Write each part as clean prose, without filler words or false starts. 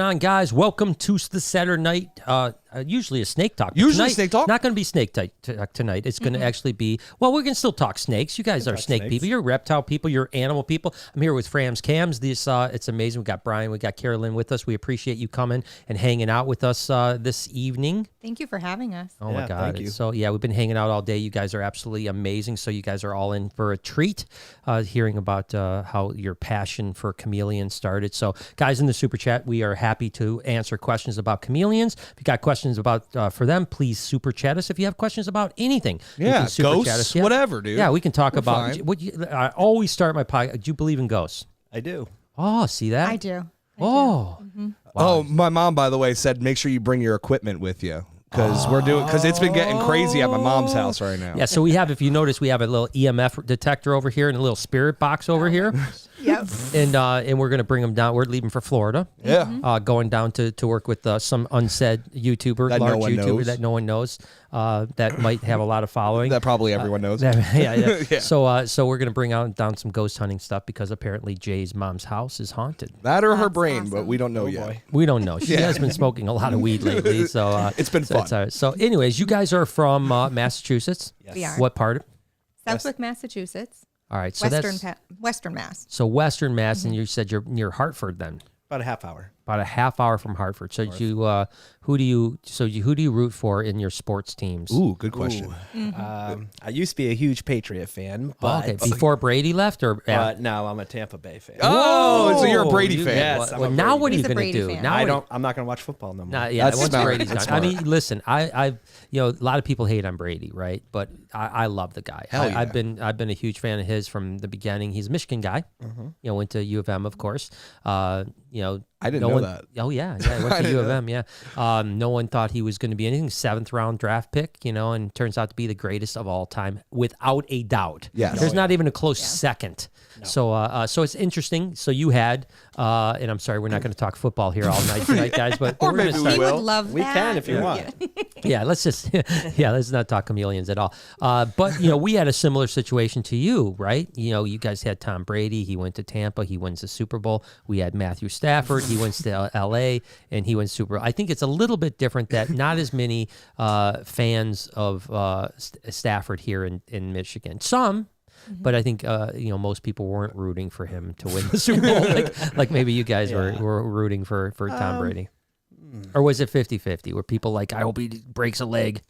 on, guys? Welcome to the Saturday night. Usually a snake talk. Snake talk. Not going to be snake talk tonight. It's going to actually be. Well, we can still talk snakes. You guys are snake people. You're reptile people. You're animal people. I'm here with FRAMSCHAMS. This it's amazing. We got Brian. We got Carolyn with us. We appreciate you coming and hanging out with us this evening. Thank you for having us. Oh my God! Thank you. So we've been hanging out all day. You guys are absolutely amazing. So you guys are all in for a treat, hearing about how your passion for chameleons started. So guys in the super chat, we are happy to answer questions about chameleons. If you got questions about for them, please super chat us. If you have questions about anything, you can super ghosts, chat us. whatever, dude. Yeah, we can talk about. I always start my podcast. Do you believe in ghosts? I do. Oh, see that? I do. Oh. Mm-hmm. Oh, my mom, by the way, said make sure you bring your equipment with you because it's been getting crazy at my mom's house right now. Yeah, so we have, if you notice, we have a little EMF detector over here and a little spirit box over here. Yep. And we're going to bring them down. We're leaving for Florida. Yeah. Going down to work with some unsaid YouTuber, That large no one YouTuber knows. that no one knows, that might have a lot of following. That probably everyone knows. Yeah. Yeah. So we're going to bring down some ghost hunting stuff because apparently Jay's mom's house is haunted. That or her That's brain, awesome. but we don't know yet. We don't know. She has been smoking a lot of weed lately, so It's been fun. So anyways, you guys are from Massachusetts. Yes. We are. What part? Southwick, Massachusetts. All right, so Western Mass. So Western Mass, and you said you're near Hartford then. About a half hour. About a half hour from Hartford. So who do you root for in your sports teams? Ooh, good question. I used to be a huge Patriot fan, but Okay, before Brady left, or now I'm a Tampa Bay fan. Oh, so you're a Brady fan. Yes, I'm a now Brady what are you fan. going He's to a do? Brady fan. Now I'm not going to watch football no more. Once smart. Brady's That's gone. I smart. mean, listen, a lot of people hate on Brady, right? But I love the guy. Hell yeah. I've been a huge fan of his from the beginning. He's a Michigan guy. Went to U of M, of course. I didn't know that. Oh yeah, I went to U of M. Yeah, no one thought he was going to be anything. 7th round draft pick, and turns out to be the greatest of all time without a doubt. Yes. There's not even a close second. So it's interesting. So you had, and I'm sorry, we're not going to talk football here all night tonight, guys, but Or we're maybe gonna we start. We will. would love We that. can if you want. Yeah, let's not talk chameleons at all. But we had a similar situation to you, right? You guys had Tom Brady. He went to Tampa. He wins the Super Bowl. We had Matthew Stafford. He went to L.A. and he went Super Bowl. I think it's a little bit different that not as many fans of Stafford here in Michigan. Some. But I think most people weren't rooting for him to win the Super Bowl, like maybe you guys were rooting for Tom Brady. Or was it 50-50? Were people like, I hope he breaks a leg?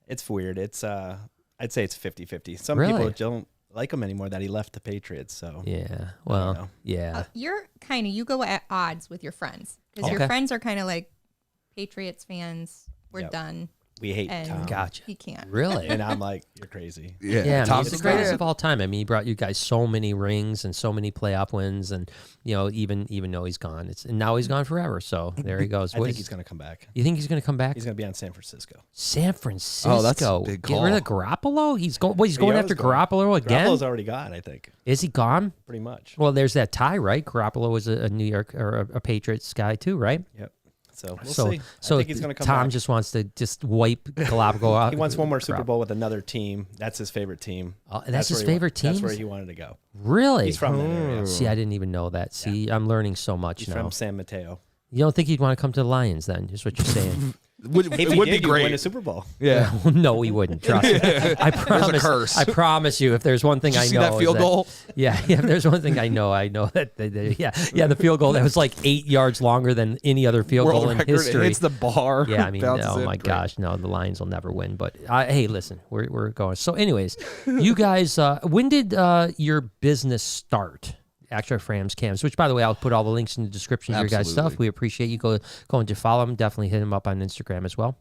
It's weird. It's I'd say it's 50-50. Some Really? people don't like him anymore that he left the Patriots. So Yeah. Well, know. yeah. You're you go at odds with your friends because your Okay. friends are kind of like Patriots fans. We're Yep. done. we hate And Tom. Gotcha. He can't. Really? And I'm like, you're crazy. Yeah, I mean, Tom's he's the the greatest man. of all time. I mean, he brought you guys so many rings and so many playoff wins, and even though he's gone, and now he's gone forever. So there he goes. I think he's going to come back. You think he's going to come back? He's going to be on San Francisco. San Francisco. Oh, that's a big Get rid of Garoppolo. He's going. He's going after Garoppolo again. Garoppolo's already gone, I think, Is he gone? pretty much. Well, there's that tie, right? Garoppolo was a New York or a Patriots guy too, right? Yep. So we'll see. So I think he's going to come Tom back. just wants to wipe Garoppolo out. He wants one more Super Bowl with another team. That's his favorite team. Oh, that's his where he favorite team? That's where he wanted to go. Really? He's from that area. See, I didn't even know that. See, I'm learning so much He's now. from San Mateo. You don't think he'd want to come to the Lions then? Is what you're saying? It If he would did, be he'd win a great. Super Bowl. Yeah. No, he wouldn't. Trust me. I promise. curse. I promise you. If there's one thing Did you I see know, that field is goal? Yeah. If there's one thing I know that. The field goal that was like 8 yards longer than any other field goal World in record. history. It hits the bar. Yeah, I mean, bounces oh in. my Great. gosh, no, the Lions will never win. But hey, listen, we're going. So, anyways, you guys, when did your business start? Actual FRAMSCHAMS, which, by the way, I'll put all the links in the description of your guys' stuff. Absolutely. We appreciate you going to follow them. Definitely hit them up on Instagram as well.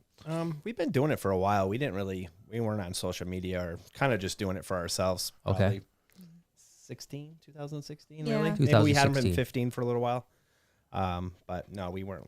We've been doing it for a while. We weren't on social media or kind of just doing it for ourselves. Okay. Probably 2016, Yeah. really. Maybe we had them 2016. in 15 for a little while. But no, we weren't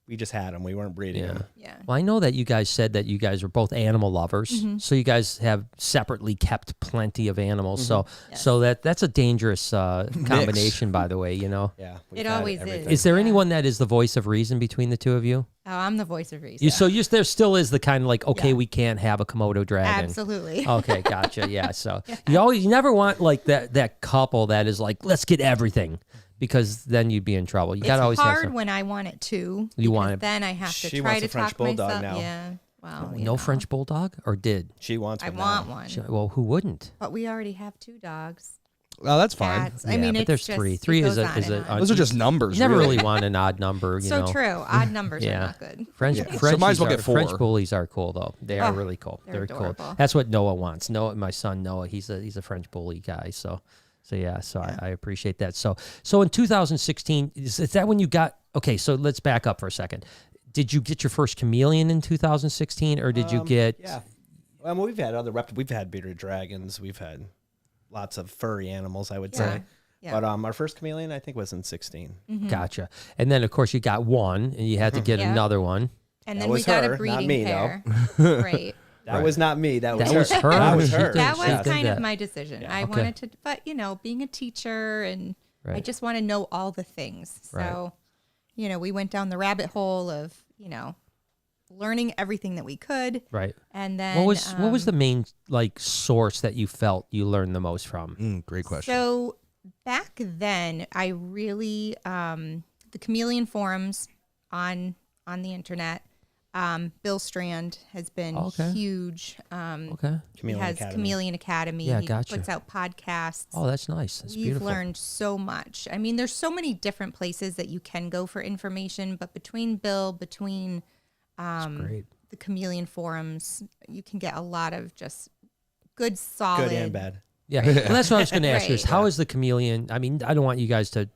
we just had them. We weren't breeding Yeah. them. Yeah. Well, I know that you guys said that you guys were both animal lovers, so you guys have separately kept plenty of animals. Yes. So that's a dangerous combination, by the way. Yeah. It always is. Is there Yeah. anyone that is the voice of reason between the two of you? Oh, I'm the voice of reason. There still is the kind of like, okay, Yeah. we can't have a Komodo dragon. Absolutely. Okay, gotcha. Yeah. So you never want like that couple that is like, let's get everything. because then you'd be in trouble. You It's got to always have hard some. when I want it to. You want because it- Then I have to She try wants to a French talk bulldog myself. now. Yeah. Well, No French bulldog, or did? She wants I one want now. one. Well, who wouldn't? But we already have 2 dogs. Oh, that's fine. Cats. Yeah, I mean, but it's there's just, 3. it 3 is goes a on is and a. on. Those are just numbers. You never really. really want an odd number. You So know. true. Odd numbers are Yeah. not good. French, Yeah. So Frenchies might as well are- get 4. French bullies are cool though. They are Oh, really cool. they're Cool. adorable. That's what Noah wants. Noah, my son Noah, he's a French bully guy. So yeah. So I appreciate that. So in 2016, is that when you got? Okay, so let's back up for a second. Did you get your first chameleon in 2016, or did you get? Yeah. Well, we've had we've had bearded dragons. We've had lots of furry animals, I would Yeah. say. Yeah. But our first chameleon, I think, was in 16. Gotcha. And then of course you got one, and you had to get Yeah. another one. And That then we was got her, a not breeding me, though. pair. Right. That was not me. That was That her. was her. That was She her. did That was Yes. kind Did that. of my decision. I Okay. wanted to, but being a teacher and I Right. just want to know all the things. So, we went down the rabbit hole of, learning everything that we could. Right. And then What was the main source that you felt you learned the most from? Great question. So back then, I really the Chameleon forums on the internet. Bill Strand has been Okay. huge. Okay. He Chameleon has Academy. Chameleon Academy. Yeah, he gotcha. puts out podcasts. Oh, that's nice. That's We've beautiful. learned so much. I mean, there's so many different places that you can go for information, but between Great. the Chameleon forums, you can get a lot of just good, solid. Good and bad. Yeah, well, that's what I was going to ask you. Is Right. how is the chameleon? I mean, I don't want you guys to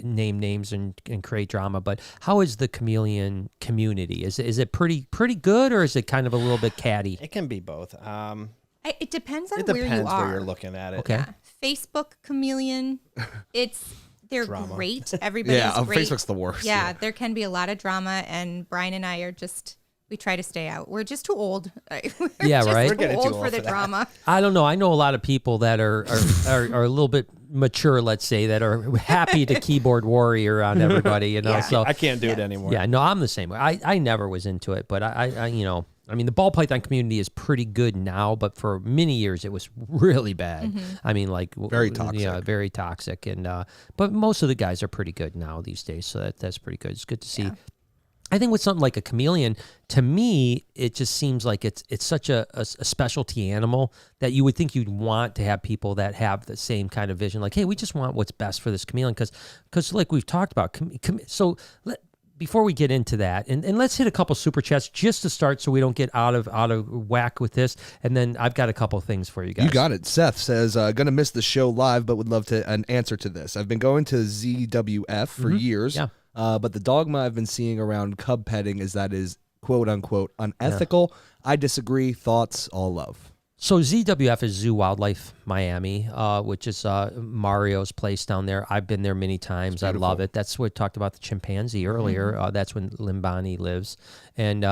name names and create drama, but how is the chameleon community? Is it pretty good, or is it kind of a little bit catty? It can be both. It depends on It where you depends are. where you're looking at it. Okay. Yeah. Facebook Chameleon, they're Drama. great. Everybody's yeah, great. Facebook's the worst. Yeah, there can be a lot of drama, and Brian and I are we try to stay out. We're just too old. We're Yeah, just right? We're getting too old old for the for that. drama. I don't know. I know a lot of people that are a little bit mature, let's say, that are happy to keyboard warrior on everybody. Yeah. So I can't do it anymore. yeah, no, I'm the same way. I never was into it, but I mean, the ball python community is pretty good now, but for many years it was really bad. I mean, like Very toxic. Yeah, very toxic. And but most of the guys are pretty good now these days, so that's pretty good. It's good to see. Yeah. I think with something like a chameleon, to me, it just seems like it's such a specialty animal that you would think you'd want to have people that have the same kind of vision. Like, hey, we just want what's best for this chameleon, because like we've talked about. Before we get into that, and let's hit a couple super chats just to start, so we don't get out of whack with this. And then I've got a couple things for you guys. You got it. Seth says, gonna miss the show live, but would love an answer to this. I've been going to ZWF for years, Yeah. But the dogma I've been seeing around cub petting is quote unquote unethical. I disagree. Thoughts, all love. So ZWF is Zoo Wildlife Miami, which is Mario's place down there. I've been there many times. I love it. That's what we talked about the chimpanzee earlier. That's when Limbani lives. And,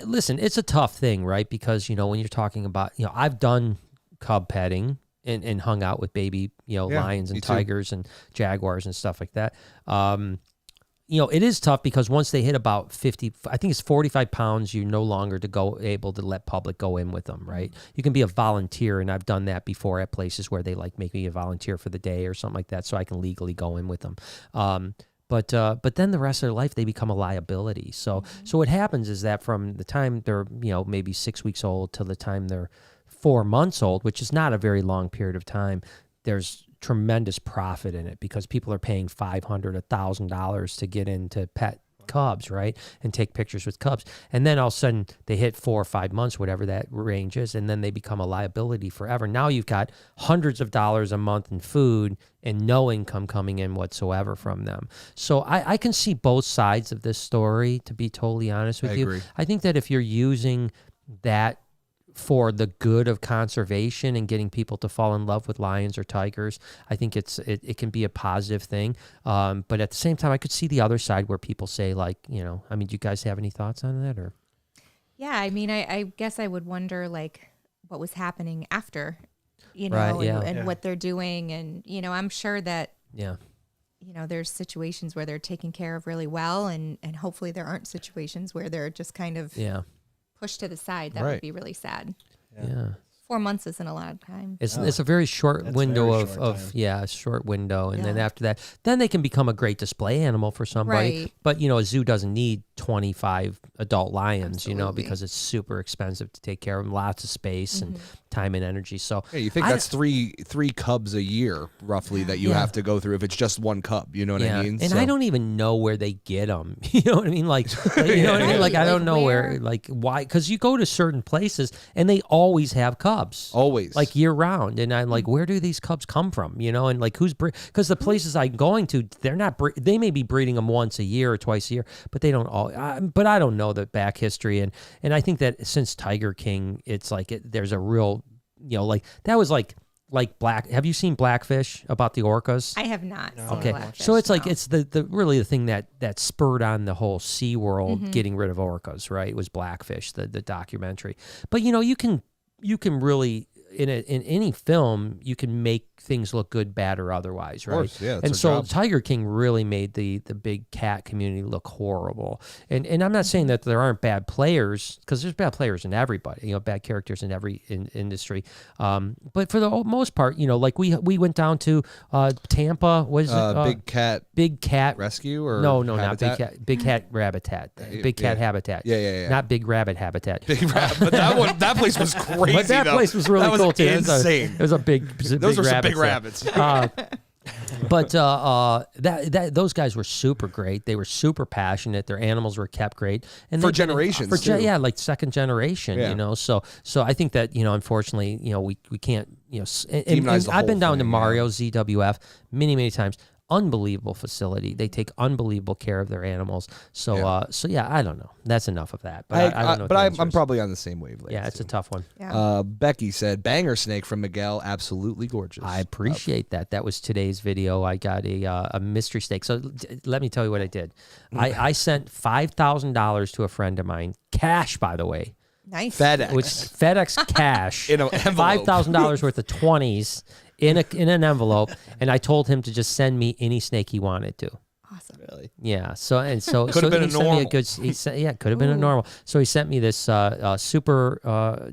listen, it's a tough thing, right? Because, when you're talking about, I've done cub petting and hung out with baby, lions me and too. tigers and jaguars and stuff like that. It is tough because once they hit about 50, I think it's 45 pounds, you're no longer able to let public go in with them, right? You can be a volunteer, and I've done that before at places where they make me a volunteer for the day or something like that, so I can legally go in with them. But then the rest of their life, they become a liability. So what happens is that from the time they're, maybe 6 weeks old till the time they're 4 months old, which is not a very long period of time, there's tremendous profit in it because people are paying $500, $1,000 to get into pet cubs, right? And take pictures with cubs. And then all of a sudden they hit 4 or 5 months, whatever that range is, and then they become a liability forever. Now you've got hundreds of dollars a month in food and no income coming in whatsoever from them. So I can see both sides of this story, to be totally honest with I you. agree. I think that if you're using that for the good of conservation and getting people to fall in love with lions or tigers, I think it can be a positive thing. But at the same time, I could see the other side where people say, like, do you guys have any thoughts on that? Or Yeah, I mean, I guess I would wonder, like, what was happening after, Right, yeah. and what they're doing. And, I'm sure that, yeah, there's situations where they're taken care of really well. And hopefully there aren't situations where they're just kind of yeah, pushed to the side. That Right. would be really sad. yeah. 4 months isn't a lot of time. It's a very short That's window very of, short of time. yeah, a short window. And then Yeah. after that, then they can become a great display animal for somebody. Right. But, a zoo doesn't need 25 adult lions, Absolutely. because it's super expensive to take care of them, lots of space and time and energy. So Yeah, you think that's three cubs a year roughly that you Yeah. have to go through if it's just one cub. You know what I mean? And So- I don't even know where they get them. You know what I mean? Like you know what I mean? Like I don't know where, like why, because you go to certain places and they always have cubs. Always. Like year round, and I'm like, where do these cubs come from? And like who's because the places I'm going to, they're not. They may be breeding them once a year or twice a year, but they don't all. But I don't know the back history, and I think that since Tiger King, it's like there's a real, like that was like black. Have you seen Blackfish about the orcas? I have not. Seen Okay, Blackfish, so it's like no. it's the really the thing that spurred on the whole Sea World getting rid of orcas, right? It was Blackfish, the documentary. But you can really in any film you can make things look good, bad, or otherwise, right? course, yeah, that's and our so job. Tiger King really made the big cat community look horrible. And I'm not saying that there aren't bad players, because there's bad players in everybody, bad characters in every industry. But for the most part, like we went down to Tampa. Was it Big Cat Big Cat Rescue or no, Habitat? not Big Cat. Big Cat Habitat. Big Cat Habitat. Yeah. Not Big Rabbit Habitat. Big Rabbit. But that place was crazy. But that though. place was really That cool too. Insane. It was a big. Those were some big rabbits rabbits. there. But those guys were super great. They were super passionate. Their animals were kept great, and For they've been generations, too. yeah, like second generation. Yeah. So I think that unfortunately, we can't and Demonize the I've been whole down to thing, Mario ZWF many times. Unbelievable facility. They take unbelievable care of their animals. So yeah, I don't know. That's enough of that. But I don't know. But I'm probably on the same wavelength. yeah, it's a tough one. Yeah. Becky said, "Banger snake from Miguel, absolutely gorgeous." I appreciate that. That was today's video. I got a mystery steak. So let me tell you what I did. I sent $5,000 to a friend of mine, cash, by the way, Nice. FedEx. which FedEx cash, In an envelope. $5,000 worth of 20s in an envelope, and I told him to just send me any snake he wanted to. Awesome. Really? Yeah. So Could have been he a sent me normal. good. He said, yeah, could have been a normal. So he sent me this super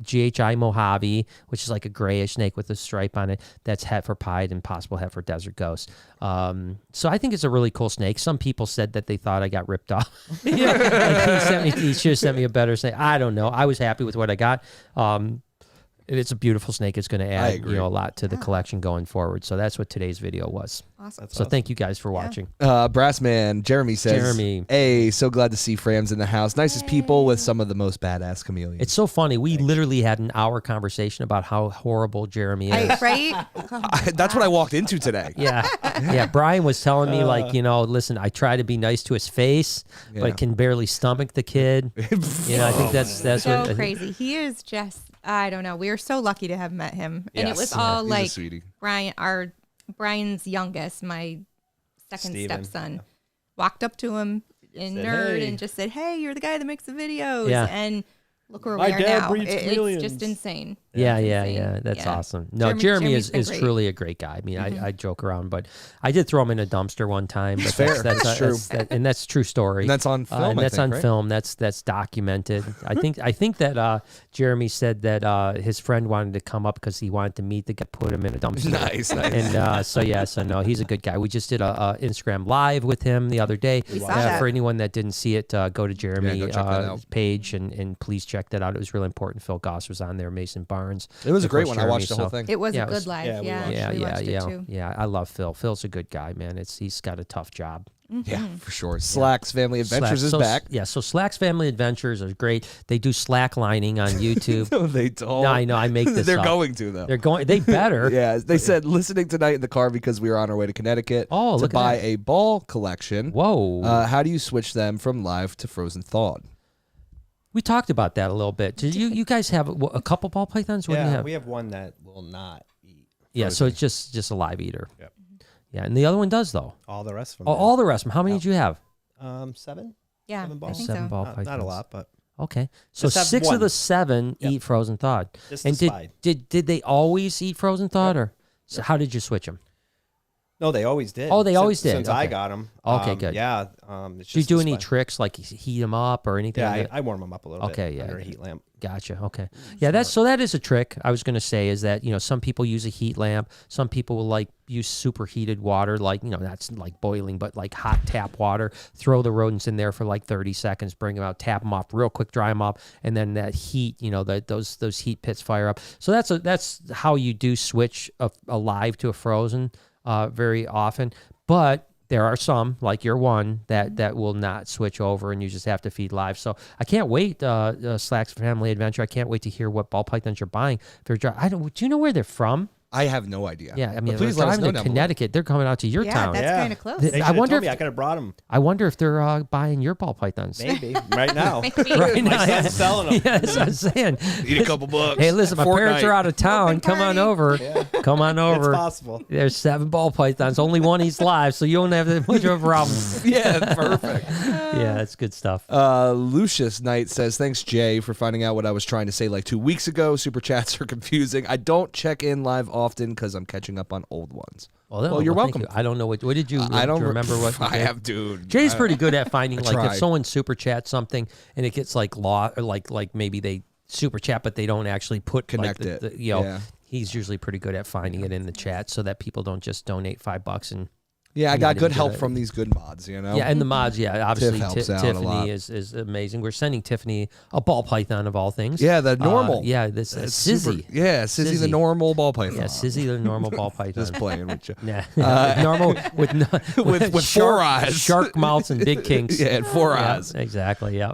GHI Mojave, which is like a grayish snake with a stripe on it. That's heifer pied and possible heifer desert ghost. So I think it's a really cool snake. Some people said that they thought I got ripped off. Like he should have sent me a better snake. I don't know. I was happy with what I got. It's a beautiful snake. It's going to add agree. a lot to the collection going forward. So that's what today's video was. Awesome. So thank you guys for watching. Brassman Jeremy says, Jeremy. "Hey, so glad to see Frams in the house. Nicest people with some of the most badass chameleons." It's so funny. We literally had an hour conversation about how horrible Jeremy is. Right? That's what I walked into today. Yeah. Brian was telling me listen, I try to be nice to his face, Yeah. but can barely stomach the kid. I think that's So what. crazy. He is just, I don't know. We are so lucky to have met him. And it Yes. was Yeah, all he's a like sweetie. Brian's youngest, my second Steven, stepson, yeah. walked up to him in Said, nerd "Hey." and just said, "Hey, you're the guy that makes the videos." Yeah. And look where My we are dad now. breeds It's chameleons. just insane. Yeah. insane. That's Yeah. awesome. No, Jeremy Jeremy's been is great. truly a great guy. I mean, I joke around, but I did throw him in a dumpster one time. But Fair. That's true. and that's true story. And that's on film, and I that's think, on right? film. That's documented. I think that Jeremy said that his friend wanted to come up because he wanted to meet the guy, put him in a dumpster. Nice. And so no, he's a good guy. We just did a Instagram live with him the other day. We saw that. For anyone that didn't see it, go to Jeremy go check that out. page and please check that out. It was really important. Phil Goss was on there. Mason Barnes. It was a Of great course, one. I watched the Jeremy, whole so- thing. It was Yeah, a it good was- live. yeah, we Yeah, watched Yeah, we watched it too. yeah. I love Phil. Phil's a good guy, man. He's got a tough job. Yeah, for sure. Slack's Family Adventures is So- back. Yeah, so Slack's Family Adventures are great. They do slack lining on YouTube. No, they don't. No, I know. I make this They're up. going to though. They better. Yeah, they said listening tonight in the car because we were on our way to Connecticut Oh, to look at buy that. a ball collection. Whoa. How do you switch them from live to frozen thawed? We talked about that a little bit. Did you guys have a couple ball pythons? What do you Yeah, have? we have one that will not eat. Yeah, so it's just a live eater. Yep. Yeah, and the other one does though. All the rest of them. All the rest of them. How many did you have? 7. Yeah, 7 I balls. think 7 so. ball Not pythons. a lot, but Okay, so Just have 6 of one. the 7 Yep. eat frozen thawed. just And the slide. did they always eat frozen thawed, or so how did you switch them? No, they always did. Oh, they always did. Since I Okay. got them. Okay, good. Yeah. It's Do you just do the any slide. tricks like heat them up or anything? Yeah, like that? I warm them up a little Okay, bit yeah, under a yeah. heat lamp. Gotcha. Okay. Yeah, that is a trick. I was going to say is that, some people use a heat lamp. Some people will like use superheated water, like, that's like boiling, but like hot tap water. Throw the rodents in there for like 30 seconds, bring them out, tap them off real quick, dry them off, and then that heat, those heat pits fire up. So that's how you do switch a live to a frozen very often. But there are some, like your one, that will not switch over, and you just have to feed live. So I can't wait, Slacks Family Adventure. I can't wait to hear what ball pythons you're buying. Do you know where they're from? I have no idea. Yeah, I mean, But please they're let us driving know to down Connecticut. They're coming out to your town. That's kind of close. They I wonder told me if- I could have brought them. I wonder if they're buying your ball pythons. Maybe right now. Right My now, son's selling them. Yeah, that's what I'm saying. Need a couple bucks. Hey, listen, my parents are out of town. Open Come on party. over. Come on over. It's possible. There's 7 ball pythons. Only one eats live, so you don't have that much of a problem. Yeah, perfect. Yeah, that's good stuff. Lucius Knight says, thanks, Jay, for finding out what I was trying to say like 2 weeks ago. Super chats are confusing. I don't check in live often because I'm catching up on old ones. Well, you're thank welcome. you. I don't know what did you. I don't do you remember what you I did? have, dude. Jay's pretty good at finding, like, if tried. someone super chats something and it gets like or like maybe they super chat but they don't actually put Connect like, it. Yeah. He's usually pretty good at finding it in the chat so that people don't just donate $5 and. Yeah, I got didn't good get help it. from these good mods, Yeah, and the mods, obviously helps out a lot. Tiffany is amazing. We're sending Tiffany a ball python of all things. Yeah, the normal. This That's Sizzy. super- yeah, Sizzy the Sizzy. normal ball python. Yeah, Sizzy the normal ball python. Just playing with you. Yeah, normal with with shark, 4 eyes. shark mouths and big kinks. Yeah, and 4 Yeah, eyes. exactly. Yeah.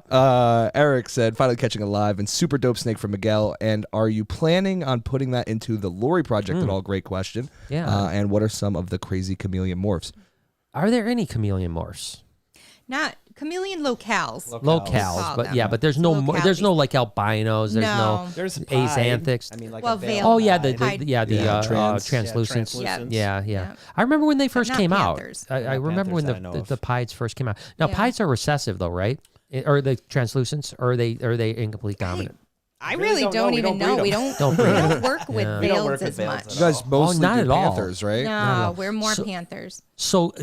Eric said, finally catching a live and super dope snake from Miguel. And are you planning on putting that into the Lori project at all? Great question. Yeah. And what are some of the crazy chameleon morphs? Are there any chameleon morphs? Not chameleon locales. Locales, Call but them. yeah, but there's no Localities. there's no like albinos. There's no. There's Axanthics. I mean, like Well, a veil. veil. Oh yeah, Pied. translucents. translucents. Yeah. I remember when they first not came panthers. out. I Not remember when panthers that I know the of. pieds first came out. Now Yeah. pieds are recessive though, right? Or the translucents, or are they incomplete dominant? I really really don't know. don't We even don't know. breed We 'em. don't. Don't We breed 'em. don't work with Yeah. We don't veils work with as veils much. at You guys mostly not do at all. panthers, right? No, we're more panthers. So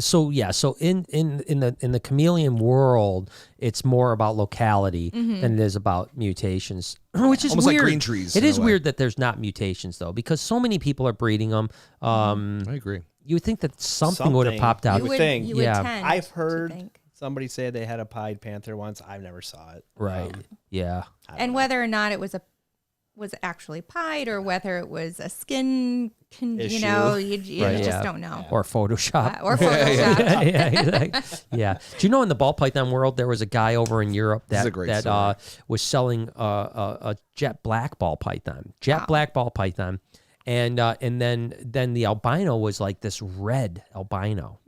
in the chameleon world, it's more about locality than it is about mutations, which is Almost like weird. green trees, It in is a way. weird that there's not mutations though, because so many people are breeding them. I agree. You would think that something would have Something. popped out. You would think. You would Yeah. tend I've to heard think. somebody say they had a pied panther once. I never saw it. Right. Yeah. I don't And know. whether or not it was actually pied or whether it was a skin, you Issue. know, you Right, just yeah. don't know. Or Photoshop. Or Photoshop. yeah, exactly. Yeah. Do you know in the ball python world there was a guy over in Europe This is that a great story. was selling a jet black ball python, black ball python, and then the albino was like this red albino,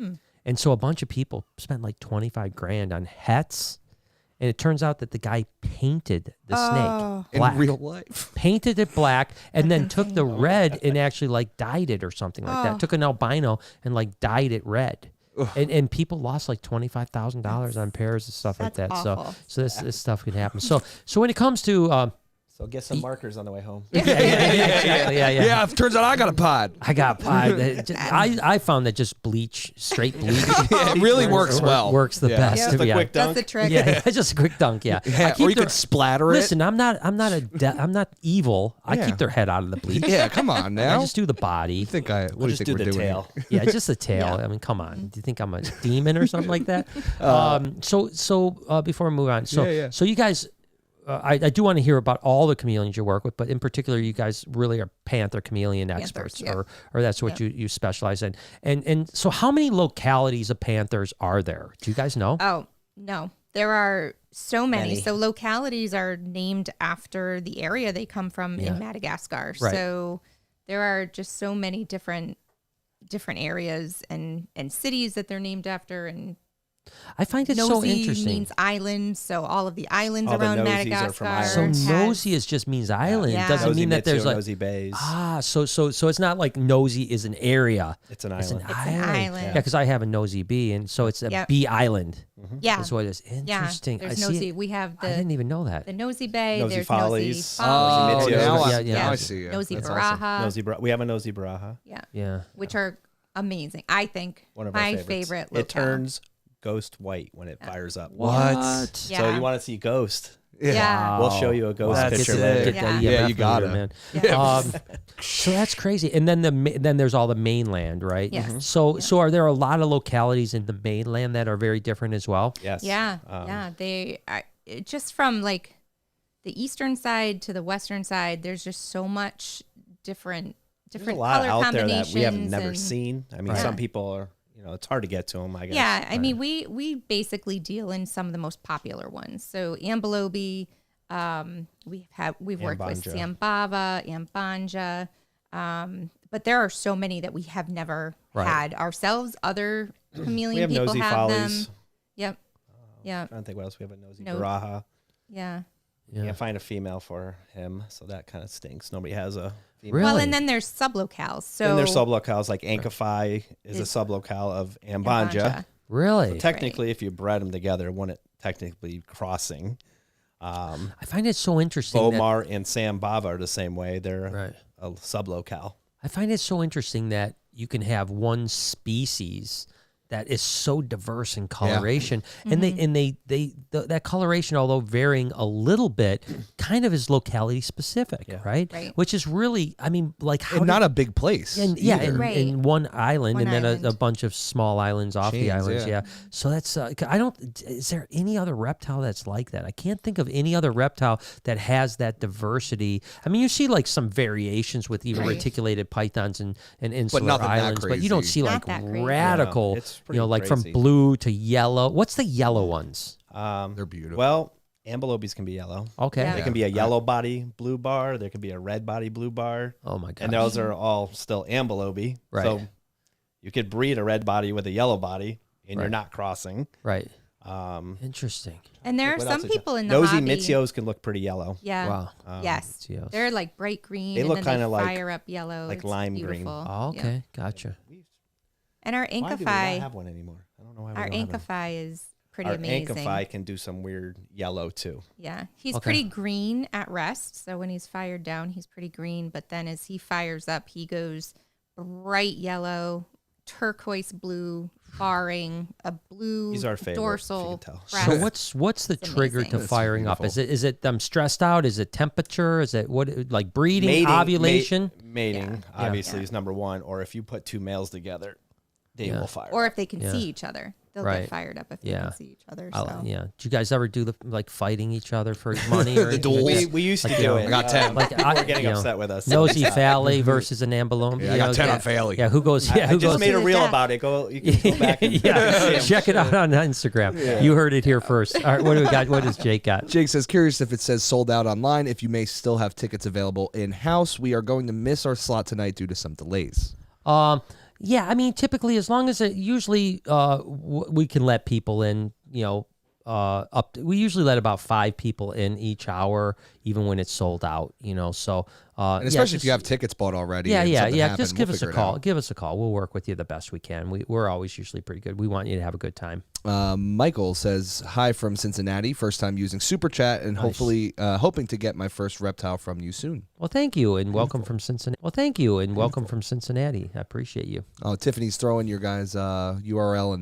and so a bunch of people spent like $25,000 on hats. And it turns out that the guy painted the snake In black. real life. Painted it black and then took the red and actually like dyed it or something like that. Took an albino and like dyed it red. And people lost like $25,000 on pairs and stuff like that. That's awful. So this stuff could happen. So when it comes to So get some markers on the way home. exactly, yeah. Yeah, it turns out I got a pod. I got pie. I found that just bleach, straight bleach, It really works well. works the Yeah. best. Yep. Just a yeah. quick That's dunk. the trick. Yeah, just a quick dunk. Yeah, I Yeah, keep or you their- could splatter it. Listen, I'm not evil. I Yeah. keep their head out of the bleach. Yeah, come on I now. just do the body. What do you Just think do we're the doing tail. here? Yeah, just the tail. I mean, come on. Do you think I'm a demon or something like that? So before we move on, so you guys, I do want to hear about all the chameleons you work with, but in particular, you guys really are panther chameleon experts, yeah. or that's what you specialize in. And so, how many localities of panthers are there? Do you guys know? Oh, no. There are so many. Many. So localities are named after the area they come from in Madagascar. Right. So there are just so many different areas and cities that they're named after, and I find it nosy so interesting. means islands. So all of the islands All the around nosies are Madagascar. from So Ireland. has- nosy is just means island. Yeah. It doesn't Nosy mean that there's Mitsu, like nosy bays. so it's not like nosy is an area. It's an It's an island. island. island. Yeah, because I have a nosy bee, and so it's a Yep. bee island. Yeah. That's what it is. Yeah. Interesting. There's I see nosy. it. We have I didn't the even know that. nosy bay. Nosy there's follies. nosy Oh, follies. Mitsu. now I, Yeah. now I see. Nosy That's baraha. awesome. Nosy we have a nosy baraha. Yeah. Yeah. Which are amazing. I think One of our my favorites. favorite. It turns ghost white when it fires up. What? Yeah. So you want to see ghost? Yeah. We'll show you a ghost That's picture sick. later. Get that Yeah, EMF you got meter, it. man. So that's crazy. And then then there's all the mainland, right? Yes. Mhm. So are there a lot of localities in the mainland that are very different as well? Yes. Yeah. They are just from like the eastern side to the western side. There's just so much different There's a lot color out there combinations that we have never and- seen. I mean, Right. some people are, it's hard to get to them, I guess. Yeah, I mean, we basically deal in some of the most popular ones. So ambelobe, we've worked with Ambanja. Sambava, Ambanja, but there are so many that we have never Right. had ourselves. Other chameleon We have people nosy have follies. them. Yep. Yeah. I'm trying to think what else. We have a nosy No. Baraha. Yeah. Yeah. Can't find a female for him, so that kind of stinks. Nobody has a female. Really? Well, and then there's sublocales. So Then there's sublocales, like Ankify is a sublocale of Ambanja. Really? Technically, if you bred them together, wouldn't technically crossing. I find it so interesting. that- Bomar and Sambava are the same way. They're Right. a sublocale. I find it so interesting that you can have one species that is so diverse in coloration, and that coloration, although varying a little bit, kind of is locality specific, right? Right. Which is really, I mean, like how And not a big place. and either. Right. in one island, One and then island. a bunch of small islands off the Chains, islands. yeah. Yeah. So that's I don't. Is there any other reptile that's like that? I can't think of any other reptile that has that diversity. I mean, you see like some variations with even Right. reticulated pythons and insular nothing that islands, but you don't crazy. see Not like that crazy. radical. Yeah, it's pretty like crazy. from blue to yellow. What's the yellow ones? They're beautiful. Well, ambelobes can be yellow. Okay. Yeah. They can be a yellow body blue bar. There can be a red body blue bar. Oh my god. And those are all still ambelobe. Right. So you could breed a red body with a yellow body, and you're Right. not crossing. Right. Um, Interesting. and there are what some else is people in the nosy hobby. Mitzios can look pretty yellow. Yeah. Wow. Yes. Mitzios. They're like bright green. They and look then kinda they like- fire up yellow. like It's lime green. beautiful. Oh, Yeah. okay. Gotcha. And our Why do we not Ankify, have one anymore? I don't know why we our don't have one. Ankify is pretty Our amazing. Ankify can do some weird yellow too. Yeah, he's Okay. pretty green at rest. So when he's fired down, he's pretty green. But then as he fires up, he goes bright yellow, turquoise blue, barring a blue He's our favorite, if you dorsal. can tell. So crest. what's the It's trigger amazing. to That's firing up? beautiful. Is it them stressed out? Is it temperature? Is it what like breeding, ovulation? Mating, Yeah. obviously, Yeah. is number one. Or if you put two males together, they Yeah. will fire. Or if they can Yeah. see each other, they'll Right. get fired up if they Yeah. can see each other. I'll- So. yeah. Do you guys ever do the like fighting each other for money? Or The anything duels. like we, that? we used Like, to you do know, it. I got 10. Like People were getting upset with us. Nosy Fally versus an ambalome. Yeah, I got 10 on Faley. Yeah, who goes? Yeah, I who just goes? made a reel Yeah. about it. You can go back and yeah, see 'em. check it out on Instagram. You heard it here first. All right, what do we got? What does Jake got? Jake says, curious if it says sold out online, if you may still have tickets available in-house. We are going to miss our slot tonight due to some delays. Yeah, I mean, typically, as long as it usually we can let people in, we usually let about 5 people in each hour, even when it's sold out, so. And especially if you have tickets bought already. Yeah, and yeah, something yeah. happened, Just give we'll us a figure it call. out. Give us a call. We'll work with you the best we can. We're always usually pretty good. We want you to have a good time. Michael says, hi from Cincinnati. First time using Super Chat and hopefully hoping to get my first reptile from you soon. Well, thank you, and welcome from Cincinnati. I appreciate you. Oh, Tiffany's throwing your guys' URL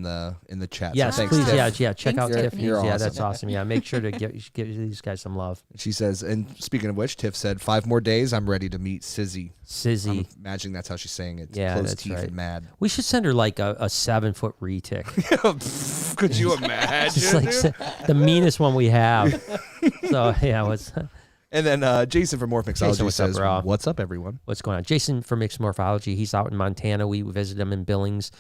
in the chat. Yes, so thanks, please. Tiff. Yeah. Check Thanks, out Tiffany. Tiffany's. You're Yeah, awesome. that's awesome. Yeah, make sure to give these guys some love. She says, and speaking of which, Tiff said, 5 more days, I'm ready to meet Sizzy. Sizzy. I'm imagining that's how she's saying it. Yeah, Closed that's teeth right. and mad. We should send her like a 7-foot retic. Could you imagine? Just like the meanest one we have. So yeah, And then Jason from Morphology what's up, says, bro? what's up, everyone? what's going on? Jason from Mixed Morphology. He's out in Montana. We visited him in Billings.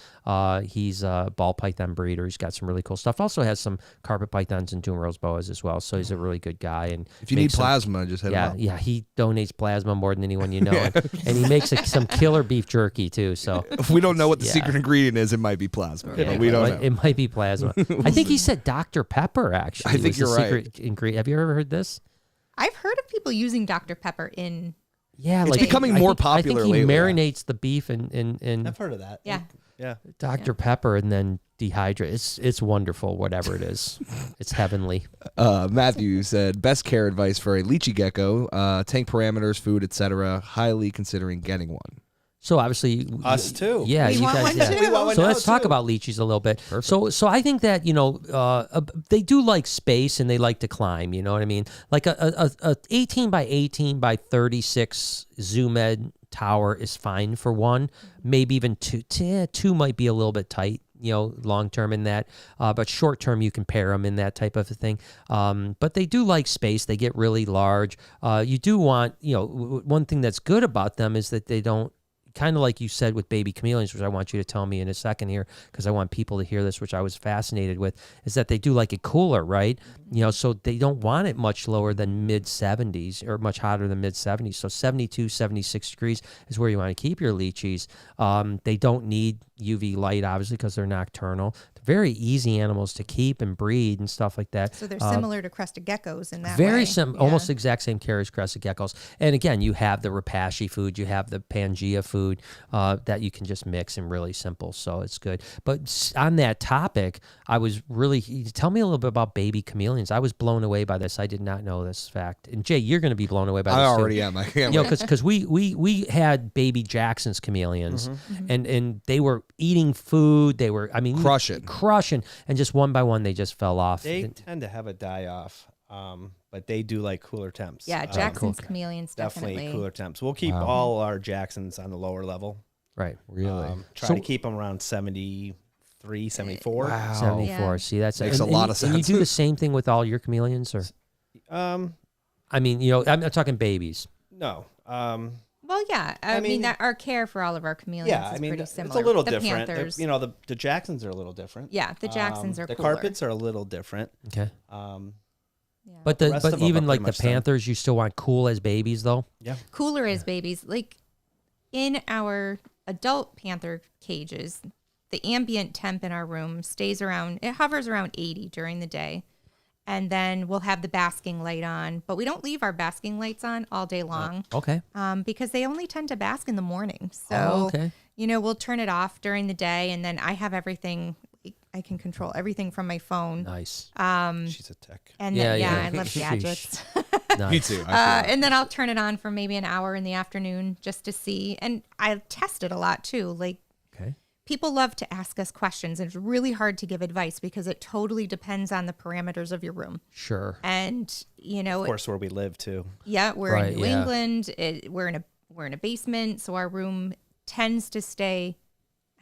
He's a ball python breeder. He's got some really cool stuff. Also has some carpet pythons and Doom Rose boas as well. So he's a really good guy. And If you need makes some- plasma, just hit him up. yeah, he donates plasma more than anyone you know, and he makes some killer beef jerky too. So If we don't know what the Yeah. secret ingredient is, it might be plasma. yeah, But we don't know. It might be plasma. I think he said Dr. Pepper. Actually, I think was the you're right. secret ingredient. Have you ever heard this? I've heard of people using Dr. Pepper in. Yeah, It's like becoming I more think- popular I think he lately. marinates the beef in I've heard of that. Yeah. Yeah. Dr. Pepper and then dehydrate. It's wonderful, whatever it is. It's heavenly. Matthew said, best care advice for a lychee gecko, tank parameters, food, etc. Highly considering getting one. So obviously, Us too. Yeah, We you want guys. one Yeah. too. We want one So now, let's talk too. about Lychees a little bit. So I think that they do like space and they like to climb. You know what I mean? Like a 18 by 18 by 36 Zoom Ed tower is fine for one. Maybe even two. Two might be a little bit tight. Long term in that, but short term you can pair them in that type of a thing. But they do like space; they get really large. You do want, one thing that's good about them is that they don't, kind of like you said with baby chameleons, which I want you to tell me in a second here, because I want people to hear this, which I was fascinated with, is that they do like it cooler, right? So they don't want it much lower than mid 70s or much hotter than mid 70s. So 72, 76 degrees is where you want to keep your Lychees. They don't need UV light, obviously, because they're nocturnal. They're very easy animals to keep and breed and stuff like that. So they're similar to crested geckos in that Very way. similar, almost the exact same care as crested geckos. And again, you have the Rapashi food, you have the Pangea food that you can just mix and really simple. So it's good. But on that topic, I was really, tell me a little bit about baby chameleons. I was blown away by this. I did not know this fact. And Jay, you're going to be blown away by this I too. already am. I can't wait. Because we had baby Jackson's chameleons, and they were eating food. They were, crushing, and just one by one they just fell off. They tend to have a die off, but they do like cooler temps. Yeah, Jackson's chameleons definitely cooler temps. We'll keep all our Jacksons on the lower level. Right. Really? Try to keep them around 73, 74. Wow. 74. Yeah. See, that's Makes a lot of And you sense. do the same thing with all your chameleons, or? I mean, I'm not talking babies. No. Well, yeah. I mean, that our care for all of our chameleons is pretty similar. It's a little the different. Panthers. The Jacksons are a little different. Yeah, the Jacksons are The cooler. carpets are a little different. Okay. Yeah. But The rest of them even are like pretty the much the same. Panthers, you still want cool as babies, though. Yeah. Cooler as babies. Like in our adult Panther cages, the ambient temp in our room hovers around 80 during the day. And then we'll have the basking light on, but we don't leave our basking lights on all day long. Okay. Because they only tend to bask in the morning. So, okay. We'll turn it off during the day, and then I have everything. I can control everything from my phone. Nice. She's a tech. And Yeah, then, yeah. I love gadgets. Nice. Me too. And then I'll turn it on for maybe an hour in the afternoon just to see. And I test it a lot too. Like, Okay. people love to ask us questions, and it's really hard to give advice because it totally depends on the parameters of your room. Sure. And Of course, where we live too. yeah, we're Right, in New yeah. England. We're in a basement, so our room tends to stay.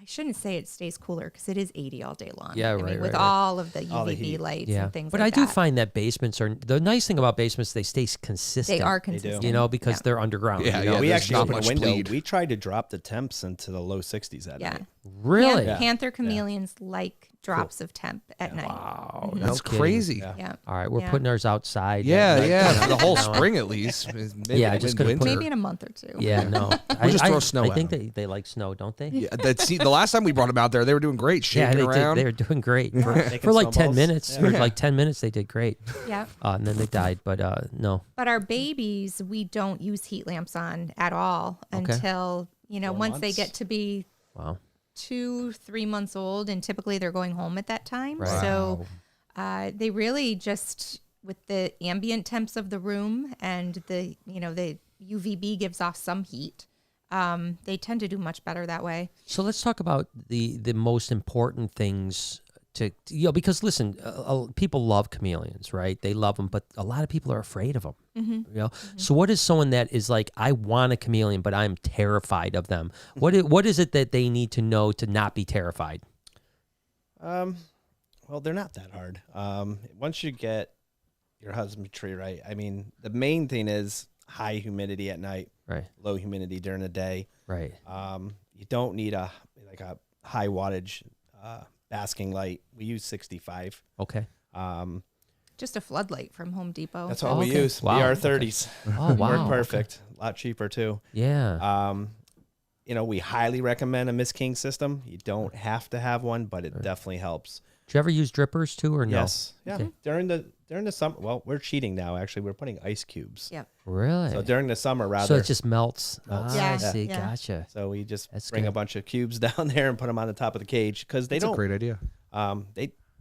I shouldn't say it stays cooler because it is 80 all day long. Yeah, I right, mean, with right. all of the All the UVB heat. lights Yeah. and things But like I that. do find that basements are the nice thing about basements. They stay consistent. They are consistent. Because Yeah. they're underground. Yeah, you know? yeah. We there's actually not opened a much window. bleed. We tried to drop the temps into the low 60s at Yeah. night. Really? Panther chameleons like drops of temp at night. Wow. That's no kidding. crazy. Yeah. Yeah. All right, we're Yeah. putting ours outside. Yeah, at night. yeah. For the whole You know? spring at least. Maybe Yeah, just gonna winter. put- Maybe in a month or two. Yeah, no. We'll just throw snow I at think them. they like snow, don't they? Yeah, the last time we brought them out there, they were doing great, Yeah, shaking they around. did. They were doing great for Making like 10 snowballs. minutes. Yeah. Or like 10 minutes, they did great. Yeah. And then they died. But no. But our babies, we don't use heat lamps on at all until, 4 once they months. get to be Wow. 2-3 months old, and typically they're going home at that time. Right. So they really just, with the ambient temps of the room and the UVB gives off some heat, they tend to do much better that way. So let's talk about the most important things to because listen, people love chameleons, right? They love them, but a lot of people are afraid of them. So what is someone that is like, I want a chameleon, but I'm terrified of them? What is it that they need to know to not be terrified? Well, they're not that hard. Once you get your husbandry right, I mean, the main thing is high humidity at night, Right. low humidity during the day. Right. You don't need a high wattage basking light. We use 65. Okay. Just a floodlight from Home Depot. That's all we okay. use. Wow. BR30s. Oh, wow. Work perfect. A lot cheaper too. Yeah. We highly recommend a Miss King system. You don't have to have one, but it definitely helps. Do you ever use drippers too, or no? Yes. Yeah. Okay. During the summer, well, we're cheating now. Actually, we're putting ice cubes. Yep. Really? So during the summer, rather. So it just melts. Melts. Ah, Yeah, I see. yeah. Gotcha. So we just That's bring a good. bunch of cubes down there and put them on the top of the cage because they That's a don't. great idea.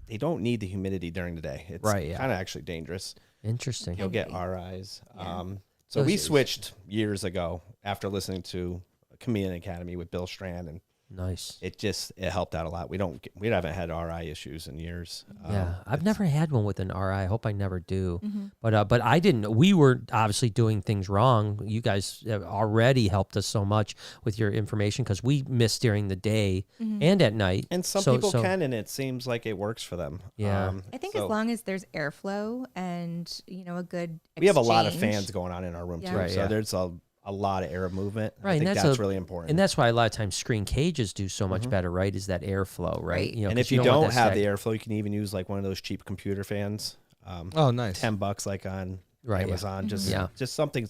They don't need the humidity during the day. It's Right, yeah. kind of actually dangerous. Interesting. You'll get RIs. Yeah. So we Those- switched years ago after listening to Chameleon Academy with Bill Strand, and Nice. it helped out a lot. We haven't had RI issues in years. Yeah, I've never had one with an RI. I hope I never do. Mm-hmm. But I didn't. We were obviously doing things wrong. You guys have already helped us so much with your information because we miss during the day and at night. And some So- people so- can, and it seems like it works for them. Yeah. I think so as long as there's airflow and a good we have a lot of exchange. fans going on in our room Yeah. too, Right, so yeah. there's a lot of air movement. Right, I and think that's that's a- really important. And that's why a lot of times screen cages do so much better, right? Is that airflow, right? Right. You know, and 'cause if you want don't that have static- the airflow, you can even use like one of those cheap computer fans. Oh, nice. $10 like on Right, yeah. Amazon. Yeah. Just something.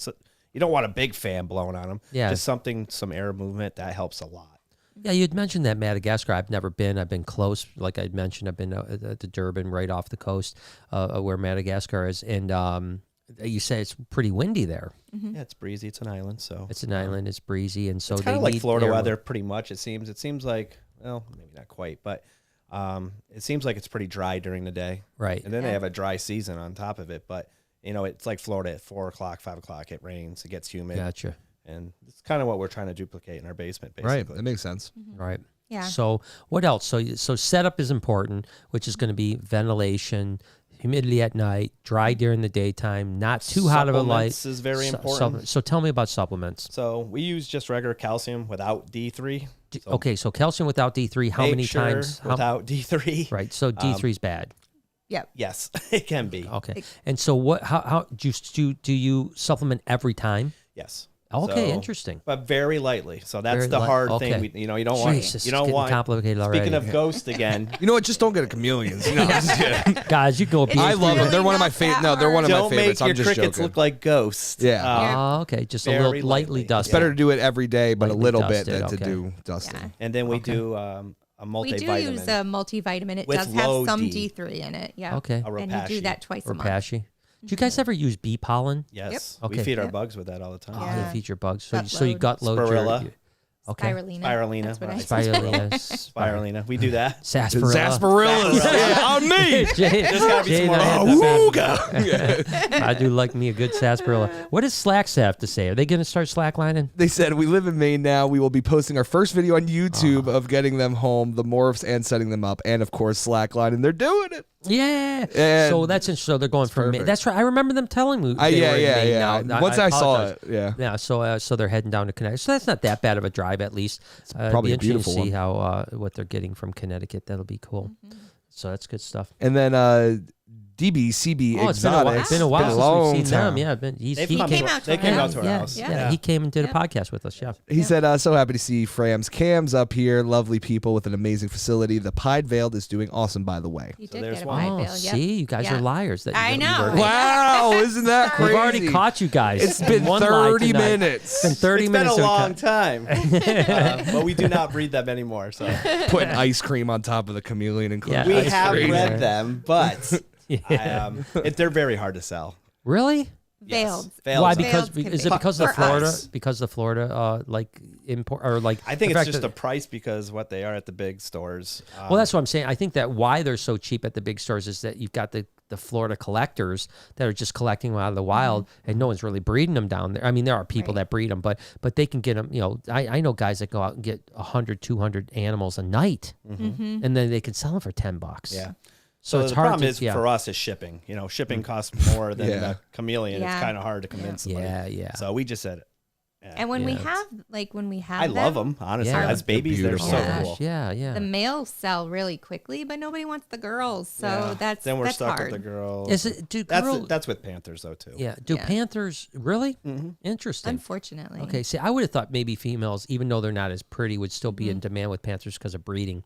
You don't want a big fan blowing on them. Yeah. Just some air movement that helps a lot. Yeah, you'd mentioned that Madagascar. I've never been. I've been close. Like I mentioned, I've been at the Durban, right off the coast, where Madagascar is, and you say it's pretty windy there. Yeah, it's breezy. It's an island, so It's an island. It's breezy, and so it's they kind of like need Florida air- weather, pretty much. It seems like, well, maybe not quite, but it seems like it's pretty dry during the day, Right. and then they have a dry season on top of it. But it's like Florida at 4 o'clock, 5 o'clock. It rains. It gets humid, Gotcha. and it's kind of what we're trying to duplicate in our basement, Right. basically. That makes sense. Right. Yeah. So what else? So setup is important, which is going to be ventilation, humidity at night, dry during the daytime, not too hot of a light. Supplements is very important. So tell me about supplements. So we use just regular calcium without D3. So Okay, so calcium without D3. How make many sure times? without D3? Right. So D3 is bad. Yep. Yes, it can be. Okay. And so what? How do you supplement every time? Yes. Okay, So- interesting. But very lightly. So that's Very the light- hard okay. thing. You don't want. Jesus, You it's don't getting want. complicated already. Speaking of ghost again, You know what? Just don't get a chameleons. You know, I'm just kidding. Guys, you go. It's I love them. really They're one of my not favorite. that No, they're one of my don't make favorites. your I'm just crickets joking. look like ghosts. Yeah. Oh, okay. Just a very little lightly lightly. dusted. It's better to do it every day, but Lightly a little bit dusted, than to okay. do dusting. Yeah. And then we do a We do multivitamin. use a multivitamin. It With does have low some D. D3 in it. Yeah. Okay. A And you do Rapashi. that twice a Or month. Pashy. Do you guys ever use bee pollen? Yes. Yep. We Okay. feed our Yep. bugs with that all the time. Oh, Yeah. they feed your bugs. So, Gut so you load. gut load Spirilla. your. Okay. Spirulina. Spirulina. That's what I Right. Spirulina. Spirulina. We do that. Sarsaparilla. Sarsaparillas. Yeah, on me. Jay, There's gotta be Jay some more and I had Awooga. that- I do like me a good sarsaparilla. What does Slacks have to say? Are they going to start slacklining? They said, we live in Maine now. We will be posting our first video on YouTube of getting them home, the morphs, and setting them up. And, of course, slackline. And they're doing it. Yeah. And so that's interesting. So they're going from Maine. perfect. That's right. I remember them telling me. They Yeah, were in yeah, Maine yeah. now. Once I saw apologize. it, yeah. Yeah. So they're heading down to Connecticut. So that's not that bad of a drive, at least. probably a be interesting beautiful to see one. how what they're getting from Connecticut. That'll be cool. So that's good stuff. And then DB, CB, Oh, it's been a while, Exotics. it's been a while long since we've seen them. time. Yeah, They've he come came. to- out to They our came out house. to our Yeah, house. yeah, he came and did Yep. a podcast with us. Yeah. He said, so happy to see FRAMSCHAMS up here. Lovely people with an amazing facility. The Pied Veiled is doing awesome, by the way. You So did there's get a one. wide Oh, bill. Yep. see, you guys Yeah. are liars. That I you know. were- Wow, isn't that crazy? We've already caught you guys. It's been One lie 30 tonight. minutes. It's been 30 It's been minutes. a of long cut. time. But we do not breed them anymore. So Putting ice cream on top of the chameleon and Yeah. we Ice have cream. bred them, but they're very hard to sell. Really? Veiled. Veiled. Why? Veiled Because can is be. it because of For Florida? us. Because of Florida, like import or like? I think the it's fact just that- the price because what they are at the big stores. Well, that's what I'm saying. I think that why they're so cheap at the big stores is that you've got the Florida collectors that are just collecting them out of the wild, and no one's really breeding them down there. I mean, there are people Right. that breed them, but they can get them. You know, I know guys that go out and get 100, 200 animals a night, and then they can sell them for $10. Yeah. So it's the hard problem to is yeah. for us is shipping. You know, shipping costs more than Yeah. the chameleon. Yeah. It's kind of hard to convince somebody. Yeah, yeah. So we just said, And when we Yeah. have I love them. Honestly, Yeah. as babies, they're beautiful. so Yeah. cool. Yeah, yeah. the males sell really quickly, but nobody wants the girls. So Yeah. that's then we're that's stuck hard. with the girls. Is it? Do That's that's with Panthers though too. yeah. Do Yeah. Panthers really? Mm-hmm. Interesting. Unfortunately. Okay, see, I would have thought maybe females, even though they're not as pretty, would still be in demand with Panthers because of breeding.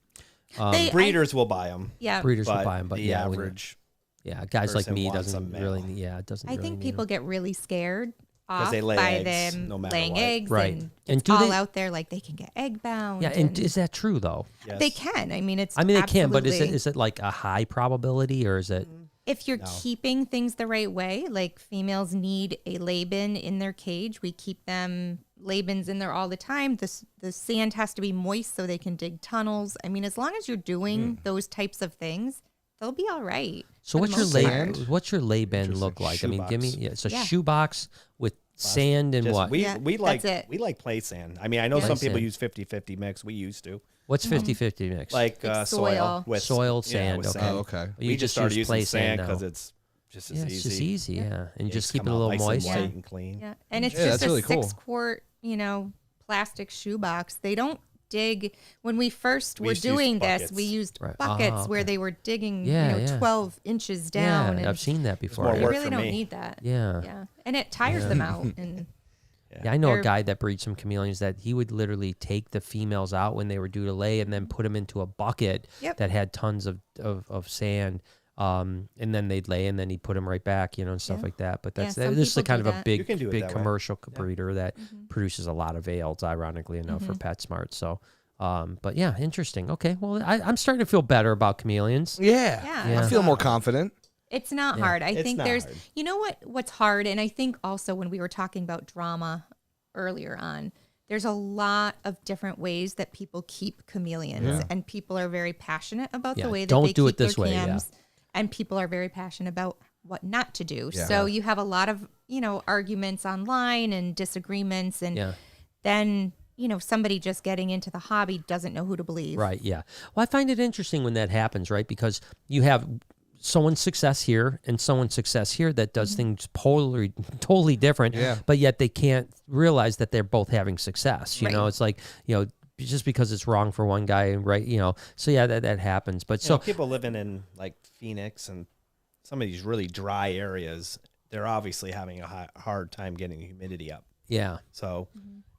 They- Breeders will buy them. Yeah. Breeders will But buy them, but the yeah, when- average, yeah, guys like person me wants a doesn't male. really. Yeah, it doesn't. I really think need people get really scared off they lay by eggs, them no matter laying what. eggs, Right. and And it's do all they- out there like they can get egg bound. Yeah, and is that true though? yes. they can. I mean, it's. I mean, they can, but absolutely- is it like a high probability or is it? If you're No. keeping things the right way, like females need a lay-bin in their cage. We keep them lay-bins in there all the time. The sand has to be moist so they can dig tunnels. I mean, as long as you're doing those types of things, they'll be all right. So for the what's your most lay? part. What's your lay bin look like? I mean, give me Shoebox. yeah, it's a Yeah. shoebox with Sand and Just- what? Yeah, We that's it. like play sand. I mean, I know Yeah. some Play people sand. use 50-50 mix. We used to. What's 50-50 mix? Like Like soil soil. with Soiled sand, with okay. sand. Oh, okay. You We just started use using play sand now. because it's just as Yeah, easy. it's just easy, yeah. And Eggs just keep it come a out little nice and moist. white Yeah. and clean. Yeah, and it's Yeah, just that's a really cool. 6-quart, plastic shoebox. They don't dig. When we first We were used to use doing this, buckets. we used Right. buckets Ah, where okay. they were digging, Yeah, yeah. 12 inches down. Yeah, and I've seen that before. more they Yeah. work really for don't me. need that. Yeah. Yeah, and it tires them out. And Yeah, I know a They're- guy that breeds some chameleons that he would literally take the females out when they were due to lay and then put them into a bucket Yep. that had tons of sand. And then they'd lay and then he'd put them right back, and stuff Yeah. like that. But Yeah, that's some this is a people kind do of a that. big, You can do it big that way. commercial Yeah. breeder that produces a lot of veils, ironically enough, for PetSmart. So, but yeah, interesting. Okay, well, I'm starting to feel better about chameleons. Yeah. Yeah. I feel more confident. it's not hard. I It's think not there's, hard. what's hard, and I think also when we were talking about drama earlier on, there's a lot of different ways that people keep chameleons, and people are very passionate about Yeah, the way that don't they do keep it this their way, yeah. cams, and people are very passionate about what not to do. Yeah. So you have a lot of arguments online and disagreements, and Yeah. then somebody just getting into the hobby doesn't know who to believe. Right, yeah. Well, I find it interesting when that happens, right? Because you have someone's success here and someone's success here that does things totally different, Yeah. but yet they can't realize that they're both having success. You know, Right. it's like, just because it's wrong for one guy, right? So yeah, that happens. But So so people living in like Phoenix and some of these really dry areas, they're obviously having a hard time getting the humidity up. yeah, So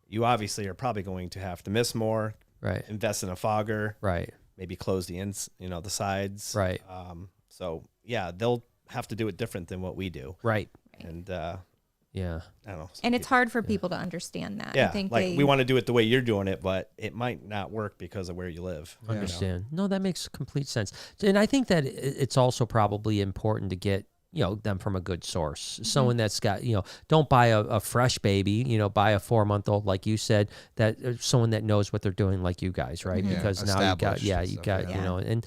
you obviously are probably going to have to miss more, right, invest in a fogger, right, maybe close the the sides. right, So yeah, they'll have to do it different than what we do. right. And Yeah. I don't know. And it's hard for people to understand that. Yeah, I think like we want to do it the way you're doing it, but it might not work because of where you live. you know? Understand. No, that makes complete sense. And I think that it's also probably important to get, them from a good source. Someone that's got, don't buy a fresh baby, buy a 4-month-old, like you said, that someone that knows what they're doing, like you guys, right? Yeah, Because now you got, established and you stuff, got, yeah. and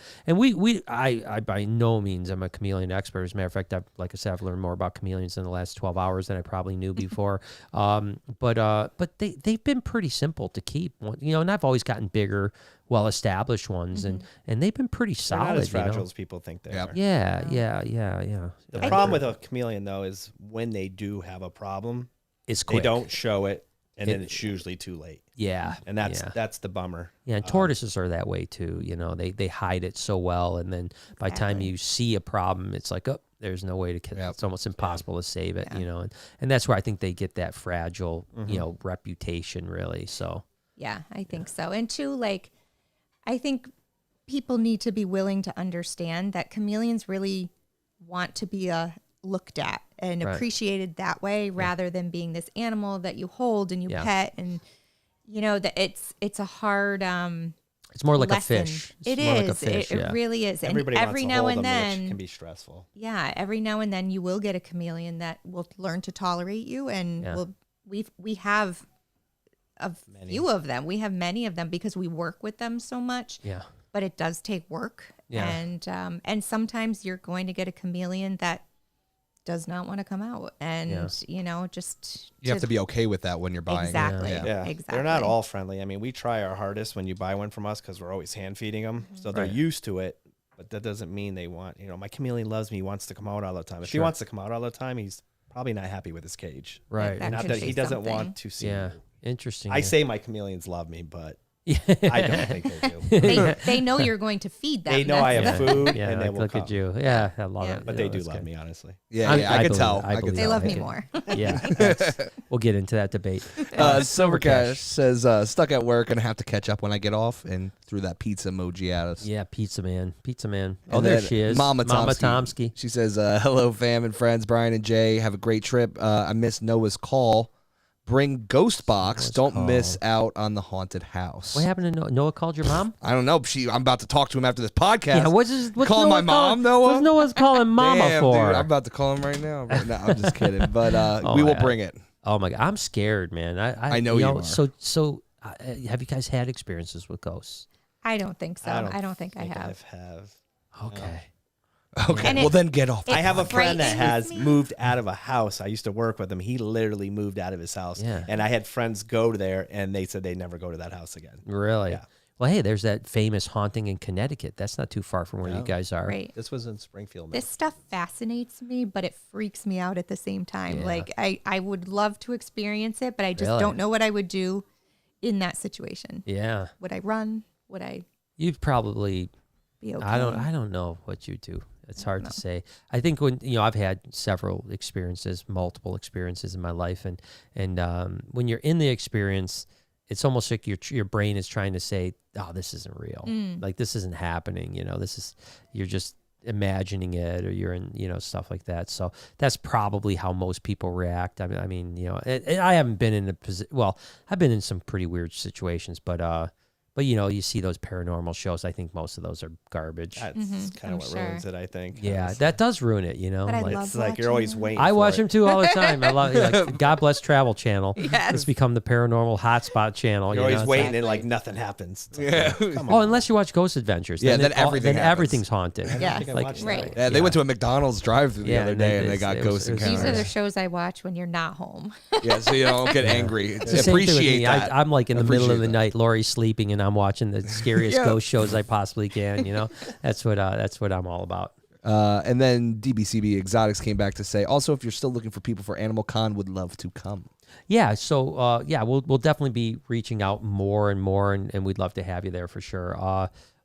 I by no means am a chameleon expert. As a matter of fact, like I said, I've learned more about chameleons in the last 12 hours than I probably knew before. But they've been pretty simple to keep, and I've always gotten bigger, well-established ones, and they've been pretty They're solid. not as fragile you know? as people think they Yep. are. Yeah. The problem with a chameleon though is when they do have a problem, It's they quick. don't show it, and then it's usually too late. Yeah, And that's the bummer. yeah. And tortoises are that way too. They hide it so well, and then by the time you see a problem, it's like, oh, there's no way to kill it. Yep. It's almost impossible to save it. Yeah. And that's where I think they get that fragile, reputation. Really. So Yeah, I think so. And two, I think people need to be willing to understand that chameleons really want to be looked at and Right. appreciated that way rather than being this animal that you hold and you Yeah. pet. And, that it's a hard it's more like lesson. a fish. It's It more is. like a fish. It Yeah. really is. Everybody and wants every to now hold and them, then, which can be stressful. yeah, every now and then you will get a chameleon that will learn to tolerate you, and Yeah. we have a Many. few of them. We have many of them because we work with them so much. Yeah. But it does take work, Yeah. and sometimes you're going to get a chameleon that does not want to come out, and just You have to be okay with that when you're buying. exactly, Yeah, exactly. they're not all friendly. I mean, we try our hardest when you buy one from us because we're always hand feeding them, so they're Right. used to it. But that doesn't mean they want. My chameleon loves me. He wants to come out all the time. If he Sure. wants to come out all the time, he's probably not happy with his cage. Right. That Not could that be he doesn't something. want to see. Yeah. you. Interesting. I yeah. say my chameleons love me, but Yeah. I don't think they do. they know you're going to feed them. They know I have Yeah. food, Yeah, and they like, will look come. at you. Yeah, I love Yeah. it. But Yeah, they do that's love good. me, honestly. Yeah, I can believe tell. it. I I can believe They tell. love I me can- more. Yeah. We'll get into that debate. Silver Cash says, stuck at work and I have to catch up when I get off, and threw that pizza emoji at us. Yeah, Pizza Man. Pizza Man. Oh, And there then she is. Mama Tomsky. Tomsky. She says, hello, fam and friends. Brian and Jay, have a great trip. I missed Noah's call. Bring Ghost Box. Noah's Don't call. miss out on the haunted house. What happened to Noah? Noah called your mom? I don't know. I'm about to talk to him after this podcast. Yeah, what's Calling my Noah mom, Noah? What's Noah's calling Mama Damn, for? dude, I'm about to call him right now. But no, I'm just kidding. But Oh, we will my- bring it. Oh my God, I'm scared, man. I know you are. So, have you guys had experiences with ghosts? I don't think so. I don't think I I have. have. Okay. Okay, And well then get off. I have a friend that frightens has me. moved out of a house. I used to work with him. He literally moved out of his house. Yeah. And I had friends go there, and they said they'd never go to that house again. Really? Yeah. Well, hey, there's that famous haunting in Connecticut. That's not too far from where you guys are. Right. This was in Springfield. This stuff fascinates me, but it freaks me out at the same time. Yeah. Like I would love to experience it, but I just Really? don't know what I would do in that situation. Yeah. Would I run? Would I You'd probably be okay? I don't know what you do. It's hard to say. I think when I've had several experiences, multiple experiences in my life, and when you're in the experience, it's almost like your brain is trying to say, "Oh, this isn't real. Like this isn't happening." You're just imagining it, or you're in stuff like that. So that's probably how most people react. I mean, and I haven't been in a position. Well, I've been in some pretty weird situations, but you see those paranormal shows. I think most of those are garbage. That's kind I'm of what ruins sure. it, I think. Yeah, Honestly. that does ruin it. But I like, love It's like you're watching always them. waiting. I for watch it. them too all the time. I love like, God bless Travel Channel. Yes. It's become the paranormal hotspot channel. You're always it's waiting, like- and like nothing happens. It's like, Yeah. come oh, on. unless you watch Ghost Adventures. Yeah, then it all- everything happens. everything's haunted. Yeah. think I like watched that. Right. Yeah, they went to a McDonald's drive-through the Yeah, other and day, they- and they got it was- ghost it was- These encounters. are the shows I watch when you're not home. Yeah, so you don't get angry. It's the same thing with Appreciate me. that. I'm like in the middle of Appreciate the that. night. Lori's sleeping, and I'm watching the scariest Yeah. ghost shows I possibly can. That's what I'm all about. And then DBCB Exotics came back to say, also, if you're still looking for people for Animal Con, would love to come. Yeah, so we'll definitely be reaching out more and more, and we'd love to have you there for sure.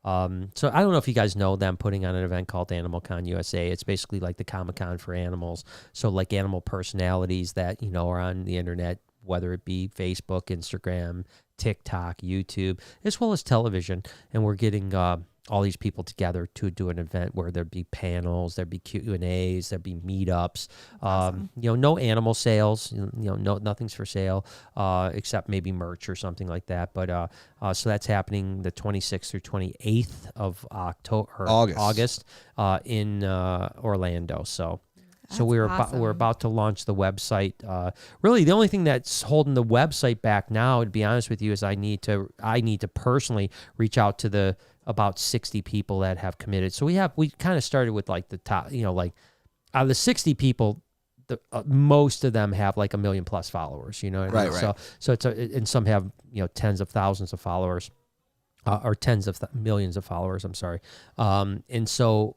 So I don't know if you guys know them putting on an event called Animal Con USA. It's basically like the Comic-Con for animals. So like animal personalities that are on the internet, whether it be Facebook, Instagram, TikTok, YouTube, as well as television, and we're getting all these people together to do an event where there'd be panels, there'd be Q&As, there'd be meetups. No animal sales, no nothing's for sale except maybe merch or something like that. But so that's happening the 26th through 28th of August in Orlando. So we're awesome. about to launch the website. Really, the only thing that's holding the website back now, to be honest with you, is I need to personally reach out to the about 60 people that have committed. So we kind of started with like the top, like out of the 60 people, most of them have like 1 million plus followers. You know what I mean? Right. So it's and some have tens of thousands of followers. Or tens of millions of followers. I'm sorry. And so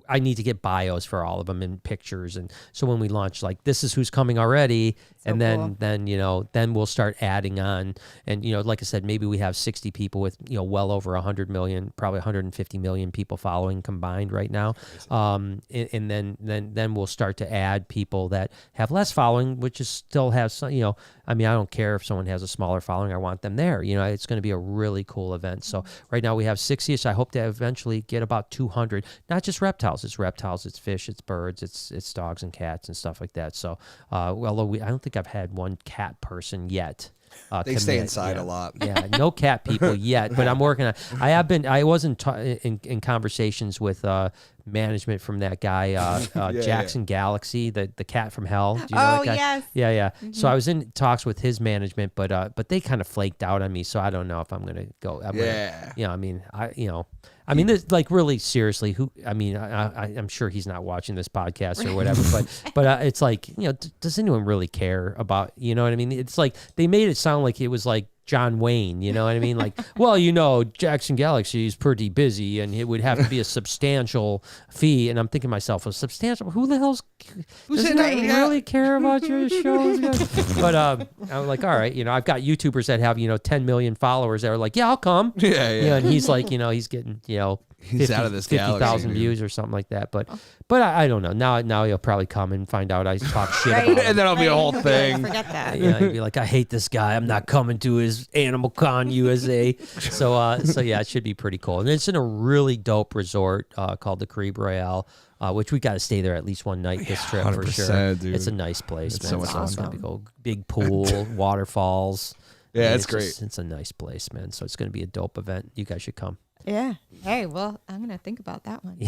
I need to get bios for all of them and pictures, and so when we launch, like, this is who's coming already, So and then cool. then we'll start adding on, and like I said, maybe we have 60 people with well over 100 million, probably 150 million people following combined right now, and then we'll start to add people that have less following, which is still have some, I mean, I don't care if someone has a smaller following, I want them there. It's going to be a really cool event. So right now we have 60. So I hope to eventually get about 200, not just reptiles. It's reptiles, it's fish, it's birds, it's dogs and cats and stuff like that. So, although I don't think I've had one cat person yet. They stay commit. inside Yeah. a lot. Yeah, no cat people yet, but I'm working on. I was in conversations with management from that guy, Jackson Galaxy, the cat from hell. Do you know that Oh, guy? yes. Yeah. So I was in talks with his management, but they kind of flaked out on me, so I don't know if I'm gonna go. I mean, this, like, really seriously, I'm sure he's not watching this podcast or whatever, but it's like, does anyone really care about, what I mean? It's like, they made it sound like it was like John Wayne, you know what I mean? Like, well, Jackson Galaxy is pretty busy and it would have to be a substantial fee. And I'm thinking to myself, a substantial, who the hell's, does anyone really care about your shows? But I'm like, all right, I've got YouTubers that have, 10 million followers that are like, yeah, I'll come. Yeah. And he's like, he's getting, He's out of this galaxy, 50,000 dude. views or something like that. But I don't know. Now he'll probably come and find out I talk shit Right. about him. And then it'll be a whole Right. thing. Forget that. He'd be like, I hate this guy. I'm not coming to his Animal Con USA. So yeah, it should be pretty cool. And it's in a really dope resort called the Caribe Royale, which we got to stay there at least one night this trip for sure. 100%, dude. It's a nice place, It's man. so much So it's fun. gonna be cool. Big pool, waterfalls. Yeah, I mean, it's great. It's a nice place, man. So it's going to be a dope event. You guys should come. Yeah. Hey, well, I'm going to think about that one. You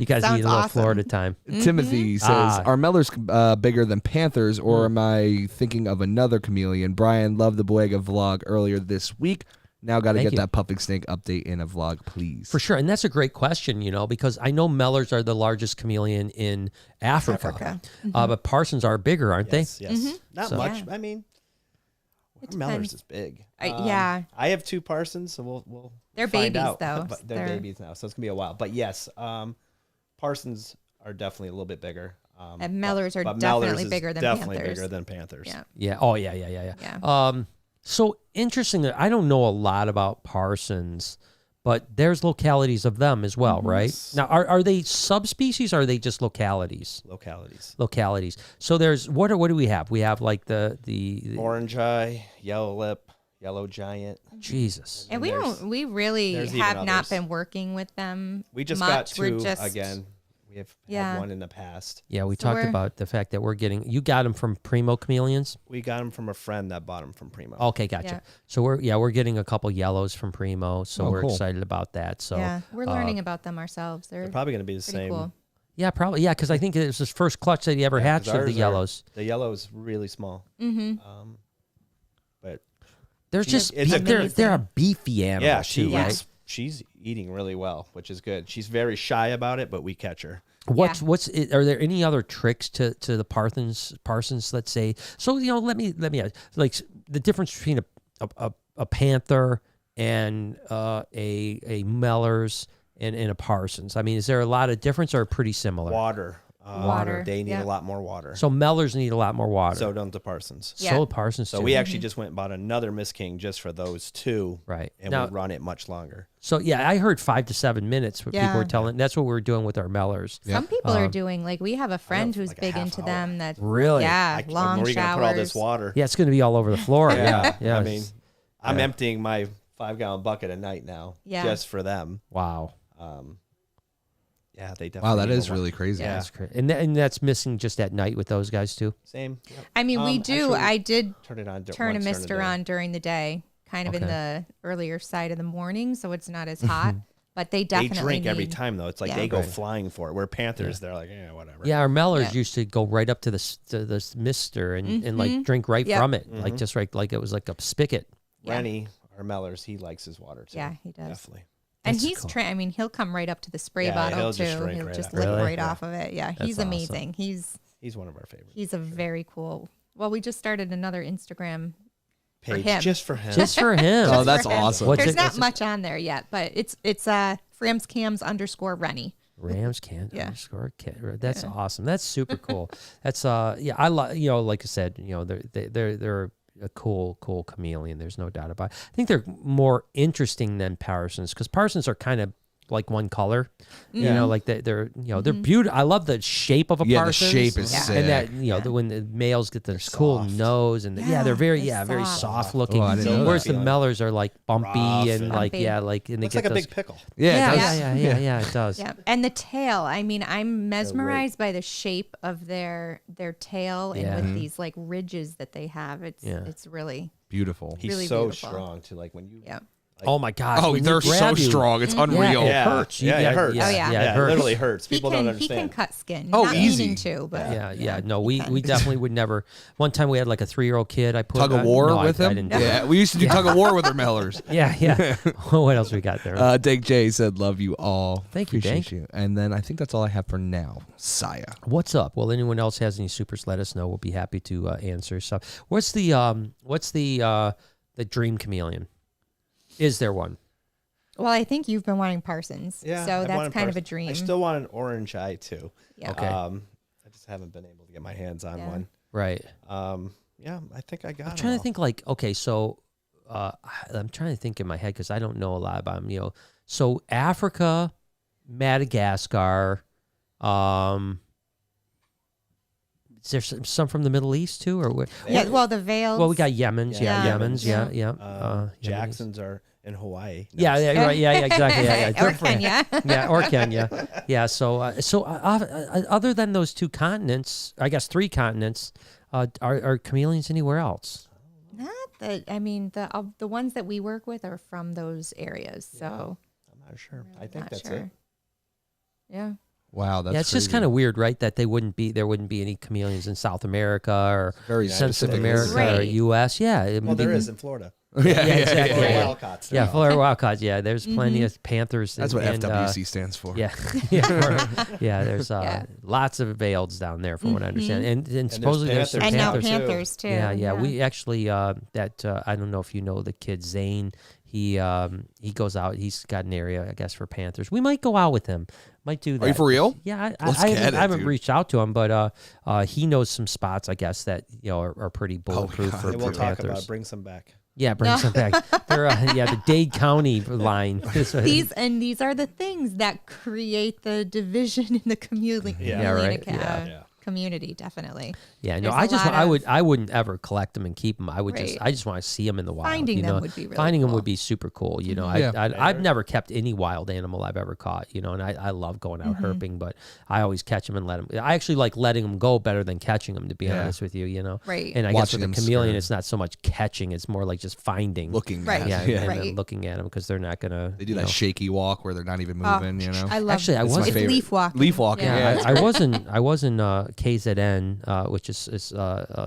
guys Sounds need a little awesome. Florida time. Timothy says, are Mellors bigger than Panthers, or am I thinking of another chameleon? Brian loved the Boega vlog earlier this week. Now got to Thank get you. that puffing snake update in a vlog, please. For sure. And that's a great question, because I know Mellors are the largest chameleon in Africa. But Parsons are bigger, aren't Yes, yes. Not So- much. Yeah. I mean, It Mellors depends. is big. Yeah. I have 2 Parsons, so we'll They're find babies, out. though. But they're babies now, so it's gonna be a while. But yes, Parsons are definitely a little bit bigger. And Mellors are but definitely Mellors is bigger than definitely Panthers. bigger than Panthers. Yeah. Yeah. Oh, yeah. Yeah. So interesting that I don't know a lot about Parsons, but there's localities of them as well, right? Now, are they subspecies or are they just localities? Localities. So there's what do we have? We have like the Orange eye, yellow lip, yellow giant. Jesus. And there's- we really there's even have not others. been working with them. We just much. got 2 We're just, again. We have Yeah. had one in the past. Yeah, we So talked we're- about the fact that you got them from Primo Chameleons. We got them from a friend that bought them from Primo. Okay, gotcha. Yeah. So we're getting a couple yellows from Primo, so we're cool. excited about that. So Yeah, we're learning about them ourselves. They're They're probably going to be the pretty same. cool. yeah, probably because I think it was his first clutch that he ever Yeah, 'cause hatched of the ours are- yellows. The yellow is really small. Mm-hmm. But They're just it's a they're a beefy animal yeah, too, right? she's eating really well, which is good. She's very shy about it, but we catch her. Are there any other tricks to the Parsons? Let's say so. Let me ask, like the difference between a Panther and a Mellors and a Parsons. I mean, is there a lot of difference or pretty similar? Water. Water, They need yeah. a lot more water. So Mellors need a lot more water. So don't the Parsons. Yeah. So Parsons. So too. we actually just went and bought another Miss King just for those 2. Right. And Now- we run it much longer. So yeah, I heard 5 to 7 minutes. What people Yeah. were telling. That's what we were doing with our Mellors. Some people are doing like we have a friend who's like a big half into hour. them. That Really? yeah, long where are you going to put all this showers. water? Yeah, it's going to be all over the floor. yeah. Yeah. I mean, I'm emptying my 5-gallon bucket a night now Yeah. just for them. Wow. Yeah, they definitely. Wow, that need is a lot. really crazy. Yeah, that's crazy. And that's missing just at night with those guys too. Same. Yep. I mean, we do. Actually, I did turn it on. turn a once mister during the day. on during the day, kind of in Okay. the earlier side of the morning, so it's not as hot. But they They definitely drink every need- time though. It's like Yeah. they go Right. flying for it. Where Panthers, they're like, whatever. Yeah, our Mellors Yeah. used to go right up to the mister and like drink right Yep. from it, like just right like it was like a spigot. Yeah. Rennie, our Mellors, he likes his water too. Yeah, he does. Definitely. And That's he's cool. I mean, he'll come right up to the spray Yeah, bottle he'll too. just drink He'll right just out. lick Really? right Yeah. off of it. Yeah, he's awesome. amazing. He's He's one of our favorites. a very cool. Well, we just started another Instagram. Page him. just for him. Just for him. Oh, that's for him. awesome. What's There's it- not what's it- much on there yet, but it's FRAMSCHAMS_Rennie. Rams can Yeah. underscore can. That's awesome. That's super cool. That's yeah. I like like I said, they're a cool chameleon. There's no doubt about it. I think they're more interesting than Parsons because Parsons are kind of like one color. You know, like they're they're beautiful. I love the shape of a Yeah, the Parsons. shape is sick. And that when the males get this cool soft. nose and Yeah, they're very they're very soft. soft looking. Oh, I didn't know Whereas that. the Mellors are like bumpy Rough and and- like Bumpy. like and they Looks get like a those. big pickle. Yeah, it Yeah. does. Yeah, it does. Yeah, and the tail. I mean, I'm mesmerized by the shape of their tail and Yeah. with these like ridges that they have. It's really Beautiful. He's Really so beautiful. strong too. Like when you. yeah. Oh my gosh! Oh, when they're they so grab you- strong. It's unreal. It hurts. You Yeah, get- it hurts. Oh, yeah. it it hurts. literally hurts. People don't He understand. can cut skin. Oh, Not easy. meaning to, but Yeah. No, we can. definitely would never. One time we had like a 3-year-old kid. I put Tug of war no, I with him? didn't do it. Yeah, we used to do tug of war with our Mellors. Yeah. What else we got there? Dank J said, "Love you all." Thank you, Appreciate Dank. you. And then I think that's all I have for now. Saya. What's up? Well, anyone else has any supers? Let us know. We'll be happy to answer stuff. What's the dream chameleon? Is there one? well, I think you've been wanting Parsons. Yeah. So I've that's wanted kind of a Parsons. dream. I still want an orange eye too. Yeah. Okay. I just haven't been able to get my hands on Yeah. one. Right. Yeah, I think I got. I'm trying to think. Like, okay, so I'm trying to think in my head because I don't know a lot about them. So Africa, Madagascar. Is there some from the Middle East too, or what? Yeah. Well, the veils. Well, we got Yemens. Yeah, Yeah. Yemens. Yeah. Yemenis. Jacksons are in Hawaii. No, Yeah, yeah, right. Yeah, exactly. Yeah, or different. Kenya. Yeah, or Kenya. Yeah. So other than those 2 continents, I guess 3 continents, are chameleons anywhere else? Not that. I mean, the ones that we work with are from those areas. So I'm not sure. I think not that's sure. it. Yeah. Wow, that's Yeah, it's just crazy. kind of weird, right? That there wouldn't be any chameleons in South America or Very Central specific. America or Right. U.S. Yeah, Well, there is in Florida. exactly. Florida Wildcats. Yeah, Florida Wildcats. Yeah, there's plenty of Panthers. That's what FWC stands for. Yeah, there's lots of veileds down there, from what I understand, and supposedly there's some and now Panthers. Panthers too. Yeah. We actually I don't know if you know the kid Zane. He goes out. He's got an area, I guess, for Panthers. We might go out with him. Might do that. Are you for real? Yeah, Let's I get it, haven't dude. reached out to him, but he knows some spots, I guess, that are pretty bulletproof God. for Hey, we'll talk Panthers. about bring some back. Yeah, bring some back. They're the Dade County line. These are the things that create the division in the community. right. Community, definitely. Yeah, no, There's a lot of- I wouldn't ever collect them and keep them. I would Right. I just want to see them in the wild. Finding them would be really finding them cool. would be super cool. You know, Yeah. I've never kept any wild animal I've ever caught. You know, and I love going out herping, but I always catch them and let them. I actually like letting them go better than catching them, to be honest with you. You know, Right. And I Watching guess with them the chameleon, stir. it's not so much catching; it's more like just finding, Looking Right. at Yeah, it. and Right. then looking at them because they're not gonna. They do that shaky walk where they're not even moving, you know? I love Actually, I it's was- it's favorite. leaf walking. Leaf walking, yeah. I was in KZN, which is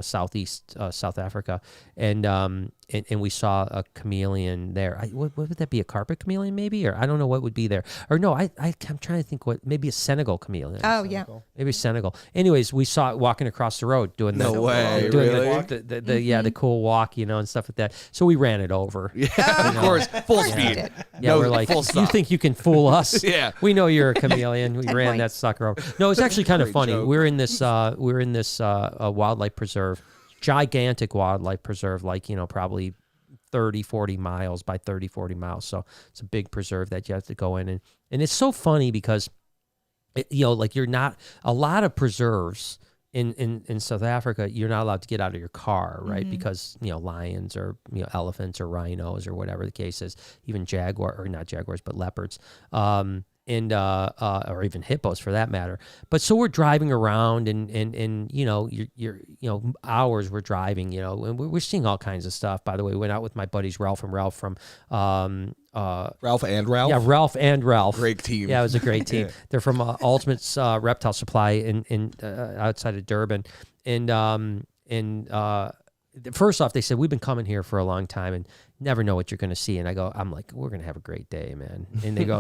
southeast South Africa, and we saw a chameleon there. What would that be? A carpet chameleon, maybe, or I don't know what would be there. Or no, I'm trying to think what maybe a Senegal chameleon. Oh yeah. Maybe Senegal. Anyways, we saw it walking across the road doing No way, doing really? the cool walk, you know, and stuff like that. So we ran it over. Yeah, of course. Full speed. did. Yeah, No, we're like, full you stop. think you can fool us? Yeah. We know you're a chameleon. We ran points. that sucker over. No, it's actually kind of Great funny. joke. We're in this wildlife preserve, gigantic wildlife preserve, like, you know, probably 30, 40 miles by 30, 40 miles. So it's a big preserve that you have to go in. And it's so funny because, like you're not, a lot of preserves in South Africa, you're not allowed to get out of your car, right? Because, lions or, elephants or rhinos or whatever the case is, even not jaguars, but leopards. Or even hippos for that matter. But so we're driving around and you're hours we're driving, and we're seeing all kinds of stuff. By the way, we went out with my buddies Ralph and Ralph from Ralph and Ralph? Yeah, Ralph and Ralph. Great team. Yeah, it was a great team. They're from Ultimate's Reptile Supply in outside of Durban. First off, they said, we've been coming here for a long time and never know what you're going to see. And I'm like, we're going to have a great day, man. And they go,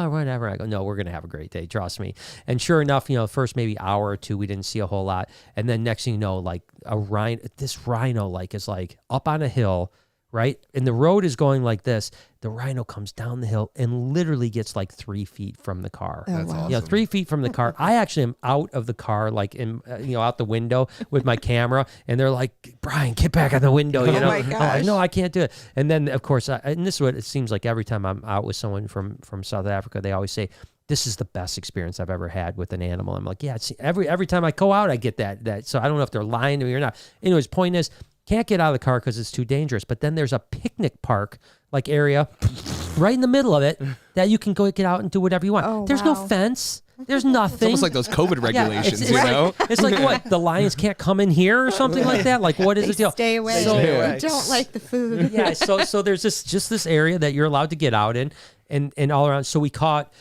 whatever. I go, no, we're going to have a great day. Trust me. And sure enough, first maybe hour or two, we didn't see a whole lot. And then next thing you know, like this rhino is like up on a hill, right? And the road is going like this. The rhino comes down the hill and literally gets like 3 feet from the car. That's awesome. 3 feet from the car. I actually am out of the car, like out the window with my camera, and they're like, "Brian, get back on the window." Oh my I'm gosh. like, no, I can't do it. And then of course, and this is what it seems like every time I'm out with someone from South Africa, they always say, "This is the best experience I've ever had with an animal." I'm like, yeah, it's every time I go out, I get that. So I don't know if they're lying to me or not. Anyways, point is, can't get out of the car because it's too dangerous. But then there's a picnic park like area right in the middle of it that you can go get out and do whatever you want. Oh, There's no wow. fence. There's nothing. It's almost like those COVID regulations, it's you like, know? It's like what? The lions can't come in here or something like that? Like, what is the deal? Stay away. So- They don't like the food. Yeah, so there's this area that you're allowed to get out in and all around. So we caught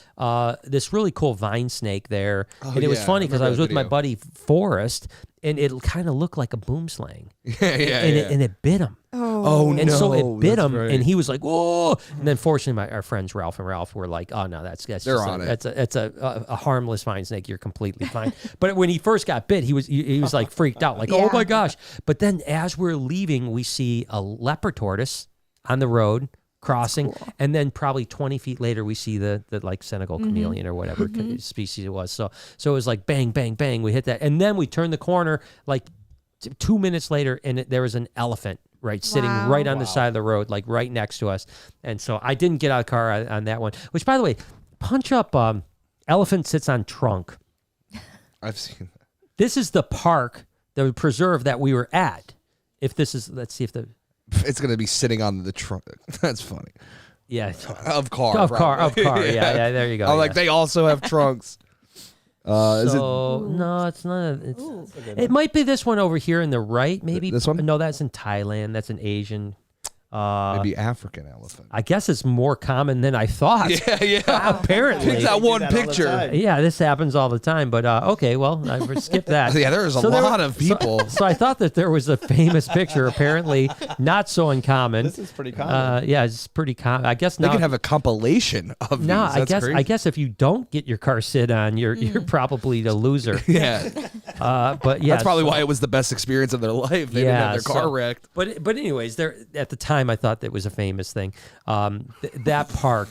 this really cool vine snake there. Oh, and it was yeah, funny I because I was remember with my that buddy Forrest, and it kind of looked like a boom slang. Yeah. And it bit him. Oh, And so it bit that's him, right. and he was like, "Whoa!" And then, fortunately, our friends Ralph and Ralph were like, "Oh no, that's They're just on it. That's a harmless vine snake. You're completely fine." But when he first got bit, he was like freaked out, like, "Oh my Yeah. gosh!" But then, as we're leaving, we see a leopard tortoise on the road crossing, and then probably 20 feet later, we see the like Senegal chameleon or whatever species it was. So it was like bang, bang, bang. We hit that, and then we turned the corner like 2 minutes later, and there was an elephant sitting Wow. right on the side of the road, like right next to us. And so I didn't get out of the car on that one, which, by the way, punch up elephant sits on trunk. I've seen that. This is the park, the preserve that we were at. If this is, let's see if the, It's going to be sitting on the trunk. That's funny. yeah. Of car. Of car. probably. Yeah, there you go. I'm yeah. like, they also have trunks. Is it So, no, it's not. It might be this one over here in the right, maybe. This one? No, that's in Thailand. That's an Asian. Maybe African elephant. I guess it's more common than I thought. Yeah. Apparently. Pick that one that all the picture. time. Yeah, this happens all the time. But okay, well, I skipped that. Yeah, there's a lot of people. So I thought that there was a famous picture. Apparently, not so uncommon. This is pretty common. Yeah, it's pretty common. I guess They now. could have a compilation of No, these. That's crazy. I guess if you don't get your car sit on, you're probably the loser. Yeah. But yeah, That's probably why it was the best experience of their life. They didn't have their car wrecked. But anyways, there at the time I thought that was a famous thing. That park,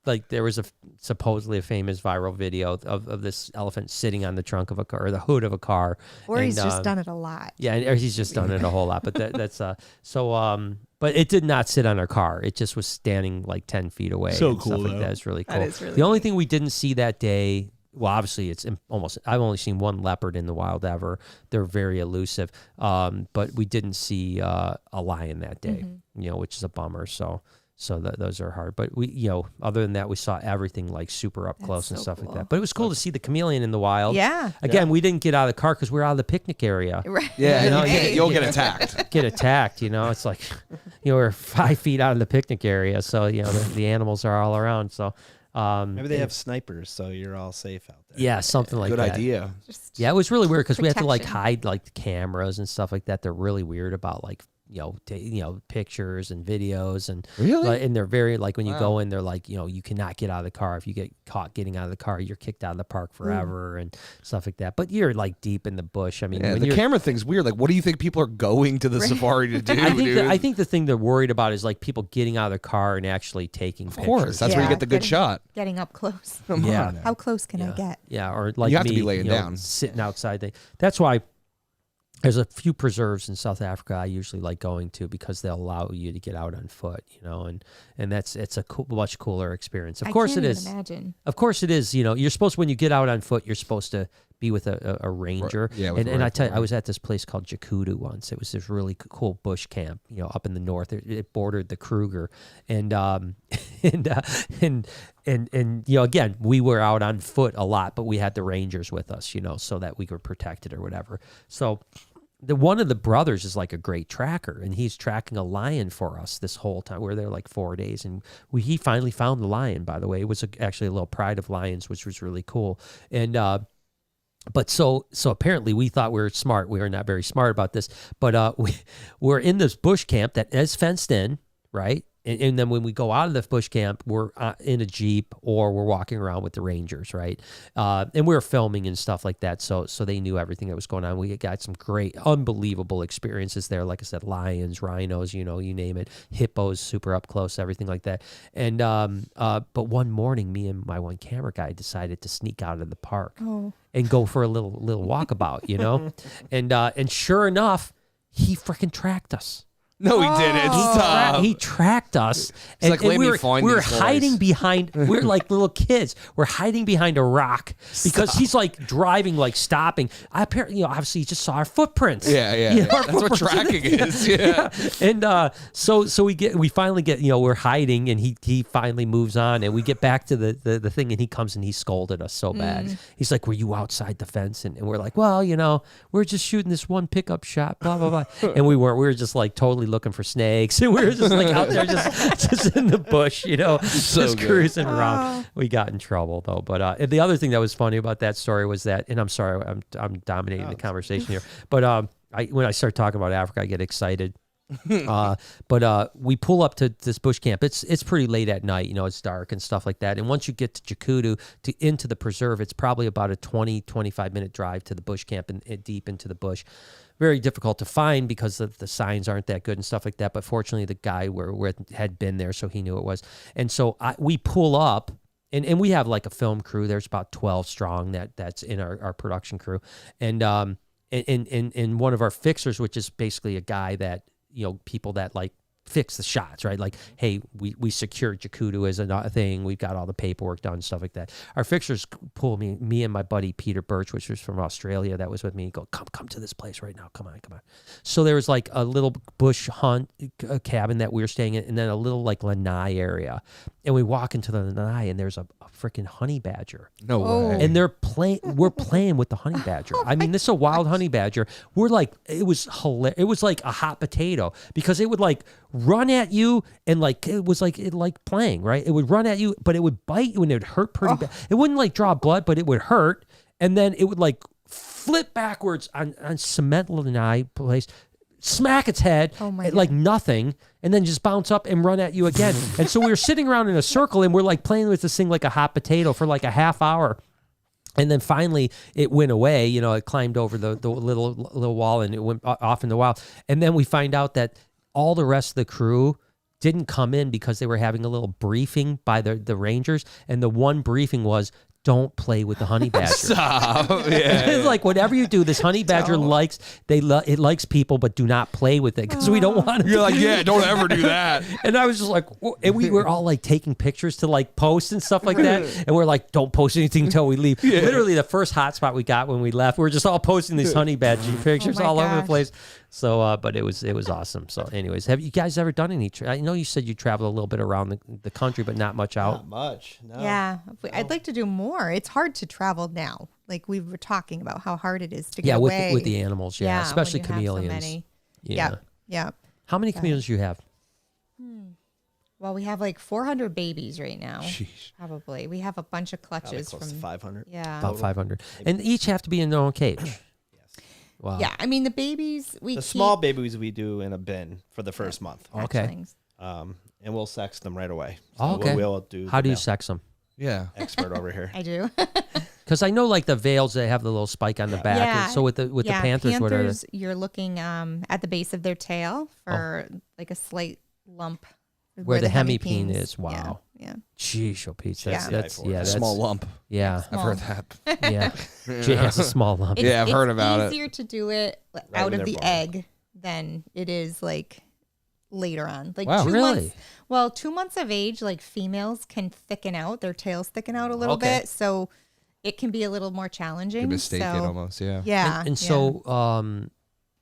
like there was supposedly a famous viral video of this elephant sitting on the trunk of a car or the hood of a car. Or he's And, just done it a lot. Yeah, or he's just done it a whole lot. But that's so. But it did not sit on our car. It just was standing like 10 feet away. So and cool, stuff like though. that. It's really cool. That is really the only thing we didn't see that day. Well, obviously, it's almost. I've only seen one leopard in the wild ever. They're very elusive, but we didn't see a lion that day. Which is a bummer. So those are hard. But we, other than that, we saw everything like super up close and so stuff cool. like that. But it was cool to see the chameleon in the wild. Yeah. Again, we didn't get out of the car because we were out of the picnic area. Right. Yeah, Hey. you'll get attacked. Get attacked, it's like, we're 5 feet out of the picnic area, so the animals are all around. So. Maybe they have snipers, so you're all safe out there. Yeah, something like Good that. idea. Just Yeah, it was really weird because we had to like protection. hide like the cameras and stuff like that. They're really weird about like pictures and videos and Really? and they're very like when you Wow. go in, they're like you cannot get out of the car. If you get caught getting out of the car, you're kicked out of the park forever and stuff like that. But you're like deep in the bush. I mean, Yeah, when the you're, camera thing's weird. Like, what do you think people are going to the safari to do, dude? I think the thing they're worried about is like people getting out of their car and actually taking of course, pictures. that's where you Yeah, get the good shot. Getting up close. Come Yeah. on now. How close can I get? Yeah, or like You have to me, be laying down. sitting outside. That's why there's a few preserves in South Africa I usually like going to because they'll allow you to get out on foot, and it's a much cooler experience. Of course I can't it even is. Imagine. Of course it is. You're supposed when you get out on foot, you're supposed to be with a ranger. Yeah, with a and I rifle, tell you, I right. was at this place called Gecko once. It was this really cool bush camp, up in the north. It bordered the Kruger, and again, we were out on foot a lot, but we had the rangers with us, so that we were protected or whatever. So. One of the brothers is like a great tracker, and he's tracking a lion for us this whole time. We were there like 4 days, and he finally found the lion. By the way, it was actually a little pride of lions, which was really cool. And but so apparently we thought we were smart. We were not very smart about this, but we're in this bush camp that is fenced in, right? And then when we go out of the bush camp, we're in a Jeep or we're walking around with the rangers, right? And we were filming and stuff like that. So they knew everything that was going on. We got some great, unbelievable experiences there. Like I said, lions, rhinos, you name it, hippos, super up close, everything like that. And but one morning, me and my one camera guy decided to sneak out of the park and go for a little walkabout, and sure enough, he freaking tracked us. No, he didn't. Stop. He tracked us. He's like, "Let me find we were these boys." hiding behind, we're like little kids. We're hiding behind a rock because he's like driving, like stopping. Apparently, obviously, he just saw our footprints. Yeah. Our That's what footprints. tracking is. Yeah. And so we finally get, we're hiding, and he finally moves on, and we get back to the thing, and he comes and he scolded us so bad. He's like, "Were you outside the fence?" And we're like, "Well, we're just shooting this one pickup shot, blah blah blah." And we weren't. We were just like totally looking for snakes, and we were just like out there just in the bush, just good. cruising around. We got in trouble though. But and the other thing that was funny about that story was that, and I'm sorry, I'm dominating the conversation here, but when I start talking about Africa, I get excited. But we pull up to this bush camp. It's pretty late at night, it's dark and stuff like that. And once you get to Gecko into the preserve, it's probably about a 20-25 minute drive to the bush camp and deep into the bush. Very difficult to find because the signs aren't that good and stuff like that. But fortunately, the guy had been there, so he knew it was. And so we pull up, and we have like a film crew. There's about 12 strong that's in our production crew, and one of our fixers, which is basically a guy that people that like fix the shots, right? Like, hey, we secured Gecko as a thing. We've got all the paperwork done, stuff like that. Our fixers pull me and my buddy Peter Birch, which was from Australia, that was with me. Go, come to this place right now. Come on. So there was like a little bush hunt cabin that we were staying in, and then a little like lanai area. and we walk into the lanai, and there's a freaking honey badger. No Oh. way. And we're playing with the honey badger. I mean, this is a wild honey badger. We're like, it was hilarious. It was like a hot potato because it would like run at you and like, it was like, playing, right? It would run at you, but it would bite you and it would hurt pretty bad. It wouldn't like draw blood, but it would hurt. And then it would like flip backwards on cement lanai place, smack its head Oh my like nothing, and then just bounce up and run at you again. And so we were sitting around in a circle and we're like playing with this thing like a hot potato for like a half hour. And then finally it went away. You know, it climbed over the little wall and it went off in the wild. And then we find out that all the rest of the crew didn't come in because they were having a little briefing by the rangers. And the one briefing was, don't play with the honey badger. Stop. It's like whatever you do, this honey badger it likes people, but do not play with it because we don't want to. You're like, yeah, don't ever do that. And I was just like, and we were all like taking pictures to like post and stuff like that. And we're like, don't post anything until we leave. Literally the first hotspot we got when we left, we were just all posting these honey badger pictures my all over the gosh. place. So, but it was awesome. So anyways, have you guys ever done any, I know you said you traveled a little bit around the country, but not much out. Not much. No. Yeah, I'd like to do more. It's hard to travel now. Like we were talking about how hard it is to get Yeah, away. with the animals. Yeah, when especially you have so chameleons. many. Yeah. Yeah. How many chameleons do you have? Well, we have like 400 babies right now. Sheesh. Probably. We have a bunch of Probably clutches close from. to 500. Yeah. About 500. And each have to be in their own cage. Yes. Wow. Yeah. I mean, the babies we The keep small babies we do in a bin for the first month. Okay. hatchlings. And we'll sex them right away. Oh, okay. We'll do How the do you male sex them? Yeah. expert over here. I do. Because I know like the veils, they have the little spike on the back. Yeah. And so with the panthers, what are they? You're looking at the base of their tail for like a slight lump. Where the hemipene hemipene is. Wow. Yeah. Sheesh, oh Pete. That's, Yeah. that's Small lump. Yeah. I've heard that. Yeah. Jay has a small lump. Yeah, I've heard about it. It's easier to do it when out of they're the born. egg than it is like later on. Like Wow. 2 Really? months. Well, 2 months of age, like females can thicken out, their tails thicken out a little Okay. bit, so it can be a little more challenging. You mistake it so, almost, yeah. Yeah. And so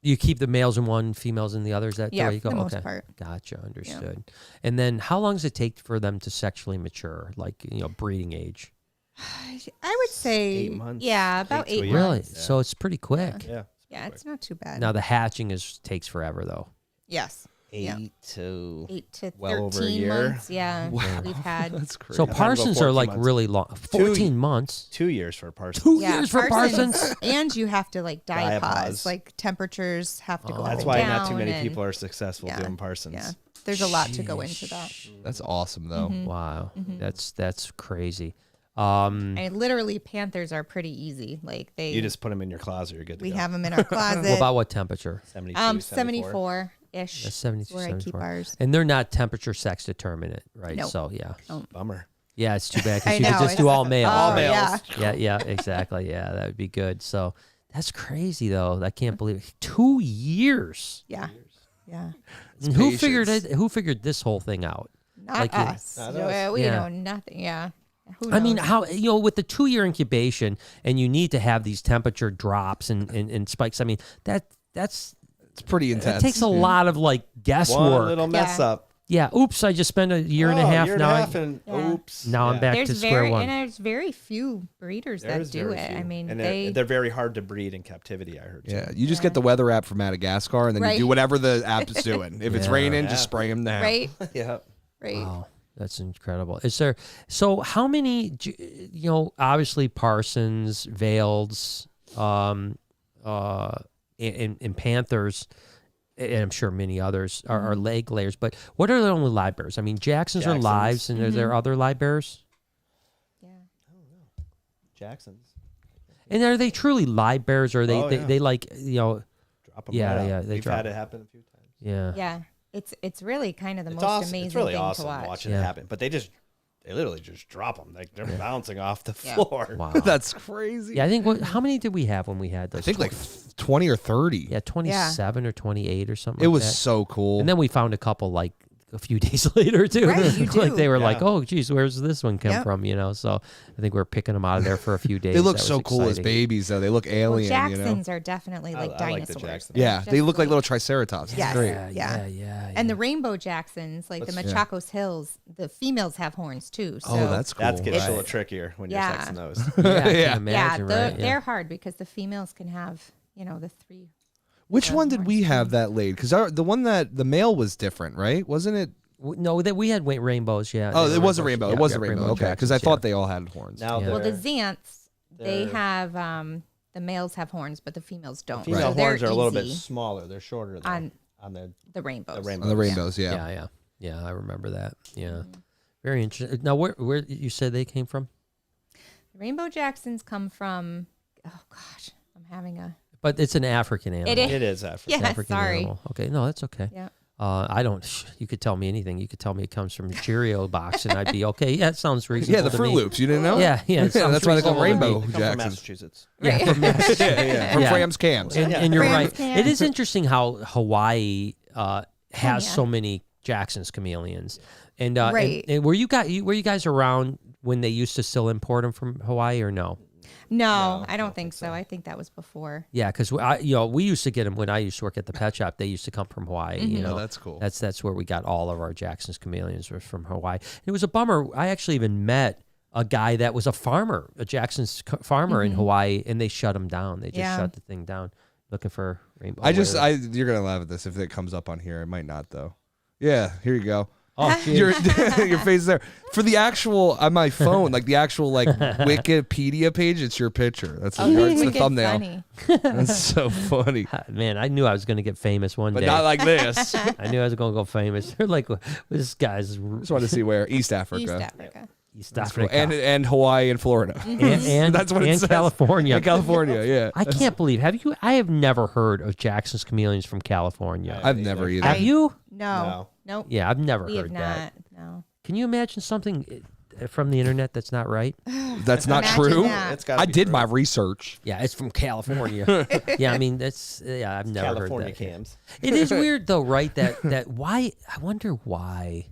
you keep the males in one, females in the other. Is that Yeah, the way you go? for the most Okay. part. Gotcha. Understood. And then how long does it take for them to sexually mature, like, breeding age? I would say 8 months, Yeah, about 8 to 8 a year. Really? months. So it's pretty quick. Yeah. Yeah, it's not too bad. Now the hatching takes forever though. Yes. 8 Yeah. to 8 to well over a 13 year. months. Yeah, we've had. That's crazy. So I've had to go Parsons are 14 like months. really long. 14 months. 2 years for a person. 2 Yeah, years for Parsons. And you have to like diapause. Diapause. Like temperatures have to go up That's and why down. not too many and- people are successful Yeah. doing Parsons. Yeah, there's a lot to go into that. That's awesome, though. Wow. That's crazy. And literally, panthers are pretty easy. Like You just put them in your closet, you're good to we go. have them in our closet. Well, about what temperature? 72, 74 ish. That's 72, where I keep 74. ours. And they're not temperature sex determinant, right? No. So yeah. Bummer. Yeah, it's too bad I because you could know, just do all male. Oh, right? yeah. Yeah, exactly. Yeah, that would be good. So that's crazy though. I can't believe it. 2 years. Yeah. Yeah. And who figured it? Who figured this whole thing out? Not Like you- us. Not No, us. we Yeah. know nothing. Yeah. Who I mean, knows? how with the 2 year incubation, and you need to have these temperature drops and spikes. I mean, that's It's pretty that intense. takes a lot of like One guesswork. little mess Yeah. up. Yeah. Oops! I just spent a year and a half year now. and a half and Yeah. oops. Now I'm Yeah. back there's to square one. and there's very few breeders There's that do very it. few. I mean, and they they're very hard to breed in captivity, I heard. Yeah, Too. you just get the weather app from Madagascar, and then you Right. do whatever the app is doing. If it's Yeah. raining, Yeah. just spray them down. right, Yeah. right. Wow, that's incredible. Is there so how many? Obviously Parsons, Veils, and Panthers, and I'm sure many others are leg layers. But what are the only live bears? I mean, Jacksons are Jacksons. lives, and are there other live bears? Yeah. Jacksons. And are they truly live bears, or are they Oh, yeah. they like Drop them Yeah, right yeah, out. they We've drop. had it happen a few times. yeah. Yeah. It's really kind of the It's most awesome. amazing It's really thing awesome to watch. watching Yeah. it happen. But they literally just drop them. Like they're bouncing off the Yeah. floor. Wow. That's crazy. Yeah, I think how many did we have when we had those? I think like 20 or 30. yeah, 27 or 28 or something. It like was that. so cool. And then we found a couple like a few days later too. Right, you Like do. they were Yeah. like, oh geez, where's this one come Yep. from? You know, so I think we were picking them out of there for a few days. They look That was so cool as exciting. babies, though. They look Well, alien, you know? Jacksons are definitely like I like the dinosaurs. Jacksons. They're Yeah, they just look like little triceratops. It's Yes. great. Yeah. And the rainbow Jacksons, like the Machacos Hills, the females have horns too. So Oh, that's cool. That gets Right. a little trickier when Yeah. you're sexing those. Yeah, I can Yeah. imagine, right? they're hard because the females can have, the 3. Which the one did we horns, have that laid? Because the one that the male was different, right? Wasn't it? No, that we had rainbows. Yeah. Oh, they it were was a rainbow. Yeah, It was yeah, a rainbow. Okay, because I Jacksons, thought they all had horns. Now Yeah. Well, the they're- Xanths, they they're- have the males have horns, but the females don't. female So they're horns are a little bit easy smaller. They're shorter though, on on the rainbows. the rainbow. On the rainbows, yeah. Yeah. I remember that. Yeah. Very interesting. Now, where you said they came from? Rainbow Jacksons come from. Oh gosh, I'm having a. But it's an African animal. It is. It is African. Yeah, African sorry. animal. Okay, no, that's okay. Yeah. I don't. You could tell me anything. You could tell me it comes from a Cheerio box, and I'd be okay. Yeah, it sounds reasonable. Yeah, the to Fruit me. Loops. You didn't know? Yeah, yeah. it sounds that's why they call them reasonable to me. Rainbow They come from Jacksons. Massachusetts. Yeah, from Mass- From Yeah. FRAMSCHAMS. and you're Frams right. can. It is interesting how Hawaii has yeah. so many Jackson's chameleons. And, Right. and were you guys around when they used to still import them from Hawaii or no? No, I don't think so. I think that was before. Yeah, because we used to get them when I used to work at the pet shop. They used to come from Hawaii. You know, Oh, that's cool. That's where we got all of our Jackson's chameleons were from Hawaii. And it was a bummer. I actually even met a guy that was a farmer, a Jackson's farmer in Hawaii, and they shut him down. They just Yeah. shut the thing down, looking for rainbow. You're gonna laugh at this if it comes up on here. It might not though. Yeah, here you go. Oh, geez. Your face is there for the actual on my phone, like the actual like Wikipedia page. It's your picture. That's Oh, it's the wicked thumbnail. funny. That's so funny, Man, I knew I was going to get famous one but day. not like this. I knew I was going to go famous. They're like, this guy's Just want to see where East Africa, East Africa. East That's cool. Africa. and Hawaii and Florida. and That's what it and says. California. In California, yeah. I can't believe. I have never heard of Jackson's chameleons from California. I've never either. Have you? No. Nope. Yeah, I've never We have heard not. that. No. Can you imagine something from the internet that's not right? That's not Imagine true. that. It's gotta I be did true. my research. Yeah, it's from California. Yeah, I mean I've never California heard that. cams. It is weird though, right? That why I wonder why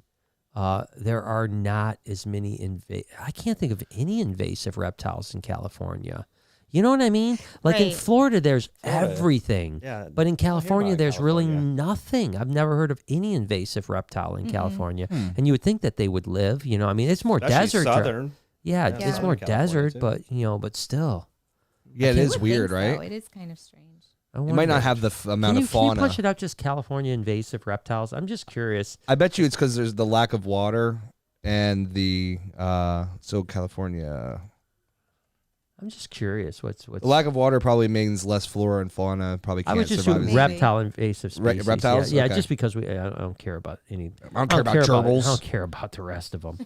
there are not as many I can't think of any invasive reptiles in California. You know what I mean? Like in Right. Florida, there's Florida. everything. Yeah, But in California, about there's really California. nothing. I've never heard of any invasive reptile in California. And you would think that they would live. You know, I mean, it's more Especially desert. southern. Yeah, Yeah. it's more California, desert, too. but still. Yeah, it can't- is You would weird, think right? so. It is kind of strange. I It might wonder. not have the amount Can of you fauna. push it up just California invasive reptiles? I'm just curious. I bet you it's because there's the lack of water and the so California. I'm just curious. What's The lack of water probably means less flora and fauna. Probably I can't was just survive. Maybe. reptile invasive species. reptiles? Yeah, Okay. just because I don't care about any. I don't care about gerbils. I don't care about the rest of them.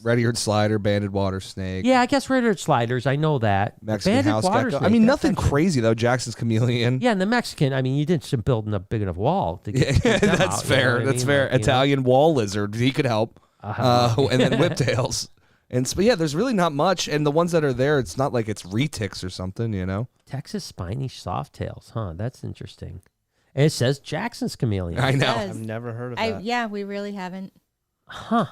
Red-eared slider, banded water snake. Yeah, I guess red-eared sliders. I know that. Mexican Banded house water gecko. snake, I mean, that's nothing actually- crazy though. Jackson's chameleon. Yeah, and the Mexican. I mean, you didn't build a big enough wall to Yeah, get them that's out, you know fair. what I That's mean? fair. Like, you know? Italian wall lizard. He could help. Uh-huh. And then whiptails. But yeah, there's really not much. And the ones that are there, it's not like it's retics or something, you know? Texas spiny softtails. Huh, that's interesting. And it says Jackson's chameleon. I know. Yes. I've never heard of that. Yeah, we really haven't Huh.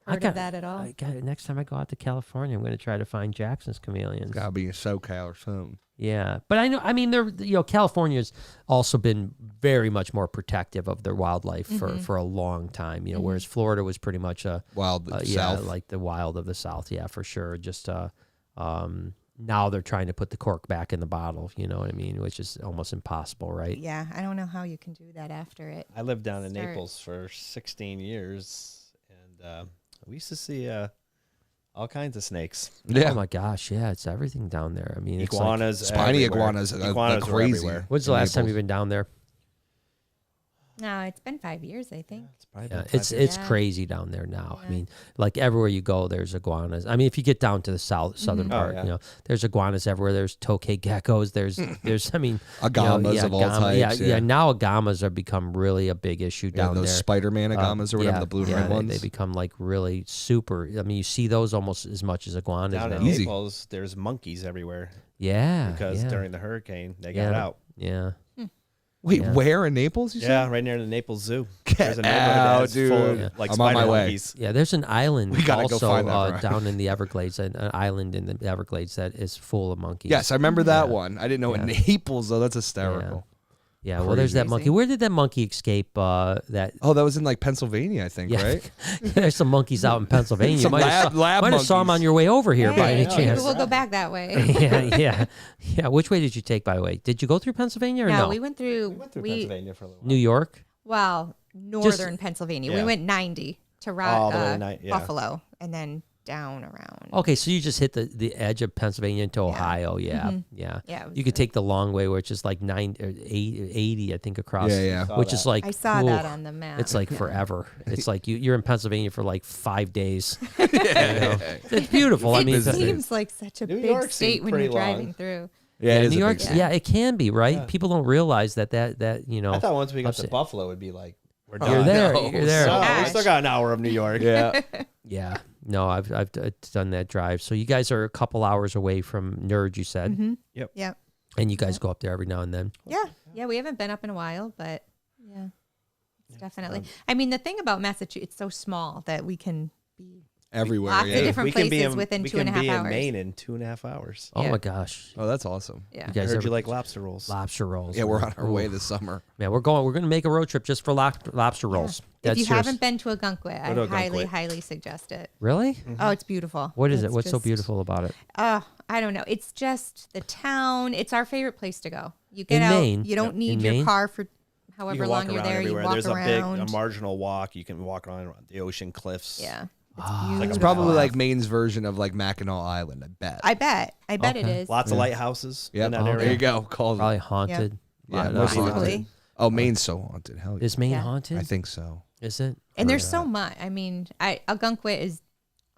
heard of that at all. Next time I go out to California, I'm going to try to find Jackson's chameleons. Gotta be in SoCal or something. Yeah, but I mean, California's also been very much more protective of their wildlife for a long time. You know, whereas Florida was pretty much Wild yeah, South. like the wild of the South. Yeah, for sure. Just now they're trying to put the cork back in the bottle. You know what I mean? Which is almost impossible, right? Yeah, I don't know how you can do that after it. I lived down in Start. Naples for 16 years, and we used to see all kinds of snakes. Yeah. Oh my gosh, yeah, it's everything down there. I mean, it's like, Iguanas, Spiny everywhere. iguanas, Iguanas were crazy. everywhere. when's the in last time Naples. you've been down there? No, it's been 5 years, I think. It's probably Yeah, been 5 it's years. Yeah. crazy down there now. I Yeah. mean, like everywhere you go, there's iguanas. I mean, if you get down to the southern Mhm. part, Oh, yeah. you know, there's iguanas everywhere. There's tokay geckos. There's I mean, Agamas of all types. Yeah, now agamas have become really a big issue Yeah, down those there. Spider-Man agamas or whatever, yeah, the blue and yeah, red ones. They become like really super. I mean, you see those almost as much as iguanas Down now. in Easy. Naples, there's monkeys everywhere Yeah, because yeah, during the hurricane they yeah, got out. Yeah. Wait, Yeah. where in Naples? You Yeah, said? right near the Naples Zoo. Get There's a neighborhood out, that's full of dude. like I'm on my spider way. monkeys. Yeah, there's an island We gotta go also find that, Brian. down in the Everglades, an island in the Everglades that is full of monkeys. Yes, I remember that Yeah. one. I didn't know in Yeah. Naples though. That's hysterical. Yeah, well, there's that Crazy. monkey. Where did that monkey escape? That Oh, that was in like Pennsylvania, I think, yeah, right? there's some monkeys out in Pennsylvania. Some you might have lab might have saw them monkeys. on your way over here by Hey, any maybe chance. we'll go back that way. yeah. Which way did you take, by the way? Did you go through Pennsylvania or no? No, we went through. We went through Pennsylvania for a little while. New York. Well, northern Pennsylvania. We Yeah. went 90 to All the way to yeah. Buffalo, and then down around. Okay, so you just hit the edge of Pennsylvania into Ohio. Yeah, yeah. Yeah, it was You could take the long way, which is like 80, I think, across. Yeah. Saw Which that. is like I saw that ooh, on the map. It's like forever. It's like you're in Pennsylvania for like 5 days. Yeah. You know? It's beautiful. I It mean, business. seems like such a New big York state seemed when pretty you're driving long. through. Yeah, it is New a York. big Yeah, it can be right. Yeah. People don't realize that you know. I thought once we got to upstate- Buffalo, it'd be like we're Oh, done. You're there. no. You're there. No, we Gosh. still got an hour of New York. Yeah. Yeah. No, I've done that drive. So you guys are a couple hours away from Nerd, you said, Mm-hmm. Yep. Yep. and you guys go up there every now and then. Yeah. Yeah. We haven't been up in a while, but yeah, it's definitely. I mean, the thing about Massachusetts, it's so small that we can be Everywhere. lots of Yeah. different we can be places in, within we 2.5 can be hours. in Maine in 2.5 hours. Oh Yeah. my gosh, Oh, that's awesome. Yeah. you I guys heard ever you like lobster rolls. lobster rolls? Yeah, we're on our Ooh. way this summer. Man, we're going to make a road trip just for lobster rolls. If That's you serious. haven't been to a Gunkwit, I Go to a highly, Gunkwit. highly suggest it. Really? Oh, it's beautiful. What is it? It's What's so just- beautiful about it? I don't know. It's just the town. It's our favorite place to go. You get In out. Maine? You don't In need your Maine? car for You however can walk long you're around there. everywhere. You walk There's around. a marginal walk. You can walk around the ocean cliffs. Yeah. It's Ah. beautiful. It's probably like Maine's version of like Mackinac Island, I bet. I bet. I bet it Okay. is. Lots of lighthouses Yep. in that Oh, area. There you go. Call Probably it. haunted. Yeah, Lot most of- likely. Possibly. Oh, Maine's so haunted. Hell yeah. Is Maine Yeah. haunted? I think so. Is it? And there's so much. I mean, Algonquin is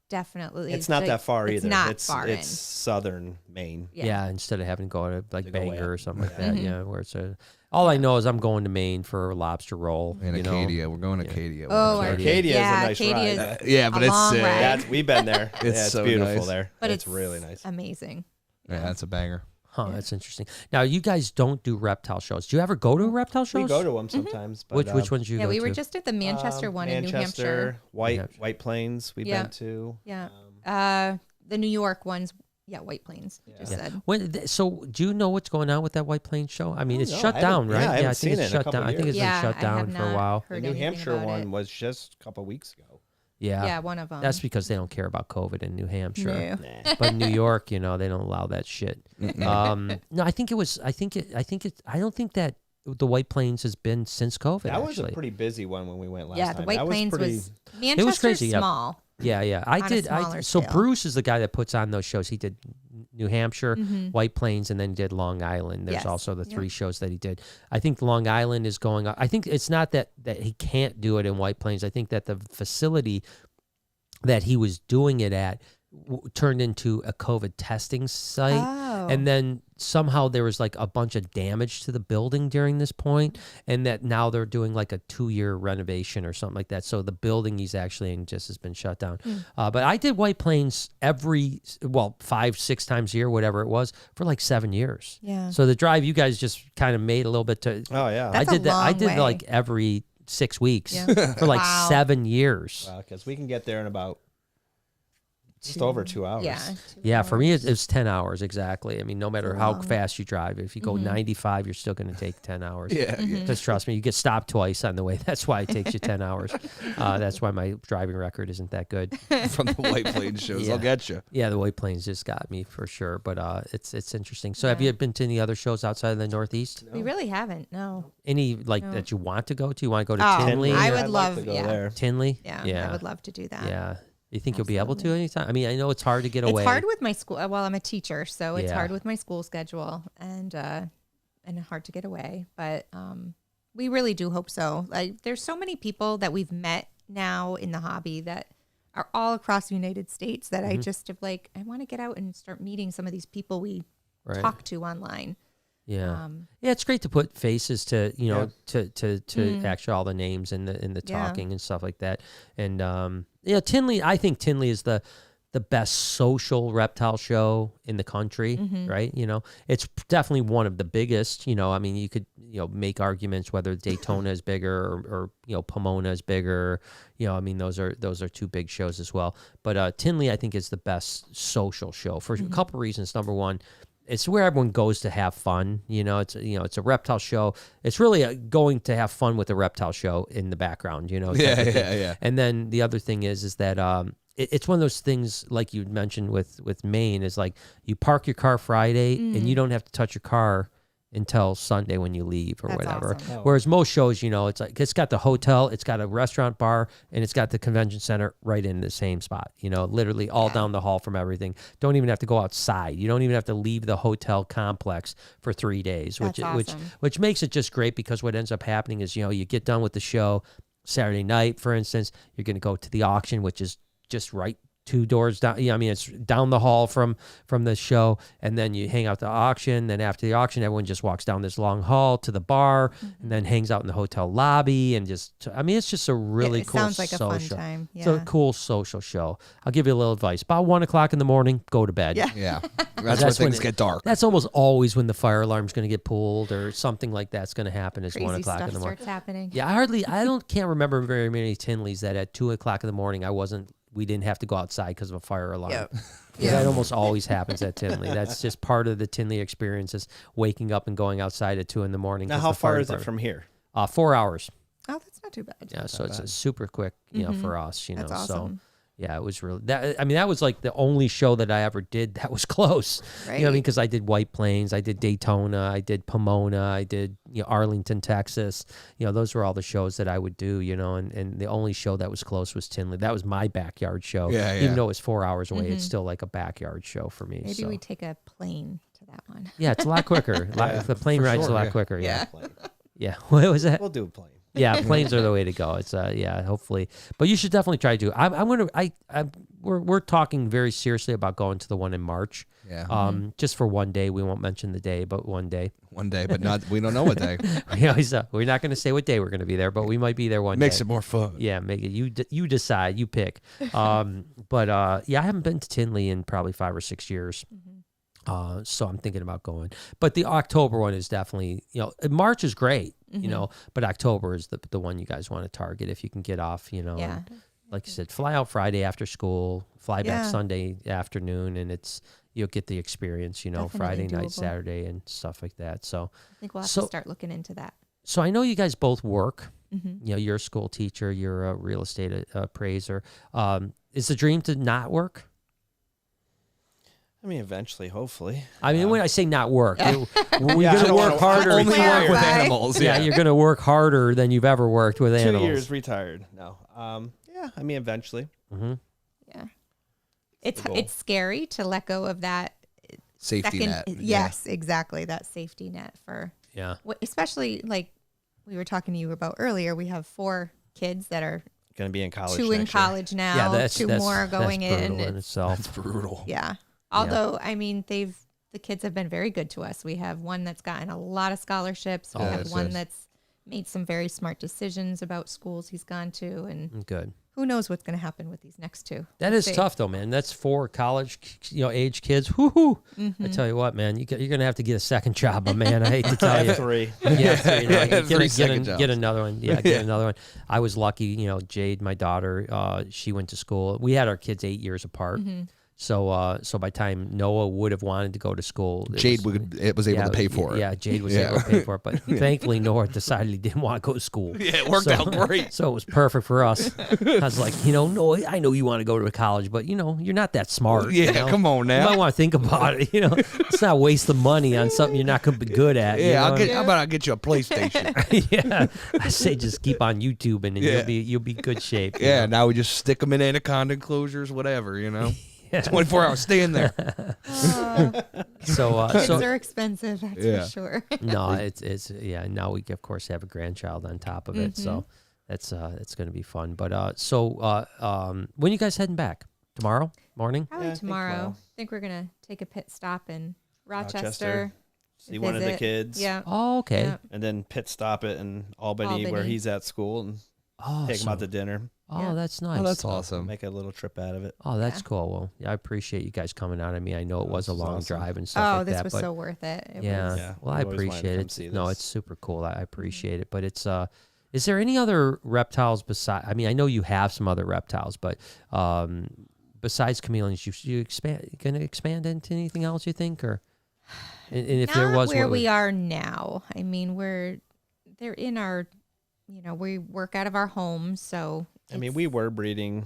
definitely. It's not like- that far it's either. Not it's far it's southern Maine. Yeah. Instead of having to go to like To go way Bangor or up. something like Yeah. that. Yeah, where it's a. All I know is I'm going to Maine for a lobster roll. And you know? Acadia. We're going to Acadia. Oh, Arcadia is a nice Arcadia ride. is Yeah, but a it's long sick. ride. That's we've been there. It's yeah, it's so beautiful nice. there. but it's really nice. Amazing. Yeah, that's a banger. Huh, that's interesting. Now you guys don't do reptile shows. Do you ever go to reptile shows? We go to them sometimes. But, Which ones do you Yeah, go we to? were just at the Manchester one in New Hampshire. Manchester, New Hampshire. White Plains. We've Yeah. been to. Yeah. Um, The New York ones. Yeah, White Plains. You just Yeah. said. So do you know what's going on with that White Plains show? I mean, don't it's know. shut I haven't- down, right? yeah, I haven't I think seen it's it in a shut couple down. I think it's Yeah, been shut I down have for a not while. heard the New anything Hampshire about one it. was just a couple weeks ago. Yeah. Yeah, one of them. That's because they don't care about COVID in New Hampshire. No. Nah. But in New York, they don't allow that shit. No, I think it was. I don't think that the White Plains has been since COVID. That was actually. a pretty busy one when we went last Yeah, time. the White That Plains pretty, was Manchester's crazy, yeah. small. Yeah. on a smaller So scale. Bruce is the guy that puts on those shows. He did New Hampshire, White Plains, and then he did Long Island. There's Yes. also the Yeah. 3 shows that he did. I think Long Island is going on. I think it's not that he can't do it in White Plains. I think that the facility that he was doing it at turned into a COVID testing site. Oh. And then somehow there was like a bunch of damage to the building during this point, and that now they're doing like a 2-year renovation or something like that. So the building he's actually in just has been shut down. But I did White Plains 5-6 times a year, whatever it was, for like 7 years. Yeah. So the drive you guys just kind of made a little bit to. Oh yeah. That's I did a that. I long did way. like every 6 weeks Yeah. for like Wow. 7 years. Because we can get there in about just over 2 hours. Yeah. Yeah, for me, it was 10 hours exactly. I mean, no matter how long. fast you drive, if you go 95, you're still going to take 10 hours. Yeah, yeah. Just trust me, you get stopped twice on the way. That's why it takes you 10 hours. That's why my driving record isn't that good. From the White Plains shows. Yeah. I'll get you. Yeah, the White Plains just got me for sure. But it's interesting. So have you been to any other shows outside of the Northeast? We really haven't. No. Any like No. that you want to go to? You want to go to Oh, Tinley? I I'd would like love- to go yeah. there. Tinley? Yeah. I would love to do that. Yeah. You think you'll be able to Absolutely. anytime? I mean, I know it's hard to get It's away. hard with my school. Well, I'm a teacher, so it's Yeah. hard with my school schedule and hard to get away. But we really do hope so. Like, there's so many people that we've met now in the hobby that are all across the United States that I just have I want to get out and start meeting some of these people we Right. talk to online. Yeah, yeah, it's great to put faces to to actually all the names and the Yeah. talking and stuff like that. And Tinley, I think Tinley is the best social reptile show in the country, right? It's definitely one of the biggest. I mean, you could make arguments whether Daytona is bigger or Pomona is bigger. I mean, those are two big shows as well. But Tinley, I think, is the best social show for a couple reasons. Number one, it's where everyone goes to have fun. It's a reptile show. It's really going to have fun with a reptile show in the background. Yeah. And then the other thing is that it's one of those things, like you mentioned with Maine, is like you park your car Friday and you don't have to touch your car until Sunday when you leave or That's whatever. awesome. Whereas most shows, it's like it's got the hotel, it's got a restaurant, bar, and it's got the convention center right in the same spot. Literally all down the hall from everything. Don't even have to go outside. You don't even have to leave the hotel complex for 3 days, That's awesome. which makes it just great, because what ends up happening is you get done with the show Saturday night, for instance, you're going to go to the auction, which is just right 2 doors down. I mean, it's down the hall from the show, and then you hang out the auction. Then after the auction, everyone just walks down this long hall to the bar, and then hangs out in the hotel lobby, and it's just a really cool sounds like social. a fun time. It's a cool social show. I'll give you a little advice. About 1 o'clock in the morning, go to bed. Yeah. That's when things get dark. That's almost always when the fire alarm's going to get pulled or something like that's going to happen. Is Crazy 1 o'clock stuff in the morning. starts happening. Yeah, I can't remember very many Tinleys that at 2 o'clock in the morning we didn't have to go outside because of a fire alarm. Yep. Yeah. That almost always happens at Tinley. That's just part of the Tinley experience, is waking up and going outside at 2 in the morning. Now, how far is it from here? 4 hours. Oh, that's not too bad. Yeah, so it's a super quick, for us, That's So awesome. yeah, it was really that. I mean, that was like the only show that I ever did that was close. Right. Because I did White Plains, I did Daytona, I did Pomona, I did Arlington, Texas. Those were all the shows that I would do. And the only show that was close was Tinley. That was my backyard show. Yeah. Even though it was 4 hours away, it's still like a backyard show for me. Maybe so. we take a plane to that one. Yeah, it's a lot quicker. The plane ride's a lot quicker. Yeah. Yeah. What was that? We'll do a plane. Yeah, planes are the way to go. It's hopefully, but you should definitely try to do. We're talking very seriously about going to the one in March. Yeah. Just for one day. We won't mention the day, but one day. One day, but we don't know what day. We're not going to say what day we're going to be there, but we might be there one day. Makes it more fun. Yeah, make it. You decide. You pick. But I haven't been to Tinley in probably 5 or 6 years. So I'm thinking about going, but the October one is definitely, March is great, but October is the one you guys want to target if you can get off, Yeah. and like you said, fly out Friday after school, fly back Sunday afternoon, and you'll get the experience, Definitely Friday night, doable. Saturday, and stuff like that. So I think we'll have to start looking into that. So I know you guys both work. Mm-hmm. You're a school teacher, you're a real estate appraiser. Is the dream to not work? I mean, eventually, hopefully. I mean, when I say not work, we're going I to don't work wanna- harder. Only work with Clarify. animals. Yeah, you're going to work harder than you've ever worked with 2 animals. years retired. No. Yeah, I mean, eventually. Mm-hmm. Yeah. It's the goal. it's scary to let go of that Safety second. net. Yes, exactly. That safety net for, Yeah. especially like we were talking to you about earlier. We have 4 kids that are Going to be in college 2 in next year. college now. Yeah, that's 2 more are going that's in. brutal in and- itself. That's brutal. Yeah. Although, I mean, the kids have been very good to us. We have one that's gotten a lot of scholarships. We have Yes, one yes. that's made some very smart decisions about schools he's gone to. And Good. who knows what's going to happen with these next 2. That We'll is see. tough, though, man. That's 4 college, age kids. Whoo-hoo. Mm-hmm. I tell you what, man, you're going to have to get a second job, but man, I hate to tell you. 3. Yeah, 3. No, you Three second get jobs. another one. Yeah, get another one. I was lucky, Jade, my daughter, she went to school. We had our kids 8 years apart. Mm-hmm. So by the time Noah would have wanted to go to school, Jade was able to pay for it. Yeah, Jade was able to pay for it. But thankfully, Noah decided he didn't want to go to school. Yeah, it worked out great. So it was perfect for us. I was like, Noah, I know you want to go to a college, but, you're not that smart. Yeah, come on You now. might want to think about it. Let's not waste the money on something you're not going to be good at. Yeah, you know? how about I get you a PlayStation? Yeah, I say just keep on YouTubing and Yeah. you'll be good shape. you Yeah, know? now we just stick them in anaconda enclosures, whatever, Yeah. 24 hours, stay in there. So Kids so are expensive, that's Yeah. for sure. no, it's yeah. Now we of course have a grandchild on top of it, so that's going to be fun. But when you guys heading back? Tomorrow morning? Probably Yeah, I think tomorrow. tomorrow. I think we're going to take a pit stop in Rochester. Rochester. See one of the visit. kids. Yeah. Oh, okay. Yeah. And then pit stop it in Albany, where Albany. he's at school. And Oh, take them out to dinner, Oh, Yeah. that's nice. Oh, that's awesome. make a little trip out of it. Oh, that's Yeah. cool. Well, yeah, I appreciate you guys coming out. I mean, I know it was a this is long awesome. drive and stuff Oh, like this that, was but so worth it. It yeah. was. Yeah, Well, I I've always wanted to appreciate come it. see No, this. it's super cool. I appreciate it. But it's is there any other reptiles besides? I mean, I know you have some other reptiles, but besides chameleons, you going to expand into anything else? You think, or and if Not there was, where what would- we are now. I mean, they're in our, we work out of our homes, so. I mean, we were breeding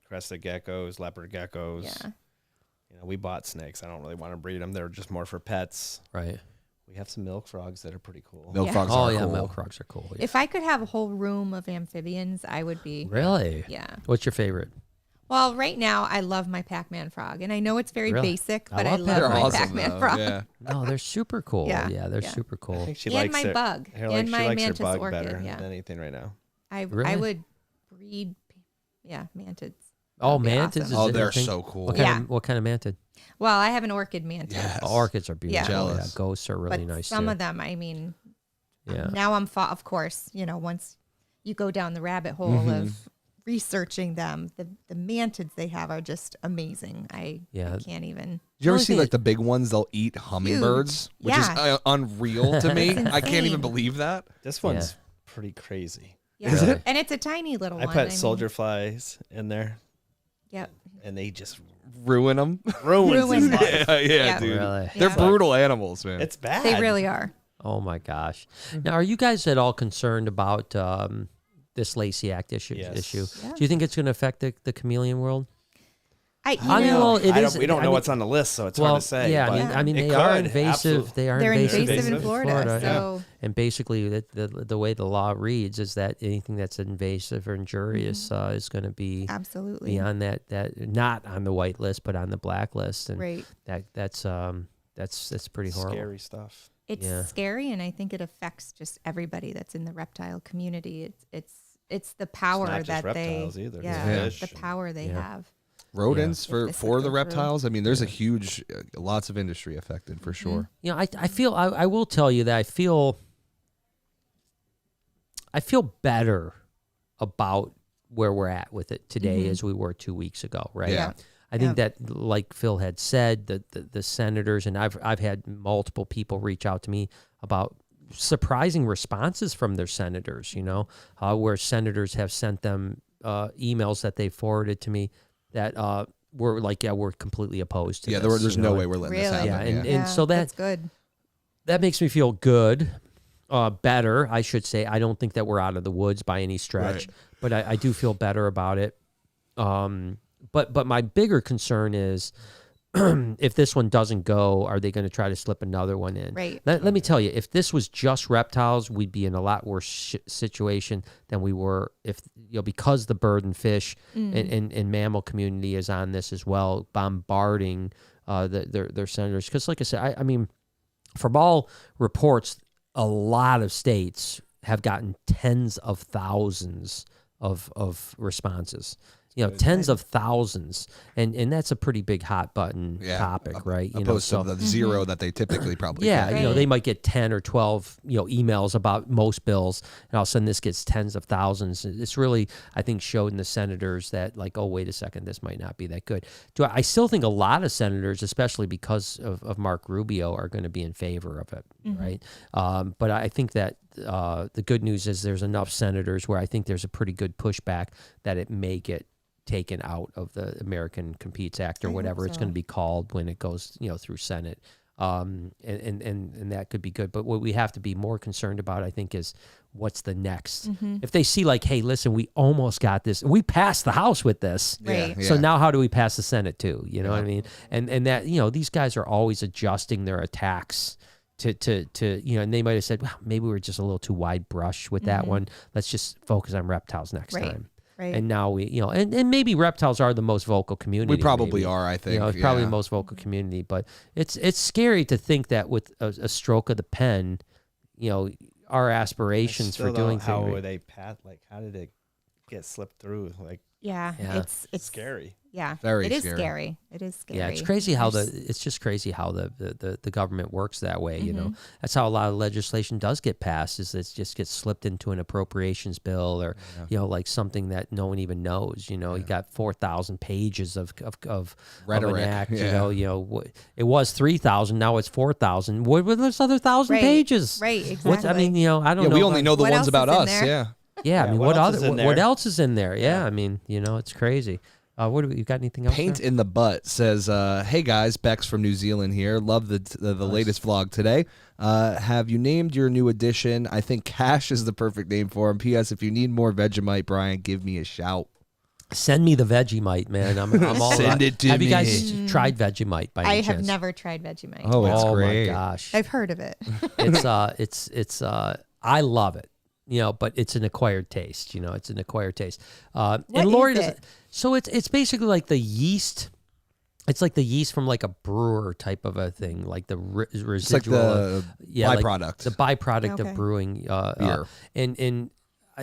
crested geckos, leopard geckos. Yeah. We bought snakes. I don't really want to breed them. They're just more for pets. right? We have some milk frogs that are pretty cool. Milk Yeah. frogs Oh are yeah, cool. milk frogs are cool. Yeah. If I could have a whole room of amphibians, I would be. Really? Yeah. What's your favorite? Well, right now I love my Pac-Man frog, and I know it's very Really? basic, I but I love love They're my awesome, Pac-Man though. frog. Yeah. No, they're super cool. Yeah, Yeah, they're yeah. super I cool. think she And likes my their, bug, her, and she my likes her mantis bug orchid. better Yeah. than anything right now. I Really? would breed, mantids. Oh, That'd be mantids. awesome. Is Oh, it a they're thing? so cool. What kind Yeah. of what kind of mantid? Well, I have an orchid mantis. Yes. Orchids are beautiful. Yeah, Jealous. ghosts are really but nice some too. of them, I mean, Yeah. now of course, once you go down the rabbit hole Mm-hmm. of researching them, the mantids they have are just amazing. I can't even. Did you ever only see thing like the big ones? They'll eat hummingbirds, which is Yeah. unreal to me. I can't even insane. believe that. This one's pretty crazy. Yeah. Is it? And it's a tiny little I one. put mean, soldier flies in there, Yep. and they just Ruin them. ruins his Ruin life. yeah, Yeah. dude. Really? They're Yeah. brutal animals, man. It's bad. They really are. Oh my gosh. Now, are you guys at all concerned about this Lychee Act issue? Yes. Yeah. Do you think it's going to affect the chameleon world? I I mean, well, it is. We don't I know mean- what's on the list, so it's well, hard to say. yeah. but I mean, it they are could, invasive. absolutely. They are They're invasive invasive in Florida, so And basically, the way the law reads is that anything that's invasive or injurious is going to be absolutely beyond that not on the white list, but on the black list, and right. that's pretty horrible. Scary stuff. It's Yeah. scary, and I think it affects just everybody that's in the reptile community. It's the power not just that they reptiles either, there's yeah, fish the and- power they Yeah. have. Rodents If for this for would the go through. reptiles. I mean, there's a huge, lots of industry affected for sure. You know, I feel I will tell you that I feel better about where we're at with it today as we were 2 weeks ago, right? Yeah. I think that, like Phil had said, the senators, and I've had multiple people reach out to me about surprising responses from their senators, where senators have sent them emails that they forwarded to me that were like, yeah, we're completely opposed to Yeah, this. there's no way we're letting this Really? happen. Yeah, and so that's good. that makes me feel good, better, I should say. I don't think that we're out of the woods by any stretch, but I do feel better about it. But my bigger concern is if this one doesn't go, are they going to try to slip another one in? Right. Let me tell you, if this was just reptiles, we'd be in a lot worse situation than we were if because the bird and fish and mammal community is on this as well, bombarding their senators. Because, like I said, I mean, from all reports, a lot of states have gotten tens of thousands of responses. Tens of thousands, and that's a pretty big hot button topic, right? Opposed to the zero that they typically probably yeah, get. they might get 10 or 12, emails about most bills, and all of a sudden this gets tens of thousands. It's really, I think, showed in the senators that, like, oh, wait a second, this might not be that good. I still think a lot of senators, especially because of Mark Rubio, are going to be in favor of it, right? But I think that the good news is there's enough senators where I think there's a pretty good pushback that it may get taken out of the American Competes Act or whatever it's going to be called when it goes, through Senate. And that could be good. But what we have to be more concerned about, I think, is what's the next. If they see, like, hey, listen, we almost got this. We passed the House with this. Right. Yeah. So now how do we pass the Senate too? You know what I mean? And that, these guys are always adjusting their attacks to and they might have said, well, maybe we're just a little too wide brush with that one. Let's just focus on reptiles next time. Right. And now we, and maybe reptiles are the most vocal community. We probably maybe. are, I think. It's probably the most vocal community, but it's scary to think that with a stroke of the pen, our aspirations for doing how things. were they pat? Like, how did it get slipped through? Like, Yeah, Yeah. it's scary. Yeah. Very It is scary. scary. It is scary. Yeah, it's crazy how it's just crazy how the government works that way, you know. That's how a lot of legislation does get passed, is it just gets slipped into an appropriations bill or you know, like something that no one even knows, you know. You got 4,000 pages of Rhetoric, an act, yeah. you know, it was 3,000, now it's 4,000. What were those other 1,000 pages? Right, What's, I exactly. mean, you know, I don't Yeah, know. we only know the What ones else about is in us. there? Yeah. Yeah, I mean, what else is in what there? else is in there? Yeah, I mean, you know, it's crazy. What do you got? Anything else? Paint there? in the Butt says, "Hey guys, Bex from New Zealand here. Love the latest vlog today. Have you named your new addition? I think Cash is the perfect name for him. P.S. If you need more Vegemite, Brian, give me a shout. Send me the Vegemite, man. I'm all Send about it to Have you me. guys tried Vegemite by any I have chance? never tried Vegemite. Oh, it's Oh great. my gosh, I've heard of it. it's I love it. You know, but it's an acquired taste. You know, it's an acquired taste. And Lori is doesn't. it? So it's basically like the yeast. It's like the yeast from like a brewer type of a thing, like the residual. It's like the like byproduct. the byproduct Okay. of brewing Beer. and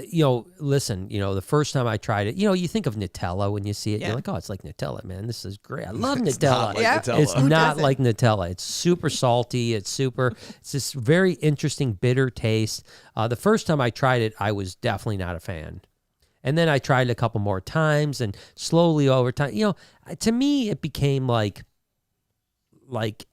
you know, listen, you know, the first time I tried it, you know, you think of Nutella when you see it. Yeah. You're like, oh, it's like Nutella, man. This is great. I love It's Nutella. not like Yeah. Nutella. It's Who not doesn't? like Nutella. It's super salty. It's this very interesting bitter taste. The first time I tried it, I was definitely not a fan. And then I tried it a couple more times, and slowly over time, you know, to me, it became like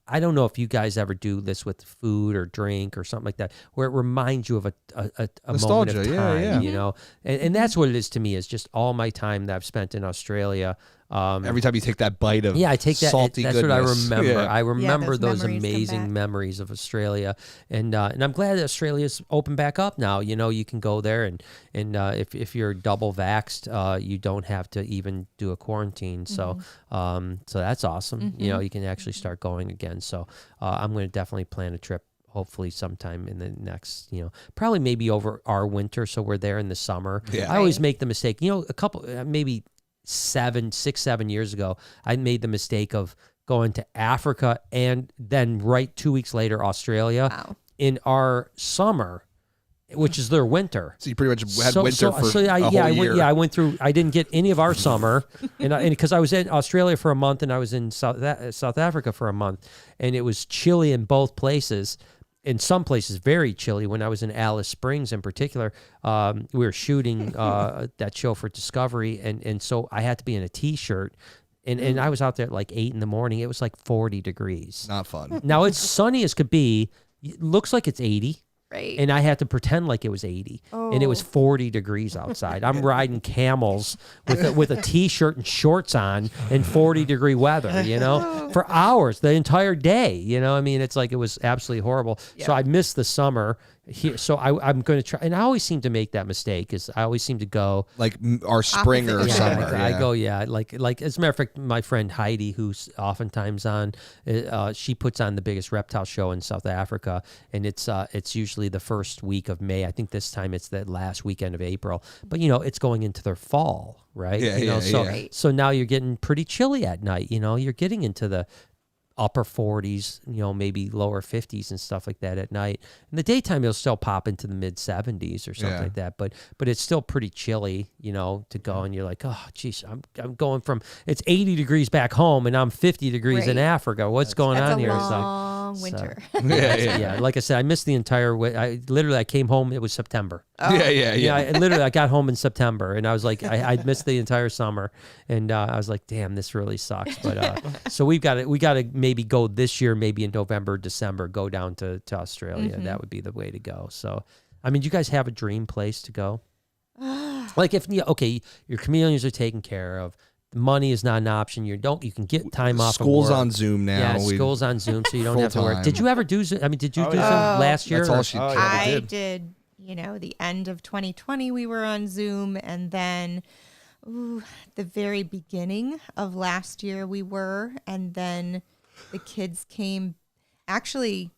I don't know if you guys ever do this with food or drink or something like that, where it reminds you of a moment Nostalgia, of yeah, time, yeah. you know, and that's what it is to me. Is just all my time that I've spent in Australia. Every time you take that bite of Yeah, I take that. salty That's goodness. what I remember. Yeah. I remember those those memories come amazing back. memories of Australia, and I'm glad that Australia's open back up now. You know, you can go there, and if you're double vaxxed, you don't have to even do a quarantine. So that's awesome. You know, you can actually start going again. So I'm going to definitely plan a trip. Hopefully sometime in the next, you know, probably maybe over our winter. So we're there in the summer. Yeah. I always make the mistake, you know, a couple, maybe 7 years ago, I made the mistake of going to Africa and then right 2 weeks later, Australia Wow. in our summer, which is their winter. So you pretty much had winter for a whole year. I went through. I didn't get any of our summer, and because I was in Australia for a month and I was in South Africa for a month, and it was chilly in both places. In some places, very chilly. When I was in Alice Springs, in particular, we were shooting that show for Discovery, and so I had to be in a t-shirt, and I was out there at like 8 a.m. It was like 40 degrees. Not fun. Now it's sunny as could be. It looks like it's 80. Right. And I had to pretend like it was 80, and it was 40 degrees outside. I'm riding camels with a t-shirt and shorts on in 40-degree weather, you know, for hours, the entire day. You know, I mean, it's like it was absolutely horrible. So I missed the summer here. So I'm going to try, and I always seem to make that mistake. Is I always seem to go Like our spring or Opposite. summer. I go, like as a matter of fact, my friend Heidi, who's oftentimes on, she puts on the biggest reptile show in South Africa, and it's usually the first week of May. I think this time it's the last weekend of April, but you know it's going into their fall, right? Yeah, you know, yeah, so yeah. Right. so now you're getting pretty chilly at night. You know, you're getting into the upper 40s, you know, maybe lower 50s and stuff like that at night. In the daytime, you'll still pop into the mid 70s or something Yeah. like that. But it's still pretty chilly, you know, to go, and you're like, oh, geez, I'm going from it's 80 degrees back home and I'm 50 degrees in Right. Africa. What's going That's on a here? It's like, long winter. yeah. Like I said, I missed the entire. I came home. It was September. Yeah. I got home in September, and I was like, I missed the entire summer, and I was like, damn, this really sucks. But so we got to maybe go this year, maybe in November, December, go down to Australia. That would be the way to go. So, I mean, do you guys have a dream place to go? Like if your chameleons are taken care of. Money is not an option. You can get time off. School's of work. on Zoom now. Yeah, school's on Zoom, so you don't have to work. Full-time. Did you ever do Zoom? I mean, did you do Zoom yeah. last year? That's all she ever I did. did, you know, the end of 2020, we were on Zoom. And then the very beginning of last year, we were. And then the kids came. Actually,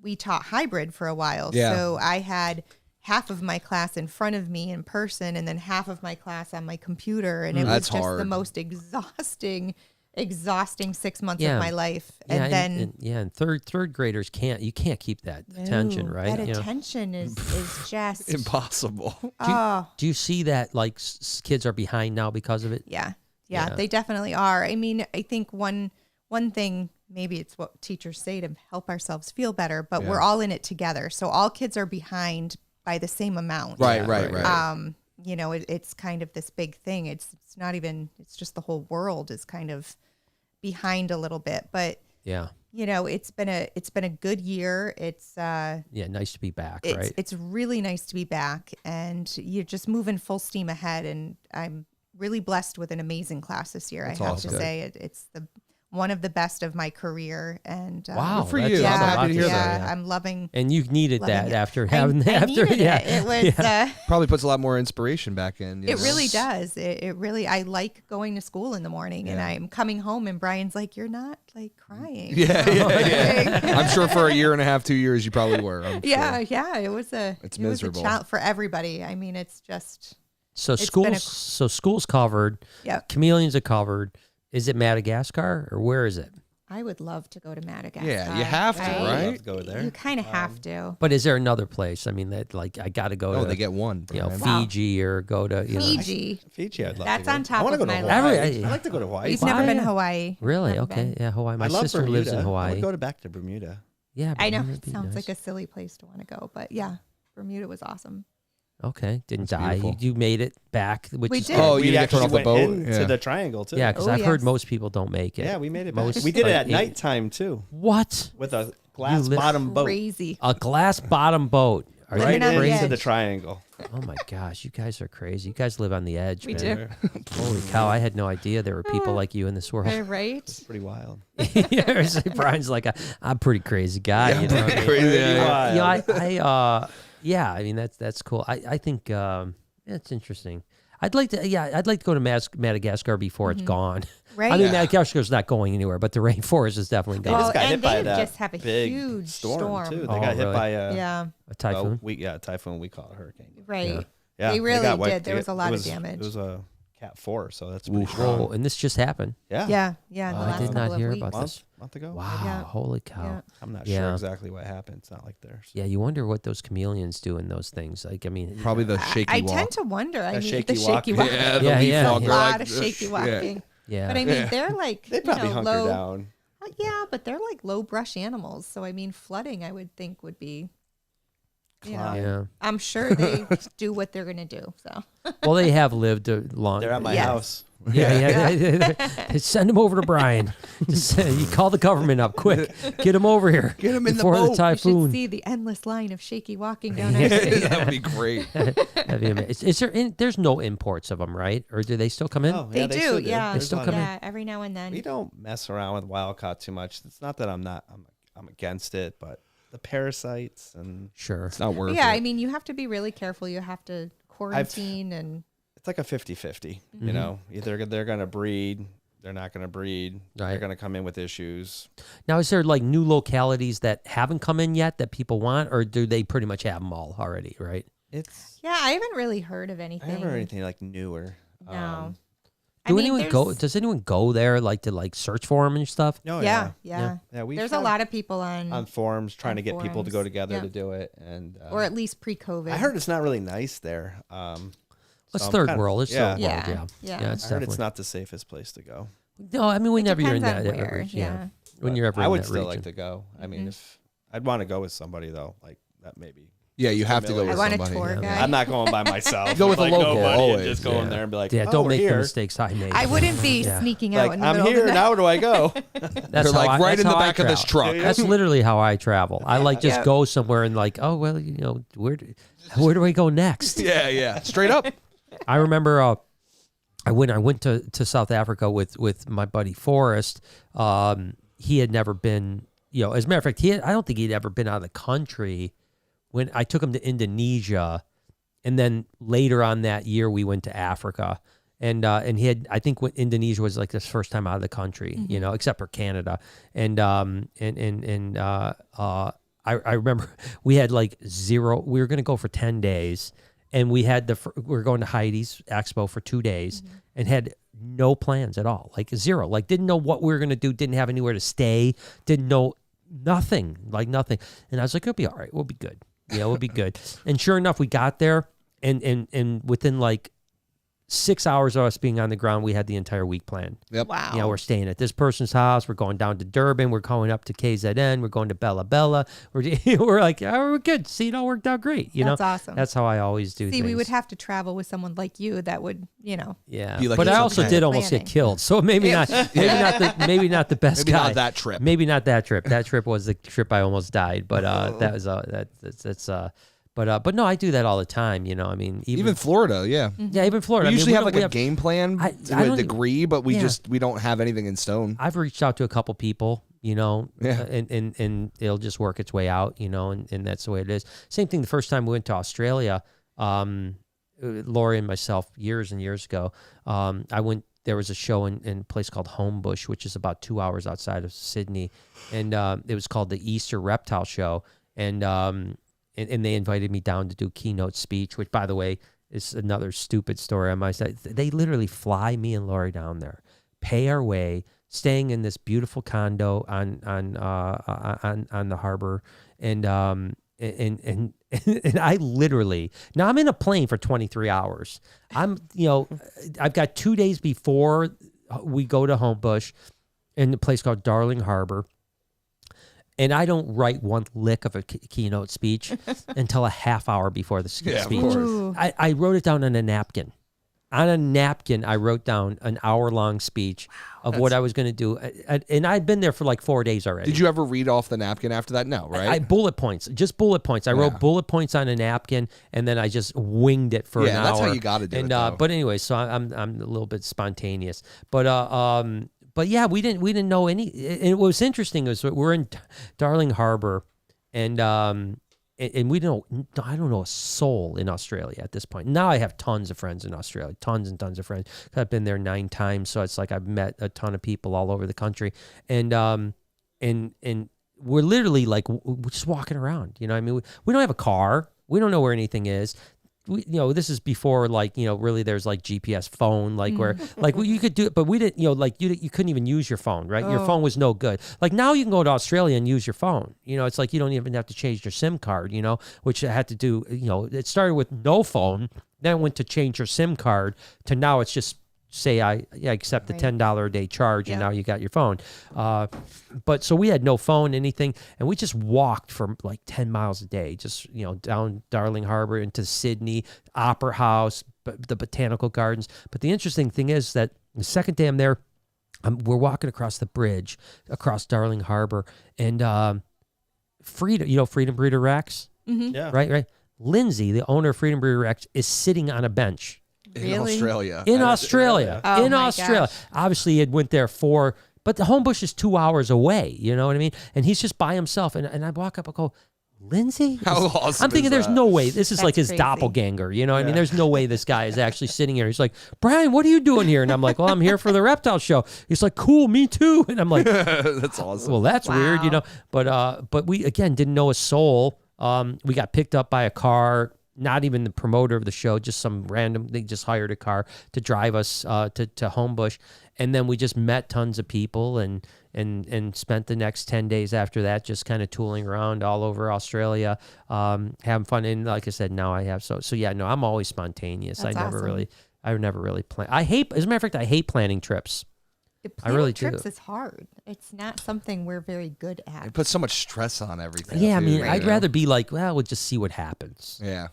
we taught hybrid for a while. Yeah. So I had half of my class in front of me in person and then half of my class on my computer. And it was That's just the hard. most exhausting 6 months of my life. Yeah, And then and third graders can't keep that attention, no, right? That You know? attention is just Impossible. oh Do you see that like kids are behind now because of it? yeah. Yeah, Yeah. they definitely are. I mean, I think one thing, maybe it's what teachers say to help ourselves feel better, but we're all in it together. So all kids are behind by the same amount. Right. You know, it's kind of this big thing. It's not even, it's just the whole world is kind of behind a little bit, but Yeah. you know, it's been a good year. It's Yeah. Nice to be back, right? it's really nice to be back, and you're just moving full steam ahead. And I'm really blessed with an amazing class this year. That's I have awesome. to say it's one of the best of my career. And Wow. Good for that's you. a I'm lot happy to hear yeah, that. I'm loving. And you needed loving that it. after having I after needed yeah. it. It was. Probably puts a lot more inspiration back in. you It know? really does. It really. I like going to school in the morning, and I'm coming home, and Brian's like, "You're not like crying." Yeah. I'm sure for a year and a half, 2 years, you probably were. I'm Yeah, sure. yeah. It was a. It's it was a miserable. challenge for everybody. I mean, it's just. So It's been school's covered. Yeah. Chameleons are covered. Is it Madagascar or where is it? I would love to go to Madagascar. Yeah, you have to, I- right? Love to go there. You kind of have to. But is there another place? I mean, that like I got to go Oh, to they get one. you know Brian. Wow. Fiji or go to you know. Fiji. Fiji, I'd love That's to go. on top I want to of go to my Hawaii. list. I'd like to go to Hawaii. We've never been to Wow. Hawaii. Really? Never Okay. been. Yeah, Hawaii. My I love sister Bermuda. lives in I Hawaii. would go back to Bermuda. Yeah, I know Bermuda it would be sounds nice. like a silly place to want to go, but yeah, Bermuda was awesome. Okay, didn't That's die. beautiful. You made it back, which We is did. Oh, we you didn't get thrown actually off the went boat? into Yeah. the triangle too. yeah, because Oh, I've heard yes. most people don't make it. Yeah, we made it Most, back. We did it like, at nighttime too, What? with a glass live- bottom boat Crazy. A glass bottom boat? Are Living you on the crazy? into edge. the triangle. Oh my gosh, you guys are crazy. You guys live on the edge, We man. do. Holy cow, I had no idea there were people like you in this world. Right? Pretty wild. Yeah, so Brian's like, I'm a pretty crazy guy. Yeah, you know? pretty crazy. Yeah. Yeah, I mean that's cool. I think it's interesting. I'd like to go to Madagascar before it's gone. Right. I mean, Madagascar's not going anywhere, but the rainforest is definitely They gone. Well, just got and hit by they that just have a big huge storm too. They Oh, got hit really? by a Yeah. A typhoon. typhoon. We call it hurricane. Right. Yeah, They really got wiped. did. There was a lot of It was- damage. It was a Cat 4, so that's pretty Oof. strong. Whoa, and this just happened. Yeah, Yeah. Yeah. In the I last did couple not of hear weeks. about this. month ago. Wow, Yeah. holy cow. Yeah. I'm not Yeah. sure exactly what happened. It's not like theirs. Yeah, you wonder what those chameleons do in those things. Like, I mean, Probably the shaky I walk. tend to wonder. I mean, shaky the shaky walk. walk. Yeah, the Yeah, leaf yeah. walker. A lot like of this. shaky Yeah. walking. yeah. But I mean, they're like, They probably you know, hunker low. down. Yeah, but they're like low brush animals. So I mean, flooding, I would think would be. You know, Climb. Yeah. I'm sure they do what they're gonna do. So Well, they have lived a long. They're at my Yes. house. Yeah. Send him over to Brian. Just, you call the government up quick. Get him over here. Get him in the before boat. you typhoon. should see the endless line of shaky walking down our street. That would be great. That'd be amazing. Is there? There's no imports of them, right? Or do they still come in? Oh, They yeah, do, still do. yeah. There's still a lot come of- in. Yeah, every now and then. We don't mess around with wild caught too much. It's not that I'm against it, but the parasites and Sure. It's not worth Yeah, it. I mean, you have to be really careful. You have to quarantine and it's like a 50-50. Mm-hmm. You know, either they're going to breed, they're not going to breed. Right. They're going to come in with issues. Now, is there like new localities that haven't come in yet that people want, or do they pretty much have them all already? Right. It's yeah, I haven't really heard of I anything. haven't heard anything like newer. No. Do I mean, anyone go? there's- Does anyone go there like to like search for them and stuff? No, Yeah, Yeah. yeah. yeah. We There's a lot of people on forums trying on to get people to go forums, together yeah. to do it, and or at least pre-COVID. I heard it's not really nice there. It's So I'm third kinda- world. It's yeah. third world. Yeah, Yeah. yeah. It's I heard definitely. it's not the safest place to go. No, I mean, whenever you're in depends that on where, region, yeah. when But you're ever I in would that still region. like to go. I mean, Mhm. if I'd want to go with somebody though, like that maybe. Yeah, you have to go I with want a somebody. tour yeah. guide. I'm not going by myself. Go with a like local, nobody, always, and just go yeah. in there and be like, Yeah, oh, don't we're make here. the mistakes I made. I wouldn't be Yeah. sneaking out Like in the I'm middle here. of the night. Now where do I go? That's They're how like I, right that's in the how I back of this travel. truck. That's literally how I travel. I like just Yeah. go somewhere and like, oh well, you know, where do I go next? Yeah, yeah. Straight up. I remember I went to South Africa with my buddy Forrest. He had never been, you know, as a matter of fact, I don't think he'd ever been out of the country when I took him to Indonesia, and then later on that year we went to Africa. And he had, I think when Indonesia was like his first time out of the country, you know, except for Canada. And I remember we had like zero. We were going to go for 10 days, and we were going to Heidi's Expo for 2 days, and had no plans at all, like zero. Like didn't know what we were going to do, didn't have anywhere to stay, didn't know nothing, like nothing. And I was like, it'll be all right, we'll be good. Yeah, we'll be good. And sure enough, we got there, and within like 6 hours of us being on the ground, we had the entire week planned. Yep. Wow. You know, we're staying at this person's house. We're going down to Durban. We're going up to KZN. We're going to Bella Bella. We're like, oh, we're good. See, it all worked out great. You That's know, awesome. That's how I always do See, things. we would have to travel with someone like you that would, Yeah, Be like but I some also kind did of almost get planning. killed. So maybe not the best Maybe guy. not that trip. Maybe not that trip. That trip was the trip I almost died. But that was But no, I do that all the time. You know, I mean, Even Florida, yeah. yeah, even Florida. We I mean, usually have don't- like a game plan I to don't a even- degree, but we Yeah. we don't have anything in stone. I've reached out to a couple people, you know, Yeah. and it'll just work its way out, you know, and that's the way it is. Same thing the first time we went to Australia, Lori and myself years and years ago, there was a show in a place called Homebush, which is about 2 hours outside of Sydney. And it was called the Easter Reptile Show. And they invited me down to do keynote speech, which, by the way, is another stupid story on my side. They literally fly me and Lori down there, pay our way, staying in this beautiful condo on the harbor, and I literally, now I'm in a plane for 23 hours. I've got 2 days before we go to Homebush in a place called Darling Harbor. And I don't write one lick of a keynote speech until a half hour before the speech. course. Ooh. I wrote it down on a napkin. On a napkin, I wrote down an hour-long speech of what I was going to do. And I'd been there for like 4 days already. Did you ever read off the napkin after that? No, right? I bullet points, just bullet points. I wrote bullet points on a napkin, and then I just winged it for an hour. that's how you gotta do it, though. But anyway, so I'm a little bit spontaneous. But yeah, we didn't know any. And what was interesting is we're in Darling Harbor, and we don't. I don't know a soul in Australia at this point. Now I have tons of friends in Australia, tons and tons of friends. I've been there 9 times, so it's like I've met a ton of people all over the country, and we're literally like we're just walking around. You know, I mean, we don't have a car. We don't know where anything is. This is before really there's like GPS phone, where you could do it, but we didn't, you couldn't even use your phone, right? Your phone was no good. Like now you can go to Australia and use your phone. It's like you don't even have to change your SIM card, which I had to do, it started with no phone, then went to change your SIM card to now it's just say I accept the $10 a day charge, and now you got your phone. But so we had no phone, anything, and we just walked for like 10 miles a day, just down Darling Harbor into Sydney, Opera House, the Botanical Gardens. But the interesting thing is that the second day I'm there, we're walking across the bridge across Darling Harbor, and Freedom Breeder Rex, Yeah. right. Lindsay, the owner of Freedom Breeder Rex, is sitting on a bench. in Australia. In Australia. Oh In my Australia. gosh. Obviously, he went there but the Homebush is 2 hours away. You know what I mean? And he's just by himself. And I walk up and go, Lindsay? How awesome I'm thinking is there's that? no way. This is That's like his crazy. doppelganger. You know what I mean? There's no way this guy is actually sitting here. He's like, Brian, what are you doing here? And I'm like, well, I'm here for the reptile show. He's like, cool, me too. And I'm like, That's awesome. well, that's weird, Wow. But we, again, didn't know a soul. We got picked up by a car, not even the promoter of the show, just some random, they just hired a car to drive us to Homebush. And then we just met tons of people and spent the next 10 days after that just kind of tooling around all over Australia, having fun. And like I said, now I have, so yeah, no, I'm always spontaneous. That's I never awesome. really plan. As a matter of fact, I hate planning trips. Planning really do. trips is hard. It's not something we're very good at. It puts so much stress on everything. Yeah, I too, mean, you I'd know? rather be like, well, we'll just see what happens. Yeah.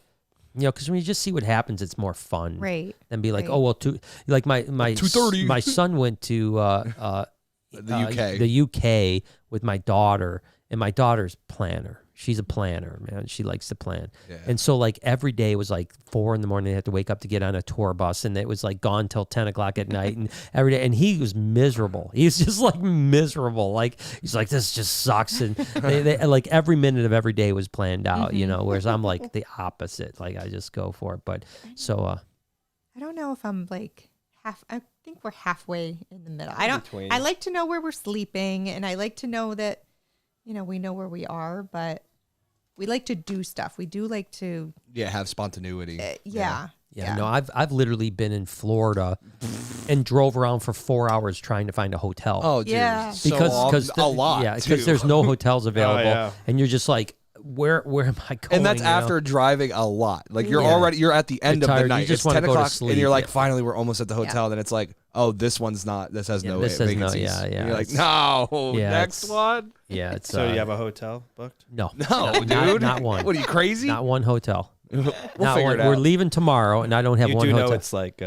Because when you just see what happens, it's more fun. Right. Than be like, Right. oh, well, like my 2:30. my son went to The UK. the UK with my daughter, and my daughter's planner. She's a planner, man. She likes to plan. Yeah. And so like every day was like 4 a.m. They had to wake up to get on a tour bus, and it was like gone till 10 o'clock at night. And every day, and he was miserable. He was just like miserable. Like he's like, this just sucks. And they like every minute of every day was planned out, whereas I'm like the opposite. Like I just go for it. But so I don't know if I'm like half. I think we're halfway in the middle. I don't. Between. I like to know where we're sleeping, and I like to know that, we know where we are. But we like to do stuff. We do like to. Yeah, have spontaneity. Yeah. yeah, no, I've literally been in Florida and drove around for 4 hours trying to find a hotel. Oh, dude. Yeah. So because a lot. yeah, because too. there's no hotels available, yeah. and you're just like, where am I going? And that's you know? after driving a lot. Like you're Yeah. you're at the end You're of the tired. night. You just It's wanna 10 go to o'clock, sleep. and you're like, Yeah. finally, we're almost at the hotel. And then it's like, oh, this one's not. This has no this has no- vacancies. yeah, And you're like, it's- no, yeah, next it's- one. Yeah, it's So you have a hotel booked? no, No, dude, not one. What are you crazy? Not one hotel. we'll Not figure one. it out. We're leaving tomorrow, and I don't have You one do hotel. know it's like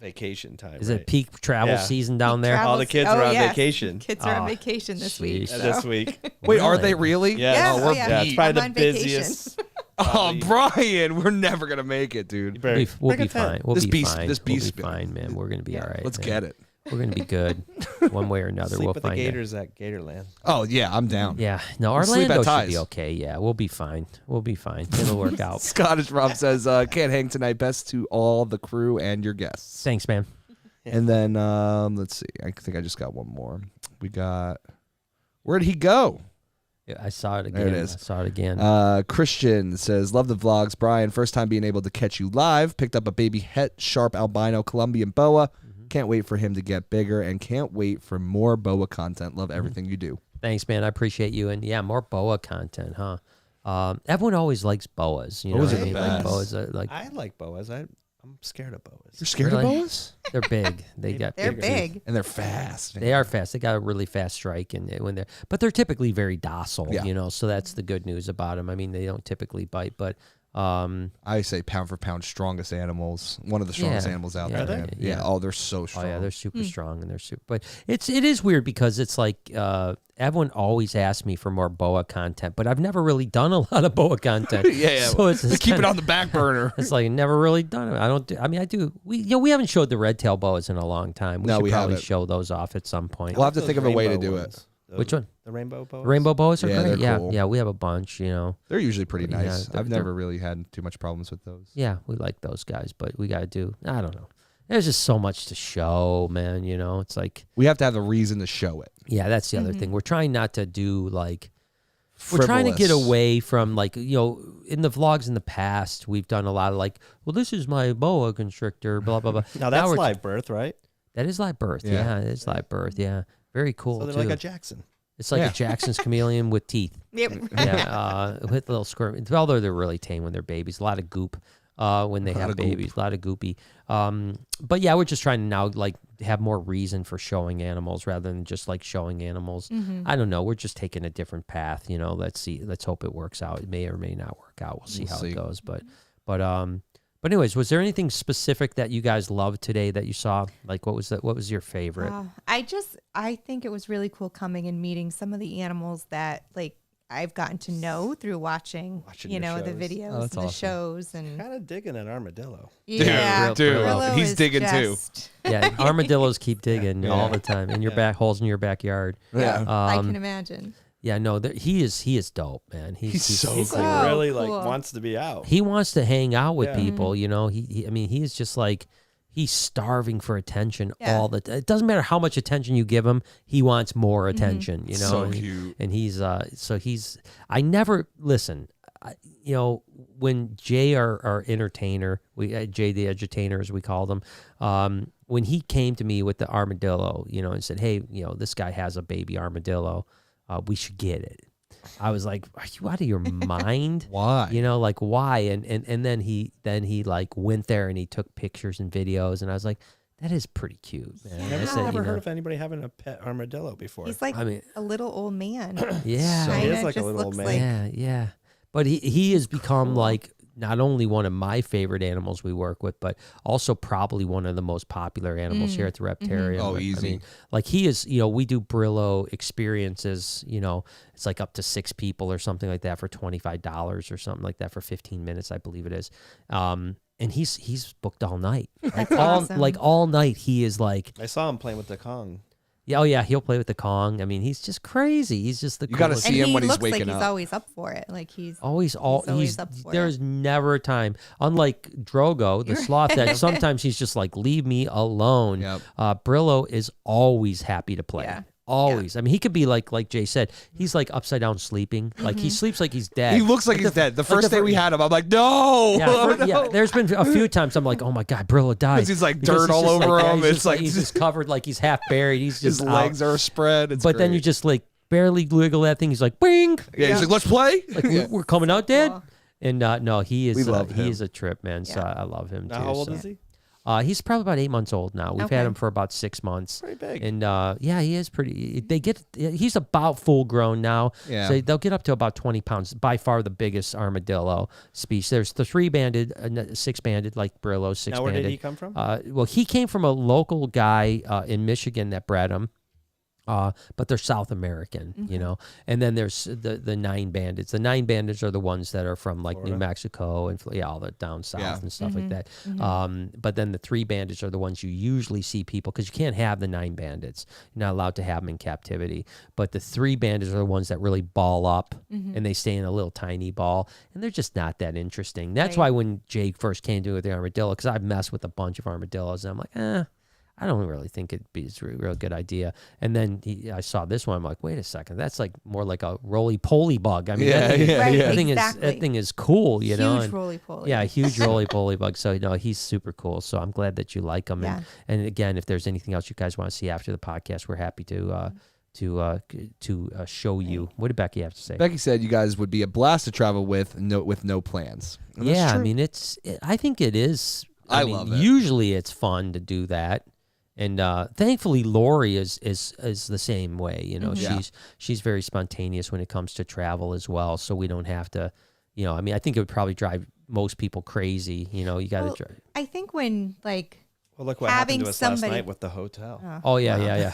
vacation time. Is right? it peak travel Yeah. season down there? Travel- All the kids are on vacation. Kids are on Oh, vacation this week. sheesh. This so- week. Wait, are Really? they really? Yeah. Yeah, Oh, oh, we're yeah. Yeah, it's beat. probably I'm the on vacation. busiest. Oh, Brian, we're never gonna make it, You dude. better We'll bring be a tent. fine. We'll This be beast- fine. this We'll beast- be fine, man. We're gonna be all right. Let's man. get it. We're gonna be good, one way or another. Sleep we'll with the find it. Gators at Gatorland. Oh yeah, I'm down. Yeah, no, We'll sleep Orlando at should be Ties. okay. Yeah, we'll be fine. We'll be fine. It'll work out. Scottish Rob says, can't hang tonight. Best to all the crew and your guests. Thanks, man. And then let's see. I think I just got one more. We got. Where'd he go? Yeah, I saw it again. There it is. I saw it again. Christian says, love the vlogs. Brian, first time being able to catch you live. Picked up a baby het sharp albino Colombian boa. Can't wait for him to get bigger and can't wait for more boa content. Love everything you do. Thanks, man. I appreciate you. And yeah, more boa content, huh? Everyone always likes boas. You know Boas what are I the mean? Like best. boas are like I like boas. I'm scared of boas. You're scared Really? of boas? they're big. They got They're big. big. And they're fast. They are fast. They got a really fast strike, and when they're, but they're typically very docile. Yeah. You know, so that's the good news about them. I mean, they don't typically bite, but I say pound for pound, strongest animals. One of the strongest Yeah. animals out Yeah, there. they- man. yeah. Yeah. Oh, they're so oh strong. yeah, they're super strong and they're super. But it is weird because it's like everyone always asks me for more boa content, but I've never really done a lot of boa content. yeah. So it's They keep it on the back burner. It's like never really done it. I don't. I mean, I do. We haven't showed the red tail boas in a long time. We No, should we probably haven't. show those off at some point. We'll have to Those think of a way to rainbow do ones. it. Which one? The rainbow boas? Rainbow boas are Yeah, great. they're Yeah, cool. yeah. We have a bunch. You know. They're usually pretty Yeah, nice. they're- I've never really had too much problems with those. Yeah, we like those guys, but we got to do. I don't know. There's just so much to show, man. You know, it's like, We have to have a reason to show it. yeah, that's the other thing. We're trying not to do like. We're trying to get Frivolous. away from like, you know, in the vlogs in the past, we've done a lot of like, well, this is my boa constrictor, blah blah blah. Now that's we're- live birth, right? That is live birth. Yeah. Yeah, it is live birth. Yeah, very cool So they're too. like a Jackson. It's like Yeah. a Jackson's chameleon with teeth. Yep. Yeah, with little squirm. Although they're really tame when they're babies. A lot of goop when they have of goop. babies. A lot of goopy. But yeah, we're just trying to now like have more reason for showing animals rather than just like showing animals. I don't know. We're just taking a different path. You know, let's see. Let's hope it works out. It may or may not work out. We'll see We'll how see. it goes. But anyways, was there anything specific that you guys loved today that you saw? Like, what was that? What was your favorite? I think it was really cool coming and meeting some of the animals that like I've gotten to know through watching Watching you your know, the shows. videos Oh, and that's the awesome. shows and Kind of digging an armadillo. yeah, dude, Brillo he's is digging too. just- Yeah, armadillos keep digging Yeah. all the time in your back holes in your backyard. Yeah. I can imagine. Yeah, no, he is dope, man. He's so He's cool. like really cool. like wants to be out. He wants to hang out with Yeah. people, you know. I mean, he's just like he's starving for attention Yeah. all the time. It doesn't matter how much attention you give him, he wants more attention, you know. So and cute. And he's I never listen. You know, when Jay, our entertainer, Jay the edutainer, as we called him, when he came to me with the armadillo, you know, and said, "Hey, you know, this guy has a baby armadillo. We should get it." I was like, "Are you out of your mind?" Why? You know, like why? And then he like went there and he took pictures and videos, and I was like, that is pretty cute, man. I I've said, never you heard know, of anybody having a pet armadillo before. He's like I mean, a little old man. yeah, So- He is Kinda like a just little old looks man. like- yeah. But he has become like not only one of my favorite animals we work with, but also probably one of the most popular animals here at the Reptarium. Oh, I easy. mean, like he is, you know, we do Brillo experiences, you know, it's like up to 6 people or something like that for $25 or something like that for 15 minutes, I believe it is. And he's booked all night. Like awesome. all night he is like, I saw him playing with the Kong. yeah, oh yeah, he'll play with the Kong. I mean, he's just crazy. He's just the You gotta coolest. And see him he when he's looks like waking he's up. always up for it. Like he's Always always up for there's it. never a time. Unlike Drogo, the sloth, that sometimes he's just like, leave me alone. Yep. Brillo is always happy to play. Yeah. Always. I mean, he could be like Jay said, he's like upside down sleeping. Like he sleeps like he's dead. He looks like he's dead. The first day we had him, I'm like, no. Yeah, yeah, there's been a few times I'm like, oh my God, Brillo died. 'Cause he's like Because dirt all just over yeah, him. he's It's just like- he's just covered like he's half buried. He's His just legs out. are spread. It's But then great. you just like barely wiggle that thing. He's like, bing. Yeah, he's like, let's play. Like, we're coming out, Dad. Cool. And no, he is. We love he him. is a trip, man. So Yeah. I love him Now, too. how old so. is he? He's probably about 8 months old now. We've Okay. had him for about 6 months. Pretty big. And yeah, he is pretty. He's about full grown now. Yeah. So they'll get up to about 20 pounds. By far the biggest armadillo species. There's the 3-banded, 6-banded, like Brillo, 6-banded. Now, where did he come from? Well, he came from a local guy in Michigan that bred him. But they're South American, you know. And then there's the 9-bandeds. The 9-bandeds are the ones that are from like New Mexico and all the down south and stuff like that. But then the 3-bandeds are the ones you usually see people, because you can't have the 9-bandeds. You're not allowed to have them in captivity. But the 3-bandeds are the ones that really ball up and they stay in a little tiny ball, and they're just not that interesting. That's why when Jake first came to me with the armadillo, because I've messed with a bunch of armadillos, and I'm like, I don't really think it'd be a real good idea. And then I saw this one. I'm like, wait a second, that's like more like a roly-poly bug. I mean, that thing is cool, you know. Huge roly-poly. Yeah, huge roly-poly bug. So he's super cool. So I'm glad that you like him. Yeah. And again, if there's anything else you guys want to see after the podcast, we're happy to show you. What did Becky have to say? Becky said you guys would be a blast to travel with no plans. And that's Yeah, true. I mean, I think it is. I mean, love it. Usually it's fun to do that. And thankfully, Lori is the same way. You know, she's very spontaneous when it comes to travel as well. So we don't have to, you know. I mean, I think it would probably drive most people crazy. You know, you got to drive. I think when like Well, look what having happened to us last somebody- night with the hotel. Oh yeah.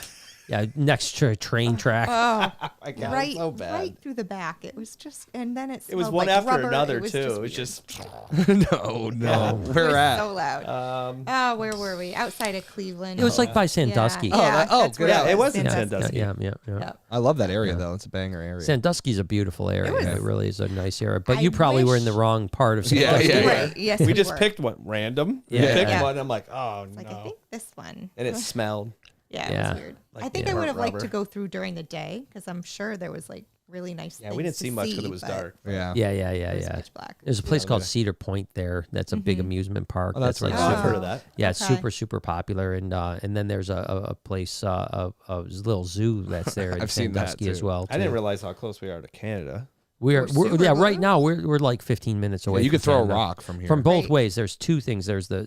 Next to a train track. My God, right, so bad. right through the back. It was just, and then it It was smelled one like after rubber. another It was too. just It was weird. just no. It Where was at? so loud. Where were we? Outside of Cleveland. It was like by Sandusky. Yeah, good. that's where Yeah, it was in Sandusky. Sandusky. Yeah. I love that area though. It's a banger area. Sandusky's a beautiful area. was- It really is a nice area. But I you probably were in wish- the wrong part of Yeah, Sandusky. yeah. Right. Yes, we just were. picked one random. Yeah. We picked Yeah. one. I'm like, oh Like, I no, think this one. and it smelled. Yeah, it Yeah. was weird. Like I think burnt I would have liked rubber. to go through during the day, because I'm sure there was like really nice Yeah, things we didn't to see much because it was but dark. Yeah. Yeah. It was pitch black. There's a place called Cedar Point there. That's a big amusement park. Oh, that's like nice. Oh, I've super, heard of that. yeah, it's Okay. super popular. And then there's a place, a little zoo that's there in I've seen that, Sandusky as too. well. I didn't too. realize how close we are to Canada. We're super right close. now we're like 15 minutes away. You from could throw a Canada. rock from here. From both Right. ways. There's two things. There's the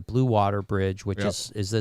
Blue Water Bridge, which Yep. is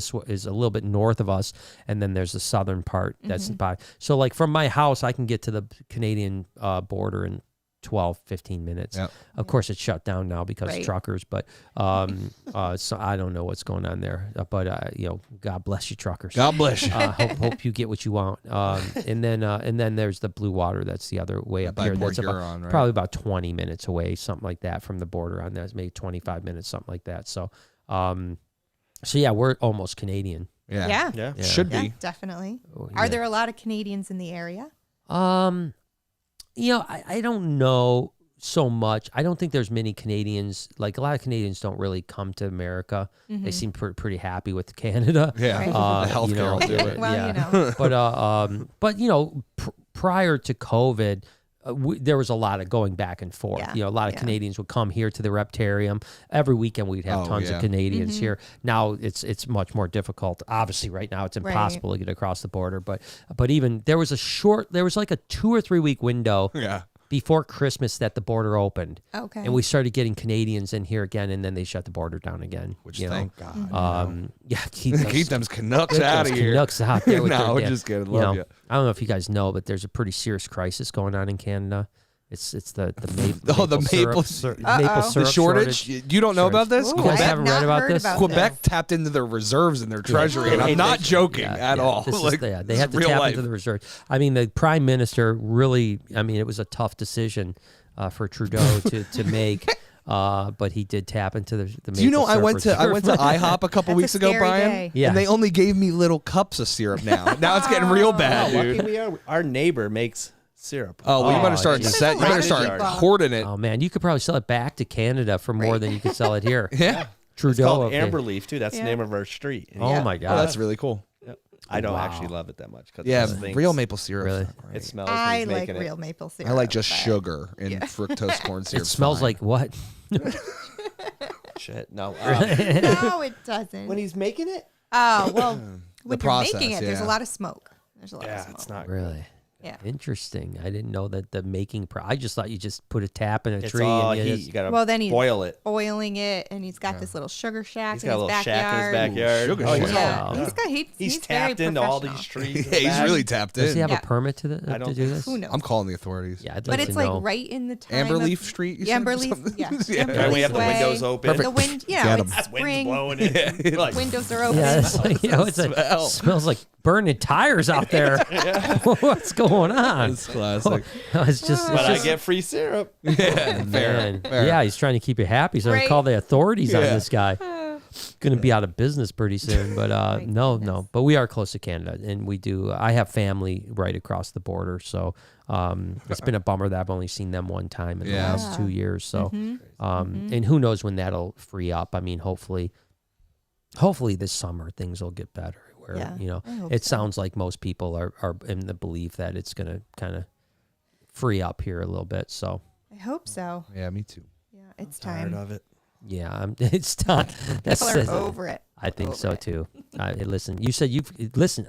a little bit north of us, and then there's the southern part that's by. So like from my house, I can get to the Canadian border in 12, 15 minutes. Yep. Of course, it's shut down now because Right. of truckers, but so I don't know what's going on there. But you know, God bless you, truckers. God bless you. Hope you get what you want. And then there's the Blue Water. That's the other way up by here. Port That's Huron, right? probably about 20 minutes away, something like that, from the border on that. Maybe 25 minutes, something like that. So, so yeah, we're almost Canadian. Yeah. Yeah. Yeah. Yeah. Should Yeah, be. definitely. Oh, Are yeah. there a lot of Canadians in the area? You know, I don't know so much. I don't think there's many Canadians. Like a lot of Canadians don't really come to America. They seem pretty happy with Canada. Yeah. Right. The healthcare you know, will do it. Well, yeah. you know. But you know, prior to COVID, there was a lot of going back and forth. Yeah, You know, a lot of yeah. Canadians would come here to the Reptarium. Every weekend we'd have Oh, tons yeah. of Canadians here. Now it's much more difficult. Obviously, right now it's impossible to get across the border. But even there was like a 2 or 3 week window Yeah. before Christmas that the border opened. Okay. And we started getting Canadians in here again, and then they shut the border down again. Which you know? thank God. Yeah, keep those, Keep them Canucks get out those of here. Canucks out there with No, their we're damn- just kidding. you Love know, you. I don't know if you guys know, but there's a pretty serious crisis going on in Canada. It's the Oh, the maple syrup The shortage. You don't know about this? Ooh, You guys I have haven't not read about heard this? about Quebec this. tapped into their reserves and their treasury, and I'm not joking at all. This is, Like, they this have is to real tap life. into the reserve. I mean, the prime minister really. I mean, it was a tough decision for Trudeau to make. But he did tap into the maple Do you know I syrup went to reserve. IHOP a couple That's a weeks ago, scary Brian? day. Yeah. And they only gave me little cups of syrup now. Now it's getting real bad, How lucky dude. we are. Our neighbor makes syrup. Oh, well, you Oh, better start geez. you better There's a lot start of people. hoarding it. Oh man, you could probably sell it back to Canada for more than you could sell it here. Yeah. Trudeau. It's called okay. Amberleaf too. That's Yeah. the name of our street. And Oh Yeah. my god. Oh, that's really cool. I don't Wow. actually love it that much. 'Cause Yeah, those things- real maple syrup. Really? It smells. when I he's like making it. real maple syrup. I like just but- sugar and fructose corn syrup. It smells like what? Shit. No. No, it doesn't. when he's making it. Oh well, when you're process, making it, there's a yeah. lot of smoke. There's a lot of Yeah, smoke. it's not. Really? Yeah. Interesting. I didn't know that the making. I just thought you just put a tap in a It's tree all and heat. You gotta Well, then he's boil it. boiling it, and he's got this little sugar shack He's in got a his little shack in his backyard. backyard. Sugar Oh, he's shack. all- Wow. He's very tapped into all these professional. trees. in Yeah, the he's back. really tapped Does he in. have Yeah. a permit to I don't do think this? Who knows? I'm calling the authorities. Yeah, I'd But like it's to like know. right in the time Amberleaf of, Street. You Yeah, said? Amberleaf. Something? Yeah, Yeah. Amberleaf And we have the Way. windows open. The wind. Yeah, Got it's 'em. Wind's spring. blowing in. Like, Windows are open. Yeah, it's like, Smell. it smells like burning tires out there. What's going on? It's classic. It's just, but I just get free syrup. Yeah, man. fair. Yeah, he's trying to keep you happy. So Right. call the authorities on Yeah. this guy. Going to be out of business pretty soon. But no. But we are close to Canada, and we do. I have family right across the border, so it's been a bummer that I've only seen them one time in the Yeah. last 2 years. So, and who knows when that'll free up? I mean, hopefully this summer things will get better. Where Yeah, I hope it so. sounds like most people are in the belief that it's going to kind of free up here a little bit. So. I hope so. Yeah, me too. Yeah, it's Tired time. of it. Yeah, it's time. People are over it. I think Over so it. too. Listen, you said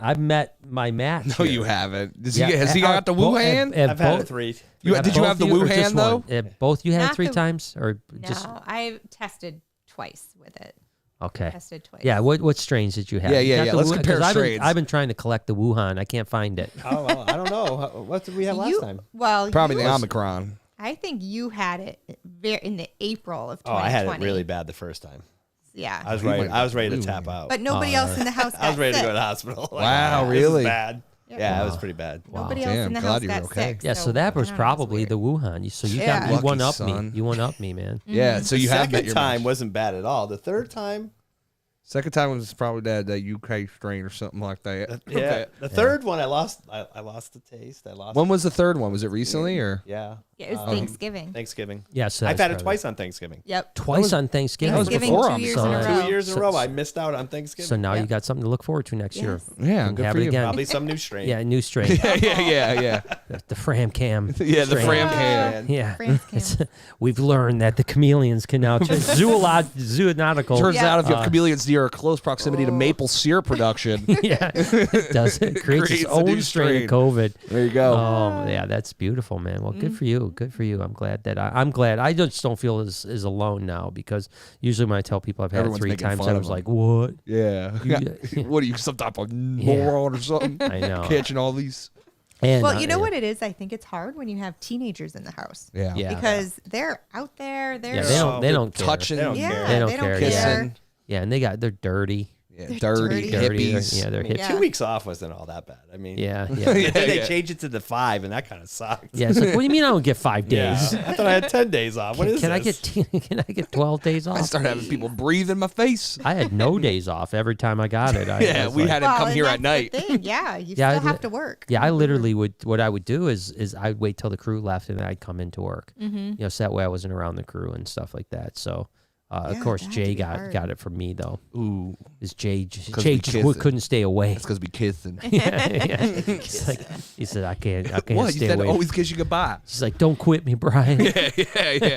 I've met my match. No, here. you haven't. Yeah, Has he got the Wu hand? I've had 3. Did you have the Wu hand though? Both you had Not 3 the- times, or No, just I've tested twice with it. okay? Tested twice. Yeah. What strains did you have? Yeah, You yeah, got yeah. the Let's 'cause compare I've been, strains. I've been trying to collect the Wuhan. I can't find it. Oh, well, I don't know. What did we have last time? Well, Probably you, the Omicron. I think you had it in the April of Oh, 2020. I had it really bad the first time. Yeah. I was You ready. went I was ready to blue, tap man. out. But nobody else in the house got I was ready sick. to go to the hospital. Like, Wow, this is really? bad. Yeah, it was pretty bad. Nobody Wow. else Damn, in the glad house you're got okay. sick. Yeah, so that I was don't know, probably it's the weird. Wuhan. So you Yeah. got you one Lucky up me. son. You one up me, man. Yeah, so you the have second met your time wasn't bad at all. The third time, Second time was probably that UK strain or something like that. yeah. The third one, I lost. I lost the taste. I lost. When was the third one? Was it recently or? Yeah. Yeah, it was Thanksgiving. Thanksgiving. Yeah, so I've that's had it probably- twice on Thanksgiving. Yep. Twice on Thanksgiving. That was Thanksgiving before 2 years so in a that- row. 2 years in a So- row, I missed out on Thanksgiving. So now Yeah. you got something to look forward to next year. Yes. Yeah, And good have for it you. again. Probably some new strain. Yeah, new strain. yeah. The FRAMSCHAMS. Yeah, the strain. Fram can. Yeah, FRAMSCHAMS. we've learned that the chameleons can now zoonautical. Turns Yeah. out if you have chameleons near a close proximity to maple syrup production, yeah, it does. It creates its Creates a new own strain of strain. COVID. there you go. Yeah, that's beautiful, man. Well, good for you. Good for you. I'm glad that I'm glad. I just don't feel as alone now because usually when I tell people I've had Everyone's it 3 making times, fun I of was them. like, what? Yeah. You- What are you, some type of moron or something? I know. Catching all these. And, Well, you know what it is? I think it's hard when you have teenagers in the house. Yeah. Yeah. Because they're out there. They're Yeah, they don't care. touching, They don't Yeah, care. They don't they care, don't yeah. care. kissing. Yeah, and they're dirty. Yeah, They're dirty, dirty. hippies. Yeah, they're hip. Yeah. 2 weeks off wasn't all that bad. I mean, Yeah, yeah. I think Yeah, they yeah. changed it to the 5, and that kind of sucked. Yeah, it's like, what do you mean I don't get 5 days? Yeah. I thought I had 10 days off. What is Can I this? can I get 12 days off? I started having people breathe in my face. I had no days off every time I got it. Yeah, was we like- had him come and here at that's the night. thing. Yeah, you Yeah, still I- have to work. Yeah, I literally would. What I would do is I'd wait till the crew left and then I'd come into work. You know, so that way I wasn't around the crew and stuff like that. So, of Yeah, course, that had Jay to be got hard. it from me though. Ooh, Is Jay we just kissed. couldn't stay away. that's because we kissing. yeah. He's like, he said, I can't What? You stay said away. always kiss you goodbye. She's like, don't quit me, Brian. yeah.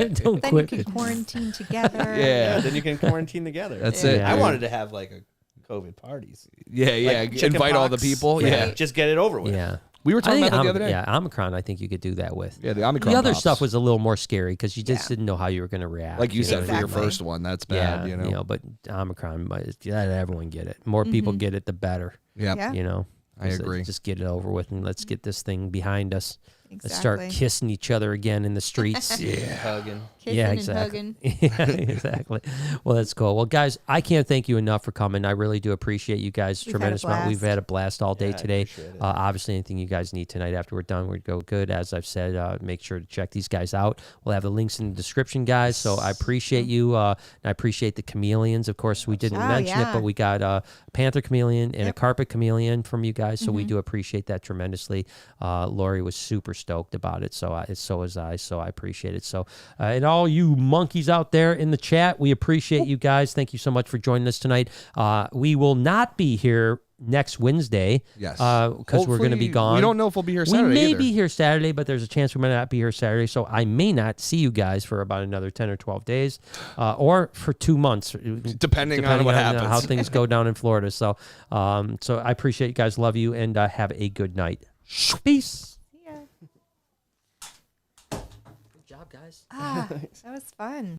don't Then you quit can me. quarantine together. Yeah, Yeah. then you can quarantine together. That's Yeah. it. Yeah. I wanted to have like a COVID parties. Yeah. Like chicken Invite all the pox. people. Yeah. Just get it over with. Yeah. We were I talking think about that the other day. yeah, Omicron. I think you could do that with. Yeah, the Omicron. The other pops. stuff was a little more scary because you just Yeah. didn't know how you were going to react. like you said know? for your Exactly. first one. That's bad. Yeah, you know. but Omicron, let everyone get it. More people get it, the better. Yep. Yeah. You know, I Just, agree. Just get it over with and let's get this thing behind us. Exactly. Let's start kissing each other again in the streets. Hugging. Kissing yeah, and exactly. hugging. Yeah, exactly. Well, that's cool. Well, guys, I can't thank you enough for coming. I really do appreciate you guys We've had a tremendous amount. We've blast. had a blast all day Yeah, I today. appreciate it. Obviously, anything you guys need tonight after we're done, we'd go good. As I've said, make sure to check these guys out. We'll have the links in the description, guys. So I appreciate you. And I appreciate the Chameleons. Of course, we didn't Oh, mention it, yeah. but we got a Panther Chameleon and a Yep. Carpet Chameleon from you guys. So we do appreciate that tremendously. Lori was super stoked about it. So was I. So I appreciate it. So, and all you monkeys out there in the chat, we appreciate you guys. Thank you so much for joining us tonight. We will not be here next Wednesday. Yes. Because we're going to be Hopefully- gone. We don't know if we'll be here Saturday We may either. be here Saturday, but there's a chance we might not be here Saturday. So I may not see you guys for about another 10 or 12 days or for 2 months. Depending on what happens. How things go down in Florida. So, so I appreciate you guys. Love you and have a good night. Peace. guys. That was fun.